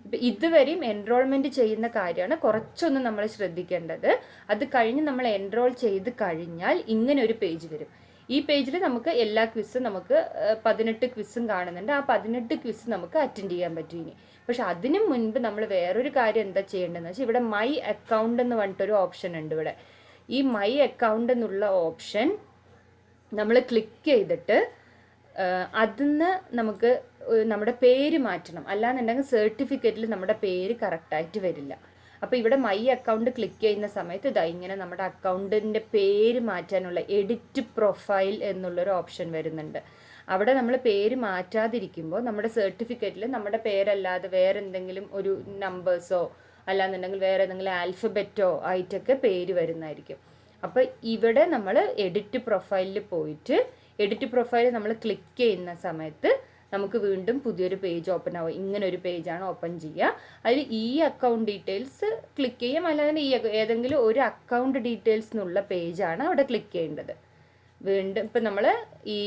ഇപ്പം ഇതുവരെയും എൻറോൾമെൻറ്റ് ചെയ്യുന്ന കാര്യമാണ് കുറച്ചൊന്ന് നമ്മൾ ശ്രദ്ധിക്കേണ്ടത്. അത് കഴിഞ്ഞ് നമ്മൾ എൻറോൾ ചെയ്ത് കഴിഞ്ഞാൽ ഇങ്ങനെ ഒരു പേജ് വരും. ഈ പേജിൽ നമുക്ക് എല്ലാ ക്വിസും, നമുക്ക് 18 ക്വിസും കാണുന്നുണ്ട്. ആ 18 ക്വിസ് നമുക്ക് അറ്റൻഡ് ചെയ്യാൻ പറ്റും ഇനി. പക്ഷെ അതിന് മുൻപ് നമ്മൾ വേറൊരു കാര്യം എന്താ ചെയ്യേണ്ടതെന്ന് വെച്ചാൽ ഇവിടെ മൈ അക്കൗണ്ട് എന്ന് പറഞ്ഞിട്ടൊരു ഓപ്ഷൻ ഉണ്ട്. ഇവിടെ ഈ മൈ അക്കൗണ്ട് എന്നുള്ള ഓപ്ഷൻ നമ്മൾ ക്ലിക്ക് ചെയ്തിട്ട് അതിന്ന് നമുക്ക് നമ്മുടെ പേര് മാറ്റണം. അല്ലാന്നുണ്ടെങ്കിൽ സർട്ടിഫിക്കറ്റിൽ നമ്മുടെ പേര് കറക്റ്റായിട്ട് വരില്ല. അപ്പോൾ ഇവിടെ മൈ അക്കൗണ്ട് ക്ലിക്ക് ചെയ്യുന്ന സമയത്ത് ഇതാ ഇങ്ങനെ നമ്മുടെ അക്കൗണ്ടിൻ്റെ പേര് മാറ്റാനുള്ള എഡിറ്റ് പ്രൊഫൈൽ എന്നുള്ളൊരു ഓപ്ഷൻ വരുന്നുണ്ട്. അവിടെ നമ്മൾ പേര് മാറ്റാതിരിക്കുമ്പോൾ നമ്മുടെ സർട്ടിഫിക്കറ്റിൽ നമ്മുടെ പേരല്ലാതെ വേറെ എന്തെങ്കിലും ഒരു നമ്പേഴ്സോ അല്ലാന്നുണ്ടെങ്കിൽ വേറെ ഏതെങ്കിലും ആൽഫബറ്റോ ആയിട്ടൊക്കെ പേര് വരുന്നതായിരിക്കും. അപ്പോൾ ഇവിടെ നമ്മൾ എഡിറ്റ് പ്രൊഫൈലിൽ പോയിട്ട് എഡിറ്റ് പ്രൊഫൈൽ നമ്മൾ ക്ലിക്ക് ചെയ്യുന്ന സമയത്ത് നമുക്ക് വീണ്ടും പുതിയൊരു പേജ് ഓപ്പൺ ആവും. ഇങ്ങനെ ഒരു പേജാണ് ഓപ്പൺ ചെയ്യുക. അതിൽ ഈ അക്കൗണ്ട് ഡീറ്റെയിൽസ് ക്ലിക്ക് ചെയ്യാം, അല്ലാതെ ഈ ഏതെങ്കിലും ഒരു അക്കൗണ്ട് ഡീറ്റെയിൽസ് എന്നുള്ള പേജാണ് അവിടെ ക്ലിക്ക് ചെയ്യേണ്ടത്. വീണ്ടും ഇപ്പം നമ്മൾ ഈ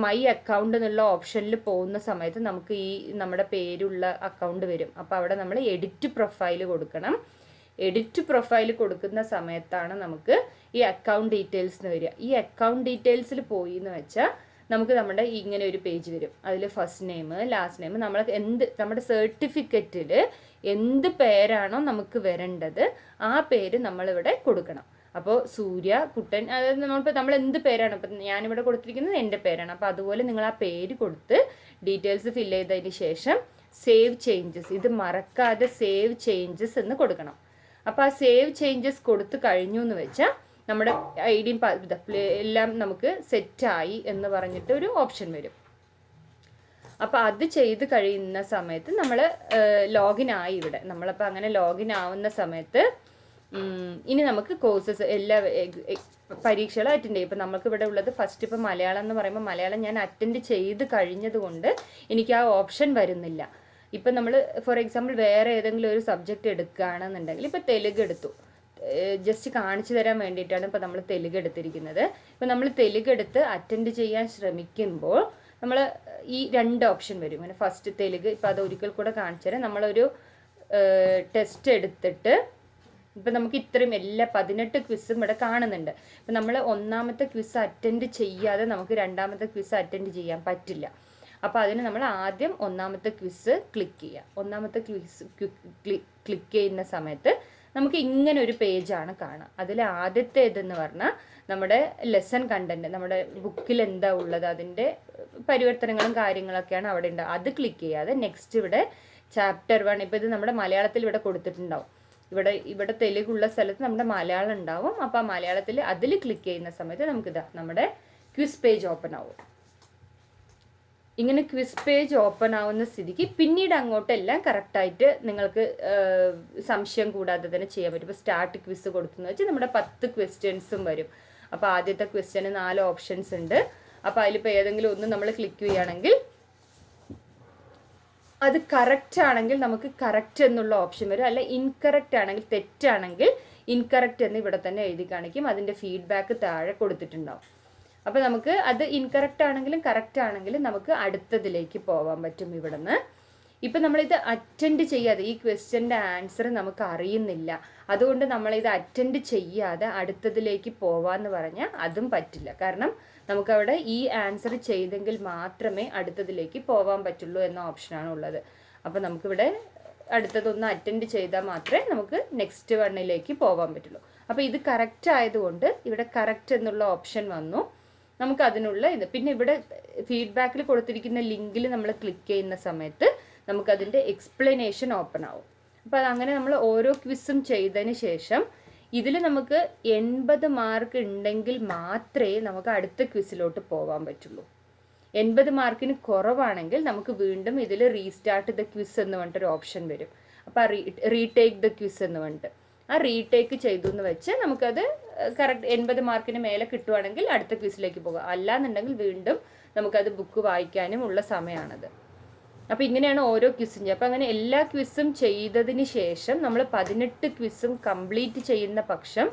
മൈ അക്കൗണ്ട് എന്നുള്ള ഓപ്ഷനിൽ പോകുന്ന സമയത്ത് നമുക്ക് ഈ നമ്മുടെ പേരുള്ള അക്കൗണ്ട് വരും. അപ്പോൾ അവിടെ നമ്മൾ എഡിറ്റ് പ്രൊഫൈൽ കൊടുക്കണം. എഡിറ്റ് പ്രൊഫൈൽ കൊടുക്കുന്ന സമയത്താണ് നമുക്ക് ഈ അക്കൗണ്ട് ഡീറ്റെയിൽസ് എന്ന് വരിക. ഈ അക്കൗണ്ട് ഡീറ്റെയിൽസിൽ പോയി എന്ന് വെച്ചാൽ നമുക്ക് നമ്മുടെ ഇങ്ങനെ ഒരു പേജ് വരും. അതിൽ ഫസ്റ്റ് നെയിം, ലാസ്റ്റ് നെയിം, നമ്മൾ നമ്മുടെ സർട്ടിഫിക്കറ്റിൽ എന്ത് പേരാണോ നമുക്ക് വരേണ്ടത് ആ പേര് നമ്മളിവിടെ കൊടുക്കണം. അപ്പോൾ സൂര്യ, കുട്ടൻ, അതായത് നമ്മൾ എന്ത് പേരാണ്, അപ്പം ഞാനിവിടെ കൊടുത്തിരിക്കുന്നത് എൻ്റെ പേരാണ്. അപ്പോൾ അതുപോലെ നിങ്ങൾ ആ പേര് കൊടുത്ത് ഡീറ്റെയിൽസ് ഫില്ല് ചെയ്തതിന് ശേഷം സേവ് ചേഞ്ചസ്, ഇത് മറക്കാതെ സേവ് ചേഞ്ചസ് എന്ന് കൊടുക്കണം. അപ്പോൾ ആ സേവ് ചേഞ്ചസ് കൊടുത്തു കഴിഞ്ഞു എന്ന് വെച്ചാൽ നമ്മുടെ ഐഡിയും എല്ലാം നമുക്ക് സെറ്റായി എന്ന് പറഞ്ഞിട്ട് ഒരു ഓപ്ഷൻ വരും. അപ്പോൾ അത് ചെയ്ത് കഴിയുന്ന സമയത്ത് നമ്മൾ ലോഗിൻ ആയി ഇവിടെ. നമ്മളപ്പോൾ അങ്ങനെ ലോഗിൻ ആവുന്ന സമയത്ത് ഇനി നമുക്ക് കോഴ്സസ് എല്ലാ പരീക്ഷകൾ അറ്റൻഡ് ചെയ്യും. ഇപ്പം നമുക്ക് ഇവിടെ ഉള്ളത് ഫസ്റ്റ് ഇപ്പോൾ മലയാളം എന്ന് പറയുമ്പോൾ മലയാളം ഞാൻ അറ്റൻഡ് ചെയ്ത് കഴിഞ്ഞത് കൊണ്ട് എനിക്ക് ആ ഓപ്ഷൻ വരുന്നില്ല. ഇപ്പം നമ്മൾ ഫോർ എക്സാമ്പിൾ വേറെ ഏതെങ്കിലും ഒരു സബ്ജക്റ്റ് എടുക്കുകയാണെന്നുണ്ടെങ്കിൽ ഇപ്പോൾ തെലുങ്ക് എടുത്തു, ജസ്റ്റ് കാണിച്ചു തരാൻ വേണ്ടിയിട്ടാണ് ഇപ്പോൾ നമ്മൾ തെലുങ്ക് എടുത്തിരിക്കുന്നത്. ഇപ്പോൾ നമ്മൾ തെലുങ്ക് എടുത്ത് അറ്റൻഡ് ചെയ്യാൻ ശ്രമിക്കുമ്പോൾ നമ്മൾ ഈ 2 ഓപ്ഷൻ വരും. അങ്ങനെ ഫസ്റ്റ് തെലുങ്ക്, ഇപ്പോൾ അത് ഒരിക്കൽ കൂടെ കാണിച്ചു തരാം. നമ്മളൊരു ടെസ്റ്റ് എടുത്തിട്ട് ഇപ്പം നമുക്ക് ഇത്രയും എല്ലാ 18 ക്വിസും ഇവിടെ കാണുന്നുണ്ട്. ഇപ്പം നമ്മൾ ഒന്നാമത്തെ ക്വിസ് അറ്റൻഡ് ചെയ്യാതെ നമുക്ക് രണ്ടാമത്തെ ക്വിസ് അറ്റൻഡ് ചെയ്യാൻ പറ്റില്ല. അപ്പോൾ അതിന് നമ്മൾ ആദ്യം ഒന്നാമത്തെ ക്വിസ് ക്ലിക്ക് ചെയ്യുക. ഒന്നാമത്തെ ക്വിസ് ക്ലിക്ക് ചെയ്യുന്ന സമയത്ത് നമുക്ക് ഇങ്ങനെ ഒരു പേജാണ് കാണുക. അതിൽ ആദ്യത്തേതെന്ന് പറഞ്ഞാൽ നമ്മുടെ ലെസൺ കണ്ടന്റ്, നമ്മുടെ ബുക്കിൽ എന്താ ഉള്ളത് അതിൻ്റെ പരിവർത്തനങ്ങളും കാര്യങ്ങളൊക്കെയാണ് അവിടെ ഉണ്ടാവുക. അത് ക്ലിക്ക് ചെയ്യാതെ നെക്സ്റ്റ് ഇവിടെ ചാപ്റ്റർ 1, ഇപ്പോൾ ഇത് നമ്മുടെ മലയാളത്തിൽ ഇവിടെ കൊടുത്തിട്ടുണ്ടാവും. ഇവിടെ തെലുഗുള്ള സ്ഥലത്ത് നമ്മുടെ മലയാളം ഉണ്ടാവും. അപ്പോൾ ആ മലയാളത്തിൽ അതിൽ ക്ലിക്ക് ചെയ്യുന്ന സമയത്ത് നമുക്കിതാ നമ്മുടെ ക്വിസ് പേജ് ഓപ്പൺ ആവും. ഇങ്ങനെ ക്വിസ് പേജ് ഓപ്പൺ ആവുന്ന സ്ഥിതിക്ക് പിന്നീട് അങ്ങോട്ടെല്ലാം കറക്റ്റായിട്ട് നിങ്ങൾക്ക് സംശയം കൂടാതെ തന്നെ ചെയ്യാൻ പറ്റും. ഇപ്പോൾ സ്റ്റാർട്ട് ക്വിസ് കൊടുത്തെന്ന് വെച്ചാൽ നമ്മുടെ 10 ക്വസ്റ്റ്യൻസും വരും. അപ്പോൾ ആദ്യത്തെ ക്വസ്റ്റ്യന് 4 ഓപ്ഷൻസ് ഉണ്ട്. അപ്പോൾ അതിലിപ്പോൾ ഏതെങ്കിലും ഒന്ന് നമ്മൾ ക്ലിക്ക് ചെയ്യുകയാണെങ്കിൽ അത് കറക്റ്റ് ആണെങ്കിൽ നമുക്ക് കറക്റ്റ് എന്നുള്ള ഓപ്ഷൻ വരും. അല്ല ഇൻകറക്റ്റ് ആണെങ്കിൽ, തെറ്റാണെങ്കിൽ ഇൻകറക്റ്റ് എന്ന് ഇവിടെ തന്നെ എഴുതി കാണിക്കും. അതിൻ്റെ ഫീഡ്ബാക്ക് താഴെ കൊടുത്തിട്ടുണ്ടാവും. അപ്പോൾ നമുക്ക് അത് ഇൻകറക്റ്റ് ആണെങ്കിലും കറക്റ്റ് ആണെങ്കിലും നമുക്ക് അടുത്തതിലേക്ക് പോകാൻ പറ്റും. ഇവിടെ നിന്ന് ഇപ്പം നമ്മളിത് അറ്റൻഡ് ചെയ്യാതെ, ഈ ക്വസ്റ്റ്യൻ്റെ ആൻസർ നമുക്ക് അറിയുന്നില്ല, അതുകൊണ്ട് നമ്മളിത് അറ്റൻഡ് ചെയ്യാതെ അടുത്തതിലേക്ക് പോവാന്ന് പറഞ്ഞാൽ അതും പറ്റില്ല. കാരണം നമുക്കവിടെ ഈ ആൻസർ ചെയ്തെങ്കിൽ മാത്രമേ അടുത്തതിലേക്ക് പോകാൻ പറ്റുള്ളൂ എന്ന ഓപ്ഷനാണ് ഉള്ളത്. അപ്പോൾ നമുക്കിവിടെ അടുത്തതൊന്ന് അറ്റൻഡ് ചെയ്താൽ മാത്രമേ നമുക്ക് നെക്സ്റ്റ് വണ്ണിലേക്ക് പോകാൻ പറ്റുള്ളൂ. അപ്പോൾ ഇത് കറക്റ്റ് ആയതുകൊണ്ട് ഇവിടെ കറക്റ്റ് എന്നുള്ള ഓപ്ഷൻ വന്നു. നമുക്ക് അതിനുള്ള ഇത് പിന്നെ ഇവിടെ ഫീഡ്ബാക്കിൽ കൊടുത്തിരിക്കുന്ന ലിങ്കിൽ നമ്മൾ ക്ലിക്ക് ചെയ്യുന്ന സമയത്ത് നമുക്കതിൻ്റെ എക്സ്പ്ലനേഷൻ ഓപ്പൺ ആവും. അപ്പോൾ അതങ്ങനെ നമ്മൾ ഓരോ ക്വിസും ചെയ്തതിന് ശേഷം ഇതിൽ നമുക്ക് 80 മാർക്ക് ഉണ്ടെങ്കിൽ മാത്രമേ നമുക്ക് അടുത്ത ക്വിസിലോട്ട് പോകാൻ പറ്റുള്ളൂ. 80 മാർക്കിന് കുറവാണെങ്കിൽ നമുക്ക് വീണ്ടും ഇതിൽ റീസ്റ്റാർട്ട് ദ ക്വിസ് എന്ന് പറഞ്ഞിട്ടൊരു ഓപ്ഷൻ വരും. അപ്പോൾ റീടേക്ക് ദ ക്വിസ് എന്ന് പറഞ്ഞിട്ട് ആ റീടേക്ക് ചെയ്തു എന്ന് വെച്ച് നമുക്കത് കറക്റ്റ് 80 മാർക്കിന് മേലെ കിട്ടുവാണെങ്കിൽ അടുത്ത ക്വിസിലേക്ക് പോകാം. അല്ലാന്നുണ്ടെങ്കിൽ വീണ്ടും നമുക്കത് ബുക്ക് വായിക്കാനും ഉള്ള സമയമാണത്. അപ്പോൾ ഇങ്ങനെയാണ് ഓരോ ക്വിസും ചെയ്യുക. അപ്പോൾ അങ്ങനെ എല്ലാ ക്വിസും ചെയ്തതിന് ശേഷം നമ്മൾ 18 ക്വിസും കംപ്ലീറ്റ് ചെയ്യുന്ന പക്ഷം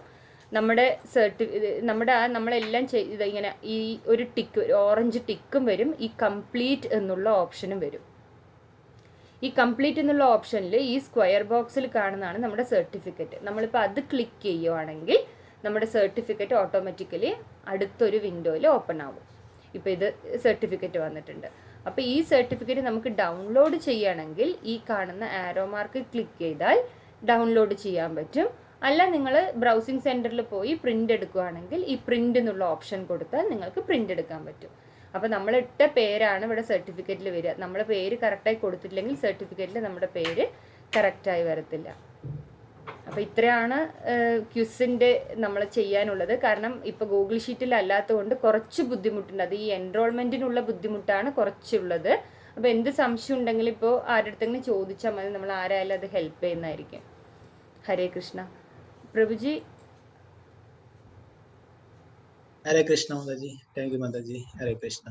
നമ്മുടെ നമ്മളെല്ലാം ചെയ്ത് ഇങ്ങനെ ഈ ഒരു ടിക്ക്, ഓറഞ്ച് ടിക്കും വരും, ഈ കംപ്ലീറ്റ് എന്നുള്ള ഓപ്ഷനും വരും. ഈ കംപ്ലീറ്റ് എന്നുള്ള ഓപ്ഷനിൽ ഈ സ്ക്വയർ ബോക്സിൽ കാണുന്നതാണ് നമ്മുടെ സർട്ടിഫിക്കറ്റ്. നമ്മളിപ്പോൾ അത് ക്ലിക്ക് ചെയ്യുവാണെങ്കിൽ നമ്മുടെ സർട്ടിഫിക്കറ്റ് ഓട്ടോമാറ്റിക്കലി അടുത്തൊരു വിൻഡോയിൽ ഓപ്പൺ ആവും. ഇപ്പോൾ ഇത് സർട്ടിഫിക്കറ്റ് വന്നിട്ടുണ്ട്. അപ്പോൾ ഈ സർട്ടിഫിക്കറ്റ് നമുക്ക് ഡൗൺലോഡ് ചെയ്യുകയാണെങ്കിൽ ഈ കാണുന്ന ആരോ മാർക്ക് ക്ലിക്ക് ചെയ്താൽ ഡൗൺലോഡ് ചെയ്യാൻ പറ്റും. അല്ല നിങ്ങൾ ബ്രൗസിംഗ് സെൻറ്ററിൽ പോയി പ്രിൻ്റ് എടുക്കുകയാണെങ്കിൽ ഈ പ്രിൻ്റ് എന്നുള്ള ഓപ്ഷൻ കൊടുത്താൽ നിങ്ങൾക്ക് പ്രിൻ്റ് എടുക്കാൻ പറ്റും. അപ്പോൾ നമ്മളിട്ട പേരാണ് ഇവിടെ സർട്ടിഫിക്കറ്റിൽ വരിക. നമ്മുടെ പേര് കറക്റ്റായി കൊടുത്തിട്ടില്ലെങ്കിൽ സർട്ടിഫിക്കറ്റിൽ നമ്മുടെ പേര് കറക്റ്റായി വരത്തില്ല. അപ്പോൾ ഇത്രയാണ് ക്വിസിൻ്റെ നമ്മൾ ചെയ്യാനുള്ളത്. കാരണം ഇപ്പോൾ ഗൂഗിൾ ഷീറ്റിൽ അല്ലാത്തതുകൊണ്ട് കുറച്ച് ബുദ്ധിമുട്ടുണ്ട്. അത് ഈ എൻറോൾമെൻറ്റിനുള്ള ബുദ്ധിമുട്ടാണ് കുറച്ചുള്ളത്. അപ്പോൾ എന്ത് സംശയം ഉണ്ടെങ്കിലും ഇപ്പോൾ ആരുടെ അടുത്തെങ്കിലും ചോദിച്ചാൽ മതി, നമ്മൾ ആരായാലും അത് ഹെൽപ്പ് ചെയ്യുന്നതായിരിക്കും. ഹരേ കൃഷ്ണ. പ്രഭുജി. ഹരേ കൃഷ്ണ മാതാജി. Thank you Mataji. ഹരേ കൃഷ്ണ.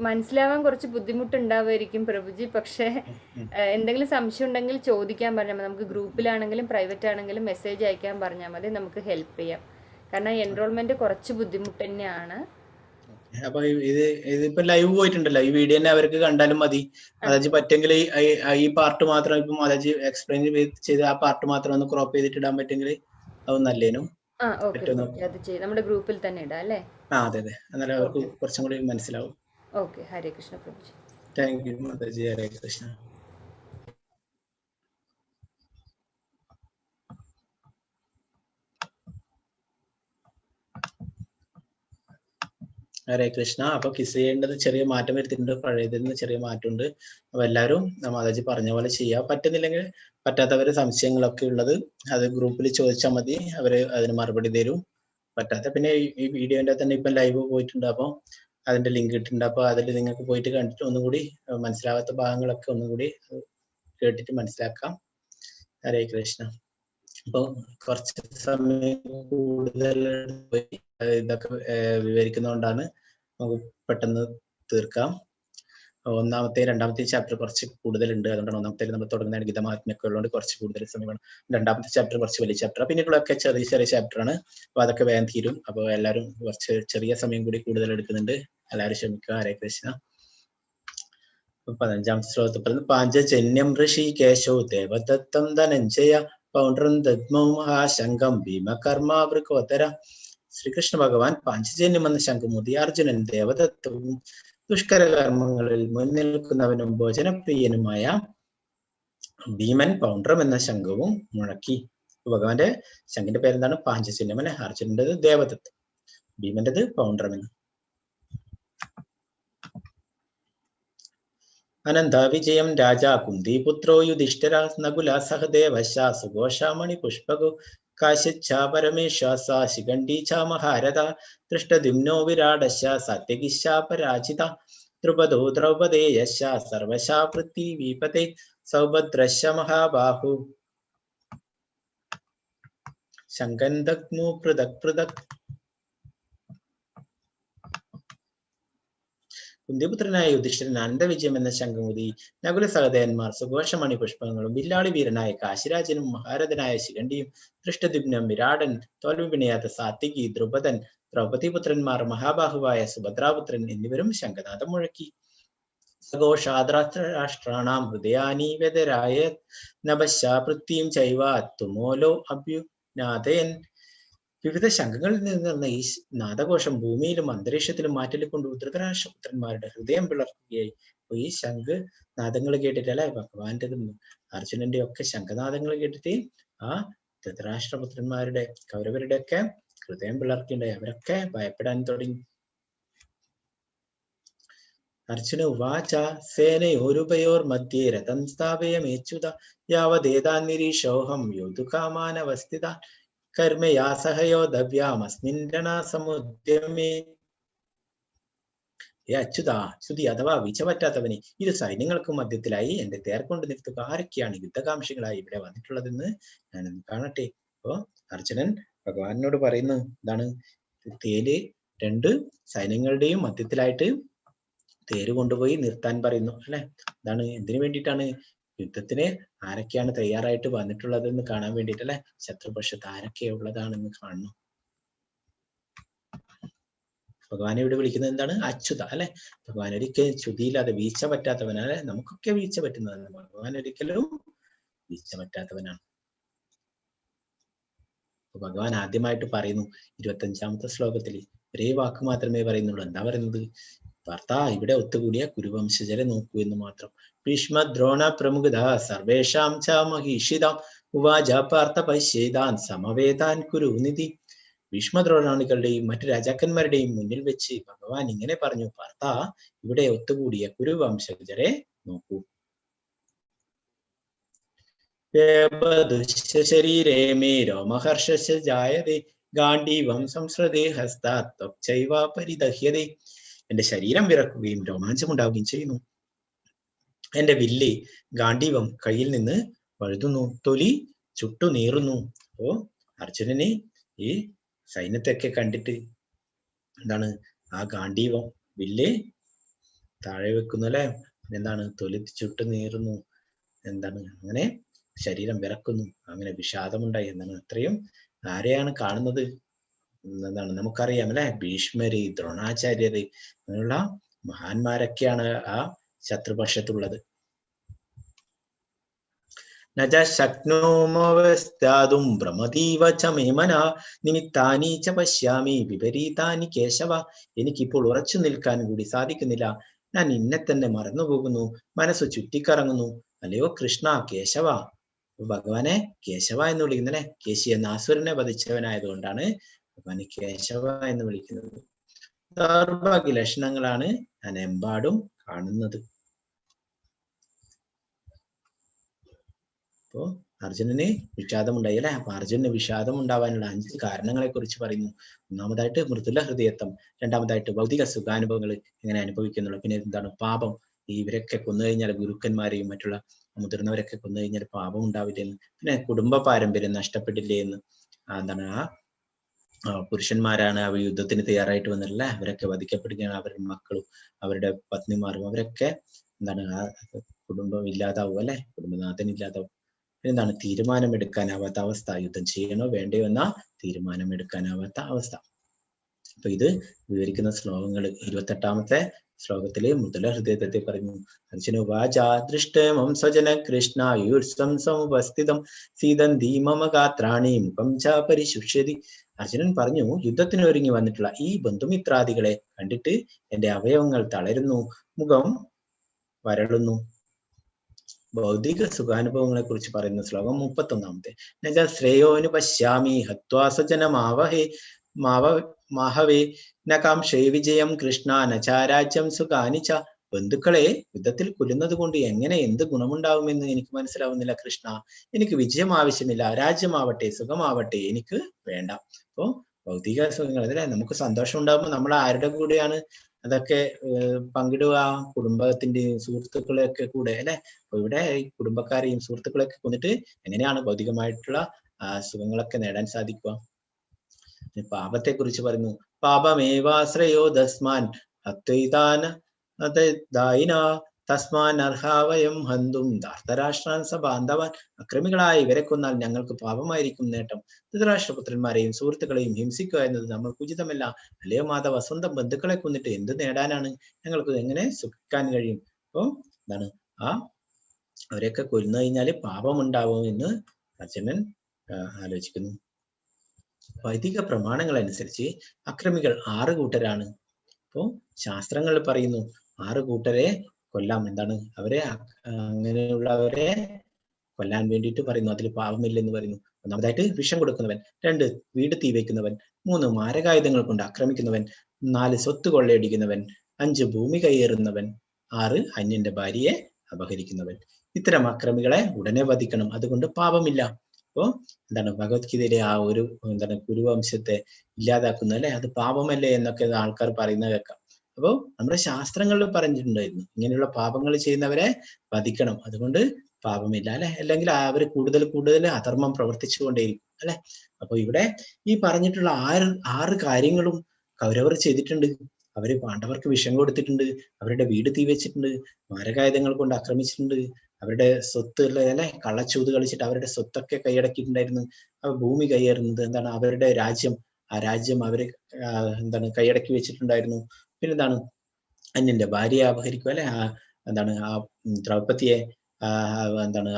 മനസ്സിലാവാൻ കുറച്ച് ബുദ്ധിമുട്ടുണ്ടാവുമായിരിക്കും പ്രഭുജി. പക്ഷേ എന്തെങ്കിലും സംശയം ഉണ്ടെങ്കിൽ ചോദിക്കാൻ പറഞ്ഞാൽ മതി. നമുക്ക് ഗ്രൂപ്പിലാണെങ്കിലും പ്രൈവറ്റ് ആണെങ്കിലും മെസ്സേജ് അയക്കാൻ പറഞ്ഞാൽ മതി, നമുക്ക് ഹെൽപ്പ് ചെയ്യാം. കാരണം എൻറോൾമെന്റ് കുറച്ച് ബുദ്ധിമുട്ട് തന്നെയാണ്. അപ്പൊ ഇതിപ്പോ ലൈവ് പോയിട്ടുണ്ടല്ലോ, ഈ വീഡിയോ തന്നെ അവർക്ക് കണ്ടാലും മതി. മാതാജി പറ്റെങ്കിൽ ഈ പാർട്ട് മാത്രം ഇപ്പൊ മാതാജി എക്സ്പ്ലെയിൻ ചെയ്ത് ആ പാർട്ട് മാത്രം ഒന്ന് ക്രോപ്പ് ചെയ്തിട്ട് ഇടാൻ പറ്റുമെങ്കിൽ അത് നല്ലേനും. നമ്മുടെ ഗ്രൂപ്പിൽ തന്നെ ഇടാം അല്ലേ? അതെ അതെ, എന്നാലും അവർക്ക് കുറച്ചും കൂടി മനസ്സിലാവും. Okay. Hare Krishna Prabhuji. Thank you Mataji. Hare Krishna. Hare Krishna. അപ്പൊ കിസ് ചെയ്യേണ്ടത് ചെറിയ മാറ്റം വരുത്തിയിട്ടുണ്ട്, പഴയതിൽ നിന്ന് ചെറിയ മാറ്റമുണ്ട്. അപ്പൊ എല്ലാവരും മാതാജി പറഞ്ഞ പോലെ ചെയ്യാം. പറ്റുന്നില്ലെങ്കിൽ പറ്റാത്തവര് സംശയങ്ങളൊക്കെ ഉള്ളത് അത് ഗ്രൂപ്പിൽ ചോദിച്ചാൽ മതി, അവര് അതിന് മറുപടി തരും. പറ്റാത്ത പിന്നെ ഈ വീഡിയോന്റെ തന്നെ ഇപ്പൊ ലൈവ് പോയിട്ടുണ്ട്, അപ്പൊ അതിന്റെ ലിങ്ക് ഇട്ടിട്ടുണ്ട്. അപ്പൊ അതിൽ നിങ്ങൾക്ക് പോയിട്ട് കണ്ടിട്ട് ഒന്നുകൂടി മനസ്സിലാവാത്ത ഭാഗങ്ങളൊക്കെ ഒന്നുകൂടി കേട്ടിട്ട് മനസ്സിലാക്കാം. ഹരേ കൃഷ്ണ. അപ്പൊ കുറച്ച് സമയം കൂടുതൽ ഇതൊക്കെ വിവരിക്കുന്നതുകൊണ്ടാണ് നമുക്ക് പെട്ടെന്ന് തീർക്കാം. ഒന്നാമത്തെ രണ്ടാമത്തെ ചാപ്റ്റർ കുറച്ച് കൂടുതലുണ്ട്, അതുകൊണ്ടാണ് ഒന്നാമത്തെ നമ്മൾ തുടങ്ങുന്ന ഗീതമാത്മയൊക്കെ ഉള്ളതുകൊണ്ട് കുറച്ച് കൂടുതൽ സമയമാണ്. രണ്ടാമത്തെ ചാപ്റ്റർ കുറച്ച് വലിയ ചാപ്റ്റർ, പിന്നീടുള്ളതൊക്കെ ചെറിയ ചെറിയ ചാപ്റ്റർ ആണ്. അപ്പൊ അതൊക്കെ വേഗം തീരും. അപ്പോൾ എല്ലാവരും കുറച്ച് ചെറിയ സമയം കൂടി കൂടുതൽ എടുക്കുന്നുണ്ട്, എല്ലാവരും ക്ഷമിക്കുക. ഹരേ കൃഷ്ണ. 15ാമത്തെ ശ്ലോകത്തിൽ പറയുന്നത് പാഞ്ചജന്യം ഋഷികേശോ ദേവദത്തം ധനഞ്ജയ പൗണ്ഡ്രം ദദ്മോ മഹാശങ്കം ഭീമകർമാവൃകോത്തര. ശ്രീകൃഷ്ണ ഭഗവാൻ പാഞ്ചജന്യം എന്ന ശംഖുമൂതി അർജുനൻ ദേവദത്തവും ദുഷ്കരകർമ്മങ്ങളിൽ മുൻനിൽക്കുന്നവനും ഭോജനപ്രിയനുമായ ഭീമൻ പൗണ്ഡ്രം എന്ന ശംഖവും മുഴക്കി. ഭഗവാന്റെ ശംഖിന്റെ പേരെന്താണ്? പാഞ്ചജന്യം അല്ലെ. അർജുനന്റേത് ദേവദത്ത്, ഭീമന്റേത് പൗണ്ഡ്രം എന്ന്. അനന്ത വിജയം രാജാ കുന്തിപുത്രോ യുധിഷ്ഠിര നകുല സഹദേവശ സുഘോഷാമണി പുഷ്പകു കാശ്യച്ഛ പരമേശ്വാസ ശിഖണ്ഡി ച മഹാരഥ ദൃഷ്ടദ്യുമ്നോ വിരാടശ സാത്യകിശ പരാജിത ദ്രുപദോ ദ്രൗപദേയശ സർവശ പൃഥ്വീപതേ സൗഭദ്രശ മഹാബാഹു ശങ്കന്ദഗ്നു പൃഥക് പൃഥക്. കുന്തിപുത്രനായ യുധിഷ്ഠിരൻ അനന്തവിജയം എന്ന ശംഖുമുതി നകുല സഹദേവന്മാർ സുഘോഷമണി പുഷ്പങ്ങളും വില്ലാളി വീരനായ കാശിരാജനും മഹാരഥനായ ശിഖണ്ഡിയും ദൃഷ്ടദ്യുമ്നം വിരാടൻ തോൽവിപിണിയാത്ത സാത്വികി ദ്രുപദൻ ദ്രൗപദീപുത്രന്മാർ മഹാബാഹുവായ സുഭദ്രാപുത്രൻ എന്നിവരും ശംഖനാഥം മുഴക്കി. സഘോഷാദ്രാഷ്ട്രാണാം ഹൃദയാനി വ്യതരായ നഭശ പൃഥ്വീം ചൈവ തുമോലോ അഭ്യുനാഥയൻ. വിവിധ ശംഖങ്ങളിൽ നിന്നിരുന്ന ഈ നാദഘോഷം ഭൂമിയിലും അന്തരീക്ഷത്തിലും മാറ്റിക്കൊണ്ട് ധൃതരാഷ്ട്രപുത്രന്മാരുടെ ഹൃദയം പിളർക്കുകയായി. ഈ ശംഖ് നാദങ്ങൾ കേട്ടിട്ടല്ലേ ഭഗവാന്റെതും അർജുനന്റെ ഒക്കെ ശംഖനാദങ്ങൾ കേട്ടിട്ട് ആ ധൃതരാഷ്ട്രപുത്രന്മാരുടെ കൗരവരുടെ ഒക്കെ ഹൃദയം പിളർക്കുകയുണ്ടായി. അവരൊക്കെ ഭയപ്പെടാൻ തുടങ്ങി. അർജുന ഉവാച സേനയോരുഭയോർ മധ്യേ രഥം സ്ഥാപയമേച്യുത യാവദേതാൻ നിരീശോഹം യോധുകാമാനവസ്ഥിത കർമ്മയാ സഹയോധവ്യാമസ്മിൻ രണസമുദ്യമേ. അച്യുത, ശ്രുതി അഥവാ വീഴ്ച പറ്റാത്തവനെ, ഇരു സൈന്യങ്ങൾക്കും മധ്യത്തിലായി എന്റെ തേർ കൊണ്ട് നിർത്തുക. ആരൊക്കെയാണ് യുദ്ധകാംക്ഷികളായി ഇവിടെ വന്നിട്ടുള്ളതെന്ന് ഞാനൊന്ന് കാണട്ടെ. അപ്പോ അർജുനൻ ഭഗവാനോട് പറയുന്നു, എന്താണ്? തേര് രണ്ട് സൈന്യങ്ങളുടെയും മധ്യത്തിലായിട്ട് തേര് കൊണ്ടുപോയി നിർത്താൻ പറയുന്നു അല്ലെ. എന്താണ്? എന്തിനു വേണ്ടിയിട്ടാണ്? യുദ്ധത്തിന് ആരൊക്കെയാണ് തയ്യാറായിട്ട് വന്നിട്ടുള്ളതെന്ന് കാണാൻ വേണ്ടിയിട്ടല്ലേ. ശത്രുപക്ഷത്ത് ആരൊക്കെ ഉള്ളതാണെന്ന് കാണുന്നു. ഭഗവാനെ ഇവിടെ വിളിക്കുന്നത് എന്താണ്? അച്യുത അല്ലെ. ഭഗവാൻ ഒരിക്കലും ചുതിയില്ലാതെ വീഴ്ച പറ്റാത്തവനാണ് അല്ലെ. നമുക്കൊക്കെ വീഴ്ച പറ്റുന്നതാണ്, ഭഗവാൻ ഒരിക്കലും വീഴ്ച പറ്റാത്തവനാണ്. ഭഗവാൻ ആദ്യമായിട്ട് പറയുന്നു 25ാമത്തെ ശ്ലോകത്തിൽ ഒരേ വാക്ക് മാത്രമേ പറയുന്നുള്ളൂ. എന്താ പറയുന്നത്? വാർത്ത ഇവിടെ ഒത്തുകൂടിയ കുരുവംശജരെ നോക്കൂ എന്ന് മാത്രം. ഭീഷ്മ ദ്രോണ പ്രമുഖത സർവേഷാം ച മഹീഷിതാം ഉവാച പാർത്ഥ പശ്യേതാൻ സമവേതാൻ കുരുനിധി. ഭീഷ്മദ്രോണാണികളുടെയും മറ്റു രാജാക്കന്മാരുടെയും മുന്നിൽ വെച്ച് ഭഗവാൻ ഇങ്ങനെ പറഞ്ഞു, പാർത്ഥ ഇവിടെ ഒത്തുകൂടിയ കുരുവംശജരെ നോക്കൂ. ശരീരേ മേ രോമഹർഷ ജായതേ ഗാണ്ഡീവം സംസ്കൃതേ ഹസ്താത്വൈവ പരിദഹ്യതേ. എന്റെ ശരീരം വിറക്കുകയും രോമാഞ്ചമുണ്ടാവുകയും ചെയ്യുന്നു. എന്റെ വില്ല് ഗാണ്ഡീവം കയ്യിൽ നിന്ന് വഴുതുന്നു, തൊലി ചുട്ടു നീറുന്നു. അപ്പോ അർജുനന് ഈ സൈന്യത്തെയൊക്കെ കണ്ടിട്ട് എന്താണ്? ആ ഗാണ്ഡീവം വില്ല് താഴെ വെക്കുന്നു അല്ലെ. എന്താണ്? തൊലി ചുട്ടു നീറുന്നു. എന്താണ്? അങ്ങനെ ശരീരം വിറക്കുന്നു. അങ്ങനെ വിഷാദമുണ്ടായി. എന്താണ്? അത്രയും ആരെയാണ് കാണുന്നത്? എന്താണ്? നമുക്കറിയാം അല്ലെ. ഭീഷ്മര്, ദ്രോണാചാര്യര്, അങ്ങനെയുള്ള മഹാന്മാരൊക്കെയാണ് ആ ശത്രുപക്ഷത്തുള്ളത്. നജ ശക്നോമവസ്താതും ഭ്രമതീവ ച മേ മനഃ നിമിത്താനി ച പശ്യാമി വിപരീതാനി കേശവ. എനിക്കിപ്പോൾ ഉറച്ചു നിൽക്കാൻ കൂടി സാധിക്കുന്നില്ല. ഞാൻ ഇന്നെ തന്നെ മറന്നുപോകുന്നു, മനസ്സ് ചുറ്റിക്കറങ്ങുന്നു. അല്ലയോ കൃഷ്ണ, കേശവ. ഭഗവാനെ കേശവ എന്ന് വിളിക്കുന്നല്ലേ. കേശി എന്ന അസുരനെ വധിച്ചവനായതുകൊണ്ടാണ് ഭഗവാനെ കേശവ എന്ന് വിളിക്കുന്നത്. ദൗർഭാഗ്യ ലക്ഷണങ്ങളാണ് ഞാൻ എമ്പാടും കാണുന്നത്. അപ്പോ അർജുനന് വിഷാദമുണ്ടായി അല്ലെ. അപ്പൊ അർജുനന് വിഷാദം ഉണ്ടാവാനുള്ള 5 കാരണങ്ങളെ കുറിച്ച് പറയുന്നു. ഒന്നാമതായിട്ട് മൃദുല ഹൃദയത്വം, രണ്ടാമതായിട്ട് ഭൗതിക സുഖാനുഭവങ്ങൾ എങ്ങനെ അനുഭവിക്കുന്നുള്ളൂ, പിന്നെ എന്താണ് പാപം. ഇവരൊക്കെ കൊന്നു കഴിഞ്ഞാൽ, ഗുരുക്കന്മാരെയും മറ്റുള്ള മുതിർന്നവരൊക്കെ കൊന്നു കഴിഞ്ഞാൽ പാപം ഉണ്ടാവില്ലേ എന്ന്, പിന്നെ കുടുംബ പാരമ്പര്യം നഷ്ടപ്പെട്ടില്ലേ എന്ന്. എന്താണ്? ആ പുരുഷന്മാരാണ് അവർ യുദ്ധത്തിന് തയ്യാറായിട്ട് വന്നില്ല, അവരൊക്കെ വധിക്കപ്പെടുകയാണ്. അവരുടെ മക്കളും അവരുടെ പത്നിമാരും അവരൊക്കെ എന്താണ്? ആ കുടുംബം ഇല്ലാതാവും അല്ലെ, കുടുംബനാഥൻ ഇല്ലാതാവും. എന്താണ്? തീരുമാനമെടുക്കാനാവാത്ത അവസ്ഥ. യുദ്ധം ചെയ്യണോ വേണ്ടയോ എന്ന തീരുമാനമെടുക്കാനാവാത്ത അവസ്ഥ. അപ്പൊ ഇത് വിവരിക്കുന്ന ശ്ലോകങ്ങൾ 28ാമത്തെ ശ്ലോകത്തിലെ മൃദുല ഹൃദയത്തെ പറഞ്ഞു. അർജുനുവാച ദൃഷ്ടമം സ്വജന കൃഷ്ണായുർസം സമുപസ്ഥിതം സീതന്തി മമ ഗാത്രാണി മുഖം ച പരിശുഷ്യതി. അർജുനൻ പറഞ്ഞു, യുദ്ധത്തിന് ഒരുങ്ങി വന്നിട്ടുള്ള ഈ ബന്ധുമിത്രാദികളെ കണ്ടിട്ട് എന്റെ അവയവങ്ങൾ തളരുന്നു, മുഖം വരളുന്നു. ഭൗതിക സുഖാനുഭവങ്ങളെ കുറിച്ച് പറയുന്ന ശ്ലോകം 31. നജ ശ്രേയോനു പശ്യാമി ഹത്വാ സജനമാവഹേ മാഹവേ നകാംക്ഷേ വിജയം കൃഷ്ണ നചാരാജ്യം സുഖാനിച്ച. ബന്ധുക്കളെ യുദ്ധത്തിൽ കൊല്ലുന്നത് കൊണ്ട് എങ്ങനെ എന്ത് ഗുണമുണ്ടാവുമെന്ന് എനിക്ക് മനസ്സിലാവുന്നില്ല കൃഷ്ണ. എനിക്ക് വിജയം ആവശ്യമില്ല, രാജ്യമാവട്ടെ സുഖമാവട്ടെ എനിക്ക് വേണ്ട. അപ്പോ ഭൗതിക സുഖങ്ങൾ അല്ലെ, നമുക്ക് സന്തോഷം ഉണ്ടാകുമ്പോൾ നമ്മൾ ആരുടെ കൂടെയാണ് അതൊക്കെ പങ്കിടുക? കുടുംബത്തിന്റെയും സുഹൃത്തുക്കളെയൊക്കെ കൂടെ അല്ലെ. അപ്പൊ ഇവിടെ ഈ കുടുംബക്കാരെയും സുഹൃത്തുക്കളെയൊക്കെ കൊന്നിട്ട് എങ്ങനെയാണ് ഭൗതികമായിട്ടുള്ള സുഖങ്ങളൊക്കെ നേടാൻ സാധിക്കുക? പാപത്തെ കുറിച്ച് പറയുന്നു. പാപമേവാശ്രയോ ദസ്മാൻ ഹത്വൈതാന തസ്മാൻ അർഹാവയം ഹന്തും ധാർത്തരാഷ്ട്രാൻ സ ബാന്ധവാൻ. അക്രമികളായ ഇവരെ കൊന്നാൽ ഞങ്ങൾക്ക് പാപമായിരിക്കും നേട്ടം. ധൃതരാഷ്ട്രപുത്രന്മാരെയും സുഹൃത്തുക്കളെയും ഹിംസിക്കുക എന്നത് നമ്മൾക്ക് ഉചിതമല്ല. അല്ലയോ മാധവ, സ്വന്തം ബന്ധുക്കളെ കൊന്നിട്ട് എന്ത് നേടാനാണ്? ഞങ്ങൾക്ക് എങ്ങനെ സുഖിക്കാൻ കഴിയും? അപ്പൊ എന്താണ് അവരെയൊക്കെ കൊന്നു കഴിഞ്ഞാല് പാപമുണ്ടാവും എന്ന് അർജുനൻ ആലോചിക്കുന്നു. വൈദിക പ്രമാണങ്ങൾ അനുസരിച്ച് അക്രമികൾ 6 കൂട്ടരാണ്. അപ്പോ ശാസ്ത്രങ്ങൾ പറയുന്നു 6 കൂട്ടരെ കൊല്ലാം. എന്താണ് അവരെ അങ്ങനെയുള്ളവരെ കൊല്ലാൻ വേണ്ടിയിട്ട് പറയുന്നു. അതിൽ പാപമില്ലെന്ന് പറയുന്നു. ഒന്നാമതായിട്ട് വിഷം കൊടുക്കുന്നവൻ, 2 വീട് തീ വയ്ക്കുന്നവൻ, 3 മാരകായുധങ്ങൾ കൊണ്ട് ആക്രമിക്കുന്നവൻ, 4 സ്വത്ത് കൊള്ളയടിക്കുന്നവൻ, 5 ഭൂമി കയ്യേറുന്നവൻ, 6 അന്യന്റെ ഭാര്യയെ അപഹരിക്കുന്നവൻ. ഇത്തരം അക്രമികളെ ഉടനെ വധിക്കണം, അതുകൊണ്ട് പാപമില്ല. അപ്പോ എന്താണ് ഭഗവത്ഗീതയിലെ ആ ഒരു കുരുവംശത്തെ ഇല്ലാതാക്കുന്ന അല്ലെ, അത് പാപമല്ലേ എന്നൊക്കെ ആൾക്കാർ പറയുന്നത് കേൾക്കാം. അപ്പോ നമ്മുടെ ശാസ്ത്രങ്ങളിൽ പറഞ്ഞിട്ടുണ്ടായിരുന്നു ഇങ്ങനെയുള്ള പാപങ്ങൾ ചെയ്യുന്നവരെ വധിക്കണം, അതുകൊണ്ട് പാപമില്ല അല്ലെ. അല്ലെങ്കിൽ അവർ കൂടുതൽ അധർമ്മം പ്രവർത്തിച്ചു കൊണ്ടേയിരിക്കും അല്ലെ. അപ്പൊ ഇവിടെ ഈ പറഞ്ഞിട്ടുള്ള 6 കാര്യങ്ങളും കൗരവർ ചെയ്തിട്ടുണ്ട്. അവര് പാണ്ഡവർക്ക് വിഷം കൊടുത്തിട്ടുണ്ട്, അവരുടെ വീട് തീ വെച്ചിട്ടുണ്ട്, മാരകായുധങ്ങൾ കൊണ്ട് ആക്രമിച്ചിട്ടുണ്ട്, അവരുടെ സ്വത്ത് അല്ലെ കള്ളച്ചൂത് കളിച്ചിട്ട് അവരുടെ സ്വത്തൊക്കെ കൈയടക്കിയിട്ടുണ്ടായിരുന്നു. ഭൂമി കൈയേറുന്നത് എന്താണ്, അവരുടെ രാജ്യം, ആ രാജ്യം അവര് കൈയടക്കി വെച്ചിട്ടുണ്ടായിരുന്നു. പിന്നെന്താണ് അന്യന്റെ ഭാര്യയെ അപഹരിക്കുക അല്ലെ, ആ ദ്രൗപദിയെ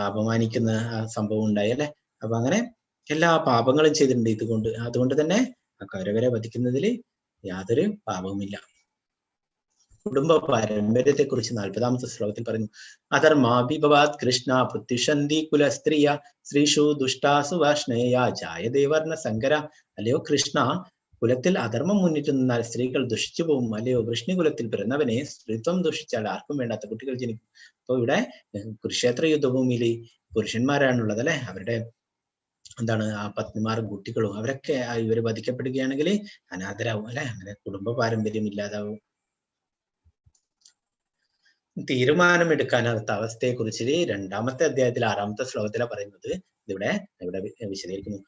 അപമാനിക്കുന്ന സംഭവം ഉണ്ടായി അല്ലെ. അപ്പൊ അങ്ങനെ എല്ലാ പാപങ്ങളും ചെയ്തിട്ടുണ്ട്. അതുകൊണ്ട് തന്നെ കൗരവരെ വധിക്കുന്നതിൽ യാതൊരു പാപവുമില്ല. കുടുംബ പാരമ്പര്യത്തെ കുറിച്ച് 40ാമത്തെ ശ്ലോകത്തിൽ പറയുന്നു. അധർമാഭിഭവാത് കൃഷ്ണ പൃഥ്വിഷന്തി കുലസ്ത്രീയ ശ്രീഷു ദുഷ്ടാസു വാഷ്ണേയ ജായദേവർണ സങ്കര. അല്ലയോ കൃഷ്ണ, കുലത്തിൽ അധർമ്മം മുന്നിട്ട് നിന്നാൽ സ്ത്രീകൾ ദുഷിച്ചു പോകും. അല്ലയോ വൃഷ്ണികുലത്തിൽ പിറന്നവനെ സ്ത്രീത്വം ദുഷിച്ചാൽ ആർക്കും വേണ്ടാത്ത കുട്ടികൾ ജനിക്കും. അപ്പൊ ഇവിടെ കുരുക്ഷേത്ര യുദ്ധഭൂമിയിൽ പുരുഷന്മാരാണുള്ളത് അല്ലെ. അവരുടെ ആ പത്നിമാരും കുട്ടികളും അവരൊക്കെ ഇവര് വധിക്കപ്പെടുകയാണെങ്കിൽ അനാഥരാകും അല്ലെ. അങ്ങനെ കുടുംബ പാരമ്പര്യം ഇല്ലാതാവും. തീരുമാനമെടുക്കാനത്ത അവസ്ഥയെ കുറിച്ച് 2ാമത്തെ അധ്യായത്തിൽ 6ാമത്തെ ശ്ലോകത്തിലാണ് പറയുന്നത്. ഇവിടെ വിശദീകരിക്കുന്നു.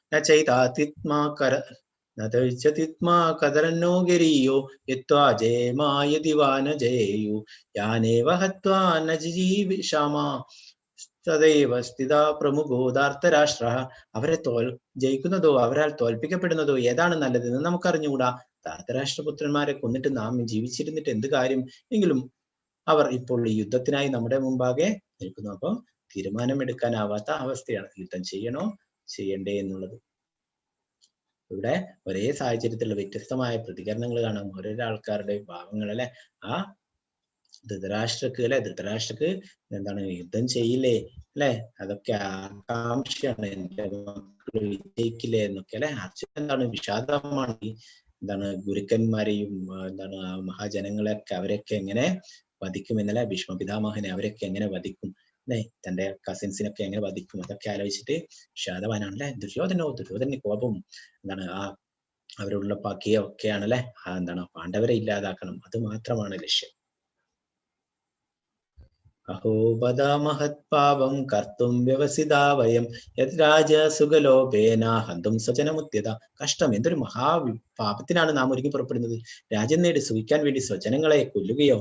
കതരന്നോഗരീയോ യത്വാ ജയമായ ദിവാന ജയേയു യാനേവ ഹത്വാ നജീവിഷാമാ സദൈവ സ്ഥിത പ്രമുഖോദാർത്തരാഷ്ട്ര. അവരെ ജയിക്കുന്നതോ അവരാൽ തോൽപ്പിക്കപ്പെടുന്നതോ ഏതാണ് നല്ലതെന്ന് നമുക്കറിഞ്ഞുകൂടാ. ധാർത്തരാഷ്ട്രപുത്രന്മാരെ കൊന്നിട്ട് നാം ജീവിച്ചിരുന്നിട്ട് എന്ത് കാര്യം? എങ്കിലും അവർ ഇപ്പോൾ ഈ യുദ്ധത്തിനായി നമ്മുടെ മുമ്പാകെ നിൽക്കുന്നു. അപ്പൊ തീരുമാനമെടുക്കാനാവാത്ത അവസ്ഥയാണ്. യുദ്ധം ചെയ്യണോ ചെയ്യണ്ടേ എന്നുള്ളത്. ഇവിടെ ഒരേ സാഹചര്യത്തിലുള്ള വ്യത്യസ്തമായ പ്രതികരണങ്ങൾ കാണാം. ഓരോരോ ആൾക്കാരുടെ ഭാവങ്ങൾ അല്ലെ. ആ ധൃതരാഷ്ട്രക്ക് യുദ്ധം ചെയ്യില്ലേ അല്ലെ, അതൊക്കെ ആകാംക്ഷയാണ്. എന്റെ മക്കൾ വിജയിക്കില്ലേ എന്നൊക്കെ അല്ലെ. അർജുനൻ വിഷാദമാണ്. ഗുരുക്കന്മാരെയും മഹാജനങ്ങളെയൊക്കെ അവരൊക്കെ എങ്ങനെ വധിക്കും എന്നല്ലേ, ഭീഷ്മ പിതാമഹനെ അവരൊക്കെ എങ്ങനെ വധിക്കും അല്ലെ, തന്റെ കസിൻസിനൊക്കെ എങ്ങനെ വധിക്കും, അതൊക്കെ ആലോചിച്ചിട്ട് വിഷാദവാനാണ് അല്ലെ. ദുര്യോധന കോപം അവരുള്ള ഒക്കെയാണല്ലേ. പാണ്ഡവരെ ഇല്ലാതാക്കണം, അത് മാത്രമാണ് ലക്ഷ്യം. അഹോപദ മഹത്പാപം കർത്തും വ്യവസിതാ വയം യത് രാജസുഖലോഭേന ഹന്തും സ്വജനമുത്യത. കഷ്ടം, എന്തൊരു പാപത്തിനാണ് നാം ഒരുങ്ങി പുറപ്പെടുന്നത്. രാജ്യം നേടി സുഖിക്കാൻ വേണ്ടി സ്വജനങ്ങളെ കൊല്ലുകയോ?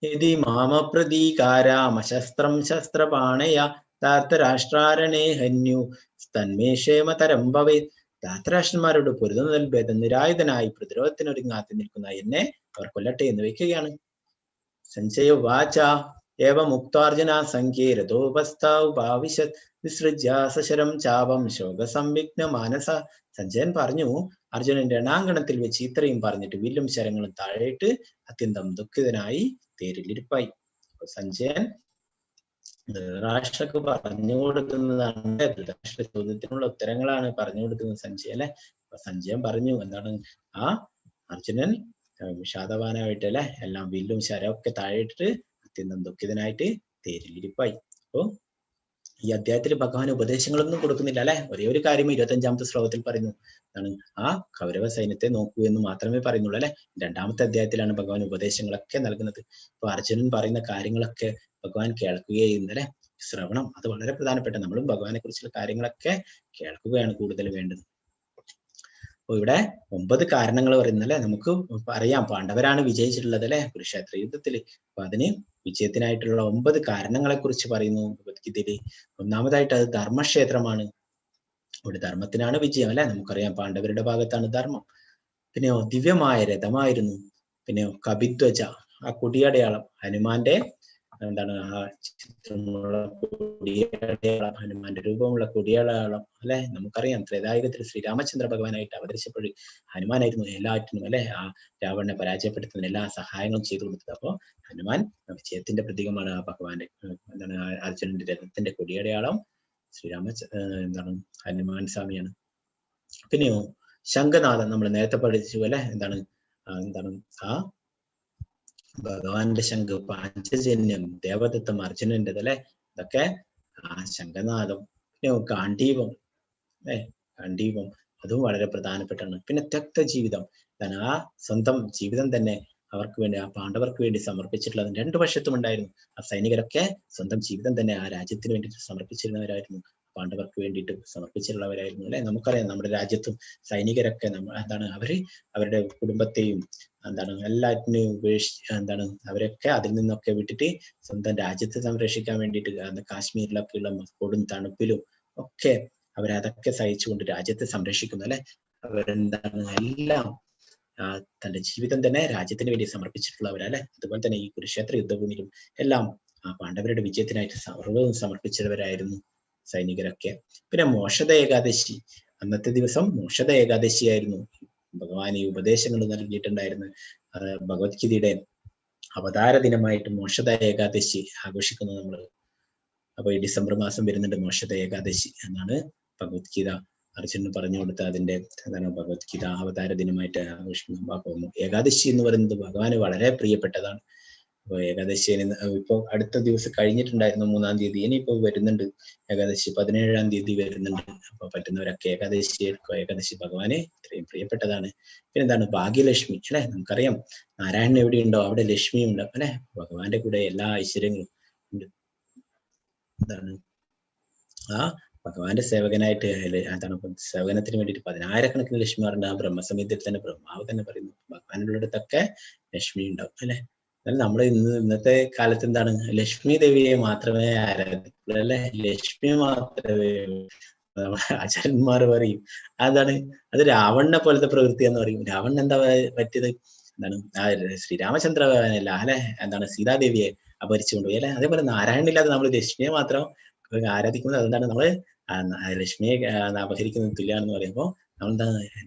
യദി മാമ പ്രതീകാരാമശസ്ത്രം ശസ്ത്രപാണയ ധാർത്തരാഷ്ട്രാരണേ ഹന്യു തന്മേ ക്ഷേമതരം ഭവേത്. ധാതരാഷ്ട്രന്മാരോട് പൊരുതുന്നതിൽ ഭേദം നിരായുധനായി പ്രതിരോധത്തിനൊരുങ്ങാത്തി നിൽക്കുന്ന എന്നെ അവർ കൊല്ലട്ടെ എന്ന് വെക്കുകയാണ്. സഞ്ജയ വാച ഏവ മുക്താർജുന സംഖ്യേ രഥോപസ്ഥാവുപാവിശത് വിസൃജ്യ സശരം ചാപം ശോകസംവിഘ്ന മാനസ. സഞ്ജയൻ പറഞ്ഞു, അർജുനൻ രണാങ്കണത്തിൽ വെച്ച് ഇത്രയും പറഞ്ഞിട്ട് വില്ലും ശരങ്ങളും താഴെയിട്ട് അത്യന്തം ദുഃഖിതനായി തേരിലിരിപ്പായി. സഞ്ജയൻ ധൃതരാഷ്ട്രക്ക് പറഞ്ഞു കൊടുക്കുന്നതാണ്, ധൃതരാഷ്ട്ര ചോദ്യത്തിനുള്ള ഉത്തരങ്ങളാണ് പറഞ്ഞു കൊടുക്കുന്നത് സഞ്ജയൻ അല്ലെ. അപ്പൊ സഞ്ജയൻ പറഞ്ഞു എന്താണ്, ആ അർജുനൻ വിഷാദവാനായിട്ട് അല്ലെ എല്ലാം വില്ലും ശരമൊക്കെ താഴെയിട്ടിട്ട് അത്യന്തം ദുഃഖിതനായിട്ട് തേരിലിരിപ്പായി. അപ്പോ ഈ അധ്യായത്തിൽ ഭഗവാൻ ഉപദേശങ്ങളൊന്നും കൊടുക്കുന്നില്ല അല്ലെ. ഒരേ ഒരു കാര്യം 25ാമത്തെ ശ്ലോകത്തിൽ പറയുന്നു, എന്താണ്, ആ കൗരവ സൈന്യത്തെ നോക്കൂ എന്ന് മാത്രമേ പറയുന്നുള്ളൂ അല്ലെ. 2ാമത്തെ അധ്യായത്തിലാണ് ഭഗവാൻ ഉപദേശങ്ങളൊക്കെ നൽകുന്നത്. അപ്പൊ അർജുനൻ പറയുന്ന കാര്യങ്ങളൊക്കെ ഭഗവാൻ കേൾക്കുകയും അല്ലെ. ശ്രവണം അത് വളരെ പ്രധാനപ്പെട്ട, നമ്മളും ഭഗവാനെ കുറിച്ചുള്ള കാര്യങ്ങളൊക്കെ കേൾക്കുകയാണ് കൂടുതൽ വേണ്ടത്. അപ്പൊ ഇവിടെ 9 കാരണങ്ങൾ പറയുന്നല്ലേ. നമുക്ക് അറിയാം പാണ്ഡവരാണ് വിജയിച്ചിട്ടുള്ളത് അല്ലെ കുരുക്ഷേത്ര യുദ്ധത്തിൽ. അപ്പൊ അതിന് വിജയത്തിനായിട്ടുള്ള 9 കാരണങ്ങളെ കുറിച്ച് പറയുന്നു ഭഗവത്ഗീതയില്. ഒന്നാമതായിട്ട് അത് ധർമ്മക്ഷേത്രമാണ്. ഇവിടെ ധർമ്മത്തിനാണ് വിജയം അല്ലെ. നമുക്കറിയാം പാണ്ഡവരുടെ ഭാഗത്താണ് ധർമ്മം. പിന്നെയോ ദിവ്യമായ രഥമായിരുന്നു. പിന്നെയോ കപിധ്വജ, ആ കൊടിയടയാളം, ഹനുമാന്റെ എന്താണ് ആ ചിത്രമുള്ള കൊടിയടയാളം, ഹനുമാന്റെ രൂപമുള്ള കൊടിയടയാളം അല്ലെ. നമുക്കറിയാം ത്രേതായുഗത്തിൽ ശ്രീരാമചന്ദ്ര ഭഗവാനായിട്ട് അവതരിച്ചപ്പോൾ ഹനുമാനായിരുന്നു എല്ലാറ്റിനും അല്ലെ ആ രാവണനെ പരാജയപ്പെടുത്തുന്ന എല്ലാ സഹായങ്ങളും ചെയ്തു കൊടുത്തത്. അപ്പോ ഹനുമാൻ വിജയത്തിന്റെ പ്രതീകമാണ്. ആ ഭഗവാന്റെ എന്താണ് അർജുനന്റെ രഥത്തിന്റെ കൊടിയടയാളം എന്താണ് ഹനുമാൻ സ്വാമിയാണ്. പിന്നെയോ ശംഖനാഥം, നമ്മൾ നേരത്തെ പഠിച്ചു അല്ലെ. എന്താണ് ആ ഭഗവാന്റെ ശംഖ്, പാഞ്ചജന്യം, ദേവദത്തം അർജുനൻ്റെത് അല്ലെ. ഇതൊക്കെ ആ ശംഖനാഥം. പിന്നെ ഗാണ്ഡീവം അല്ലെ, ഗാണ്ഡീവം അതും വളരെ പ്രധാനപ്പെട്ടാണ്. പിന്നെ തെക്ത ജീവിതം, ആ സ്വന്തം ജീവിതം തന്നെ അവർക്ക് വേണ്ടി, ആ പാണ്ഡവർക്ക് വേണ്ടി സമർപ്പിച്ചിട്ടുള്ളത് 2 വശത്തും ഉണ്ടായിരുന്നു. ആ സൈനികരൊക്കെ സ്വന്തം ജീവിതം തന്നെ ആ രാജ്യത്തിന് വേണ്ടിയിട്ട് സമർപ്പിച്ചിരുന്നവരായിരുന്നു, പാണ്ഡവർക്ക് വേണ്ടിയിട്ട് സമർപ്പിച്ചിട്ടുള്ളവരായിരുന്നു അല്ലെ. നമുക്കറിയാം നമ്മുടെ രാജ്യത്തും സൈനികരൊക്കെ അവരുടെ കുടുംബത്തെയും എല്ലാറ്റിനെയും ഉപേക്ഷിച്ച് അവരൊക്കെ അതിൽ നിന്നൊക്കെ വിട്ടിട്ട് സ്വന്തം രാജ്യത്തെ സംരക്ഷിക്കാൻ വേണ്ടിയിട്ട് കാശ്മീരിലൊക്കെയുള്ള കൊടും തണുപ്പിലും ഒക്കെ അവരതൊക്കെ സഹിച്ചുകൊണ്ട് രാജ്യത്തെ സംരക്ഷിക്കുന്നു അല്ലെ. എല്ലാം തന്റെ ജീവിതം തന്നെ രാജ്യത്തിന് വേണ്ടി സമർപ്പിച്ചിട്ടുള്ളവരല്ലെ. അതുപോലെ തന്നെ ഈ കുരുക്ഷേത്ര യുദ്ധഭൂമിയിലും എല്ലാം ആ പാണ്ഡവരുടെ വിജയത്തിനായിട്ട് സർവ്വവും സമർപ്പിച്ചവരായിരുന്നു സൈനികരൊക്കെ. പിന്നെ മോക്ഷദ ഏകാദശി, അന്നത്തെ ദിവസം മോക്ഷദ ഏകാദശി ആയിരുന്നു. ഭഗവാൻ ഈ ഉപദേശങ്ങൾ നൽകിയിട്ടുണ്ടായിരുന്നു. ഭഗവത്ഗീതയുടെ അവതാര ദിനമായിട്ട് മോക്ഷദ ഏകാദശി ആഘോഷിക്കുന്നത് നമ്മൾ. അപ്പൊ ഈ ഡിസംബർ മാസം വരുന്നുണ്ട് മോക്ഷദ ഏകാദശി എന്നാണ് ഭഗവത്ഗീത അർജുനന് പറഞ്ഞു കൊടുത്ത അതിന്റെ ഭഗവത്ഗീത അവതാര ദിനമായിട്ട് ആഘോഷിക്കുന്നു. അപ്പൊ ഏകാദശി എന്ന് പറയുന്നത് ഭഗവാന് വളരെ പ്രിയപ്പെട്ടതാണ്. അപ്പൊ ഏകാദശി ഇപ്പൊ അടുത്ത ദിവസം കഴിഞ്ഞിട്ടുണ്ടായിരുന്നു 3-ാം തീയതി, ഇനിയിപ്പോ വരുന്നുണ്ട് ഏകാദശി 17-ാം തീയതി വരുന്നുണ്ട്. അപ്പൊ പറ്റുന്നവരൊക്കെ ഏകാദശി എടുക്കുക. ഏകാദശി ഭഗവാന് ഇത്രയും പ്രിയപ്പെട്ടതാണ്. പിന്നെ ഭാഗ്യലക്ഷ്മി അല്ലെ. നമുക്കറിയാം നാരായണൻ എവിടെയുണ്ടോ അവിടെ ലക്ഷ്മി ഉണ്ട് അല്ലെ. ഭഗവാന്റെ കൂടെ എല്ലാ ഐശ്വര്യങ്ങളും ഉണ്ട്. ആ ഭഗവാന്റെ സേവകനായിട്ട് സേവനത്തിന് വേണ്ടിയിട്ട് 10,000-കണക്കിന് ലക്ഷ്മിമാരുണ്ട്. ആ ബ്രഹ്മസമിതിയിൽ തന്നെ ബ്രഹ്മാവ് തന്നെ പറയുന്നു ഭഗവാനുള്ളിടത്തൊക്കെ ലക്ഷ്മി ഉണ്ടാവും അല്ലെ. എന്നാൽ നമ്മൾ ഇന്നത്തെ കാലത്ത് ലക്ഷ്മി ദേവിയെ മാത്രമേ ആരാധിക്കുള്ളൂ അല്ലെ. ലക്ഷ്മി മാത്രമേ ആചാര്യന്മാർ പറയും അത് രാവണനെ പോലത്തെ പ്രവൃത്തി എന്ന് പറയും. രാവണൻ എന്താ പറ്റിയത്? ശ്രീരാമചന്ദ്ര ഭഗവാനല്ല അല്ലെ, സീതാദേവിയെ അപഹരിച്ചു കൊണ്ടുപോയി അല്ലെ. അതേപോലെ നാരായണനില്ലാതെ നമ്മൾ ലക്ഷ്മിയെ മാത്രം ആരാധിക്കുന്നത്. അതുകൊണ്ടാണ് നമ്മള് ലക്ഷ്മിയെ അപഹരിക്കുന്നത് തുല്യാണെന്ന് പറയുമ്പോൾ നമ്മൾ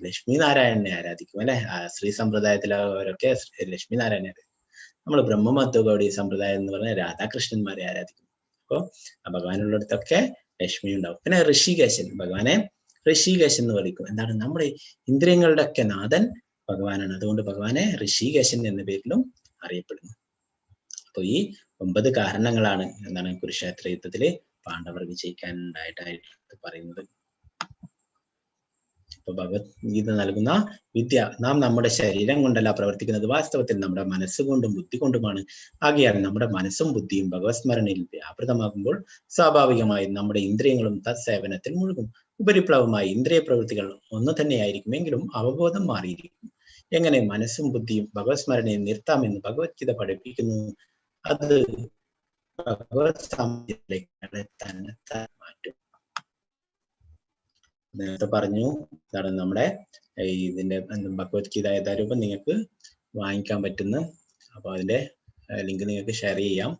ലക്ഷ്മി നാരായണനെ ആരാധിക്കും അല്ലെ. ശ്രീ സമ്പ്രദായത്തിലവരൊക്കെ ലക്ഷ്മി നാരായണനെ ആരാധിക്കും. നമ്മൾ ബ്രഹ്മമധ്വഗൗഡി സമ്പ്രദായം എന്ന് പറഞ്ഞാൽ രാധാകൃഷ്ണന്മാരെ ആരാധിക്കും. അപ്പോ ഭഗവാനുള്ളിടത്തൊക്കെ ലക്ഷ്മി ഉണ്ടാവും. പിന്നെ ഋഷികേശൻ, ഭഗവാനെ ഋഷികേശൻ എന്ന് വിളിക്കും. നമ്മുടെ ഇന്ദ്രിയങ്ങളുടെ ഒക്കെ നാഥൻ ഭഗവാനാണ്. അതുകൊണ്ട് ഭഗവാനെ ഋഷികേശൻ എന്ന പേരിലും അറിയപ്പെടുന്നു. അപ്പൊ ഈ 9 കാരണങ്ങളാണ് കുരുക്ഷേത്ര യുദ്ധത്തില് പാണ്ഡവർ വിജയിക്കാനുണ്ടായിട്ടായിട്ട് പറയുന്നത്. ഇപ്പൊ ഭഗവത്ഗീത നൽകുന്ന വിദ്യ, നാം നമ്മുടെ ശരീരം കൊണ്ടല്ല പ്രവർത്തിക്കുന്നത്, വാസ്തവത്തിൽ നമ്മുടെ മനസ്സുകൊണ്ടും ബുദ്ധി കൊണ്ടുമാണ്. ആകയാൽ നമ്മുടെ മനസ്സും ബുദ്ധിയും ഭഗവത് സ്മരണയിൽ വ്യാപൃതമാകുമ്പോൾ സ്വാഭാവികമായും നമ്മുടെ ഇന്ദ്രിയങ്ങളും തത്സേവനത്തിൽ മുഴുകും. ഉപരിപ്ലവമായി ഇന്ദ്രിയ പ്രവൃത്തികൾ ഒന്നു തന്നെയായിരിക്കുമെങ്കിലും അവബോധം മാറിയിരിക്കും. എങ്ങനെ മനസ്സും ബുദ്ധിയും ഭഗവത് സ്മരണയിൽ നിർത്താമെന്ന് ഭഗവത്ഗീത പഠിപ്പിക്കുന്നു. അത് ഭഗവത് സമാധിയിലേക്ക് തന്നെ മാറ്റും. നേരത്തെ പറഞ്ഞു ഇതാണ് നമ്മുടെ ഇതിന്റെ ഭഗവത്ഗീത യഥാരൂപം നിങ്ങൾക്ക് വാങ്ങിക്കാൻ പറ്റുന്ന. അപ്പൊ അതിന്റെ ലിങ്ക് നിങ്ങൾക്ക് ഷെയർ ചെയ്യാം.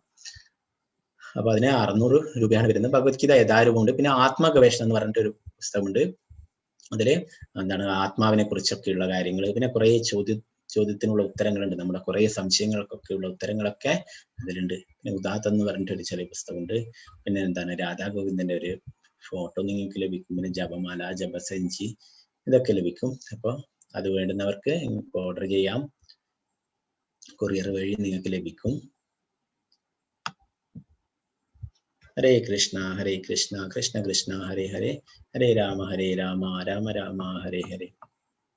അപ്പൊ അതിന് 600 രൂപയാണ് വരുന്നത്. ഭഗവത്ഗീത യഥാരൂപമുണ്ട്. പിന്നെ ആത്മഗവേഷണം എന്ന് പറഞ്ഞിട്ടൊരു പുസ്തകമുണ്ട്. അതില് എന്താണ് ആത്മാവിനെ കുറിച്ചൊക്കെയുള്ള കാര്യങ്ങൾ, പിന്നെ കുറെ ചോദ്യത്തിനുള്ള ഉത്തരങ്ങളുണ്ട്. നമ്മുടെ കുറെ സംശയങ്ങൾക്കൊക്കെയുള്ള ഉത്തരങ്ങളൊക്കെ അതിലുണ്ട്. പിന്നെ ഉദാത്തം എന്ന് പറഞ്ഞിട്ടൊരു ചെറിയ പുസ്തകമുണ്ട്. പിന്നെ എന്താണ് രാധാ ഗോവിന്ദന്റെ ഒരു ഫോട്ടോ നിങ്ങൾക്ക് ലഭിക്കും. പിന്നെ ജപമാല, ജപസഞ്ചി ഇതൊക്കെ ലഭിക്കും. അപ്പോൾ അത് വേണ്ടുന്നവർക്ക് ഓർഡർ ചെയ്യാം. കൊറിയർ വഴി നിങ്ങൾക്ക് ലഭിക്കും. ഹരേ കൃഷ്ണ ഹരേ കൃഷ്ണ കൃഷ്ണ കൃഷ്ണ ഹരേ ഹരേ, ഹരേ രാമ രാമ രാമ ഹരേ ഹരേ.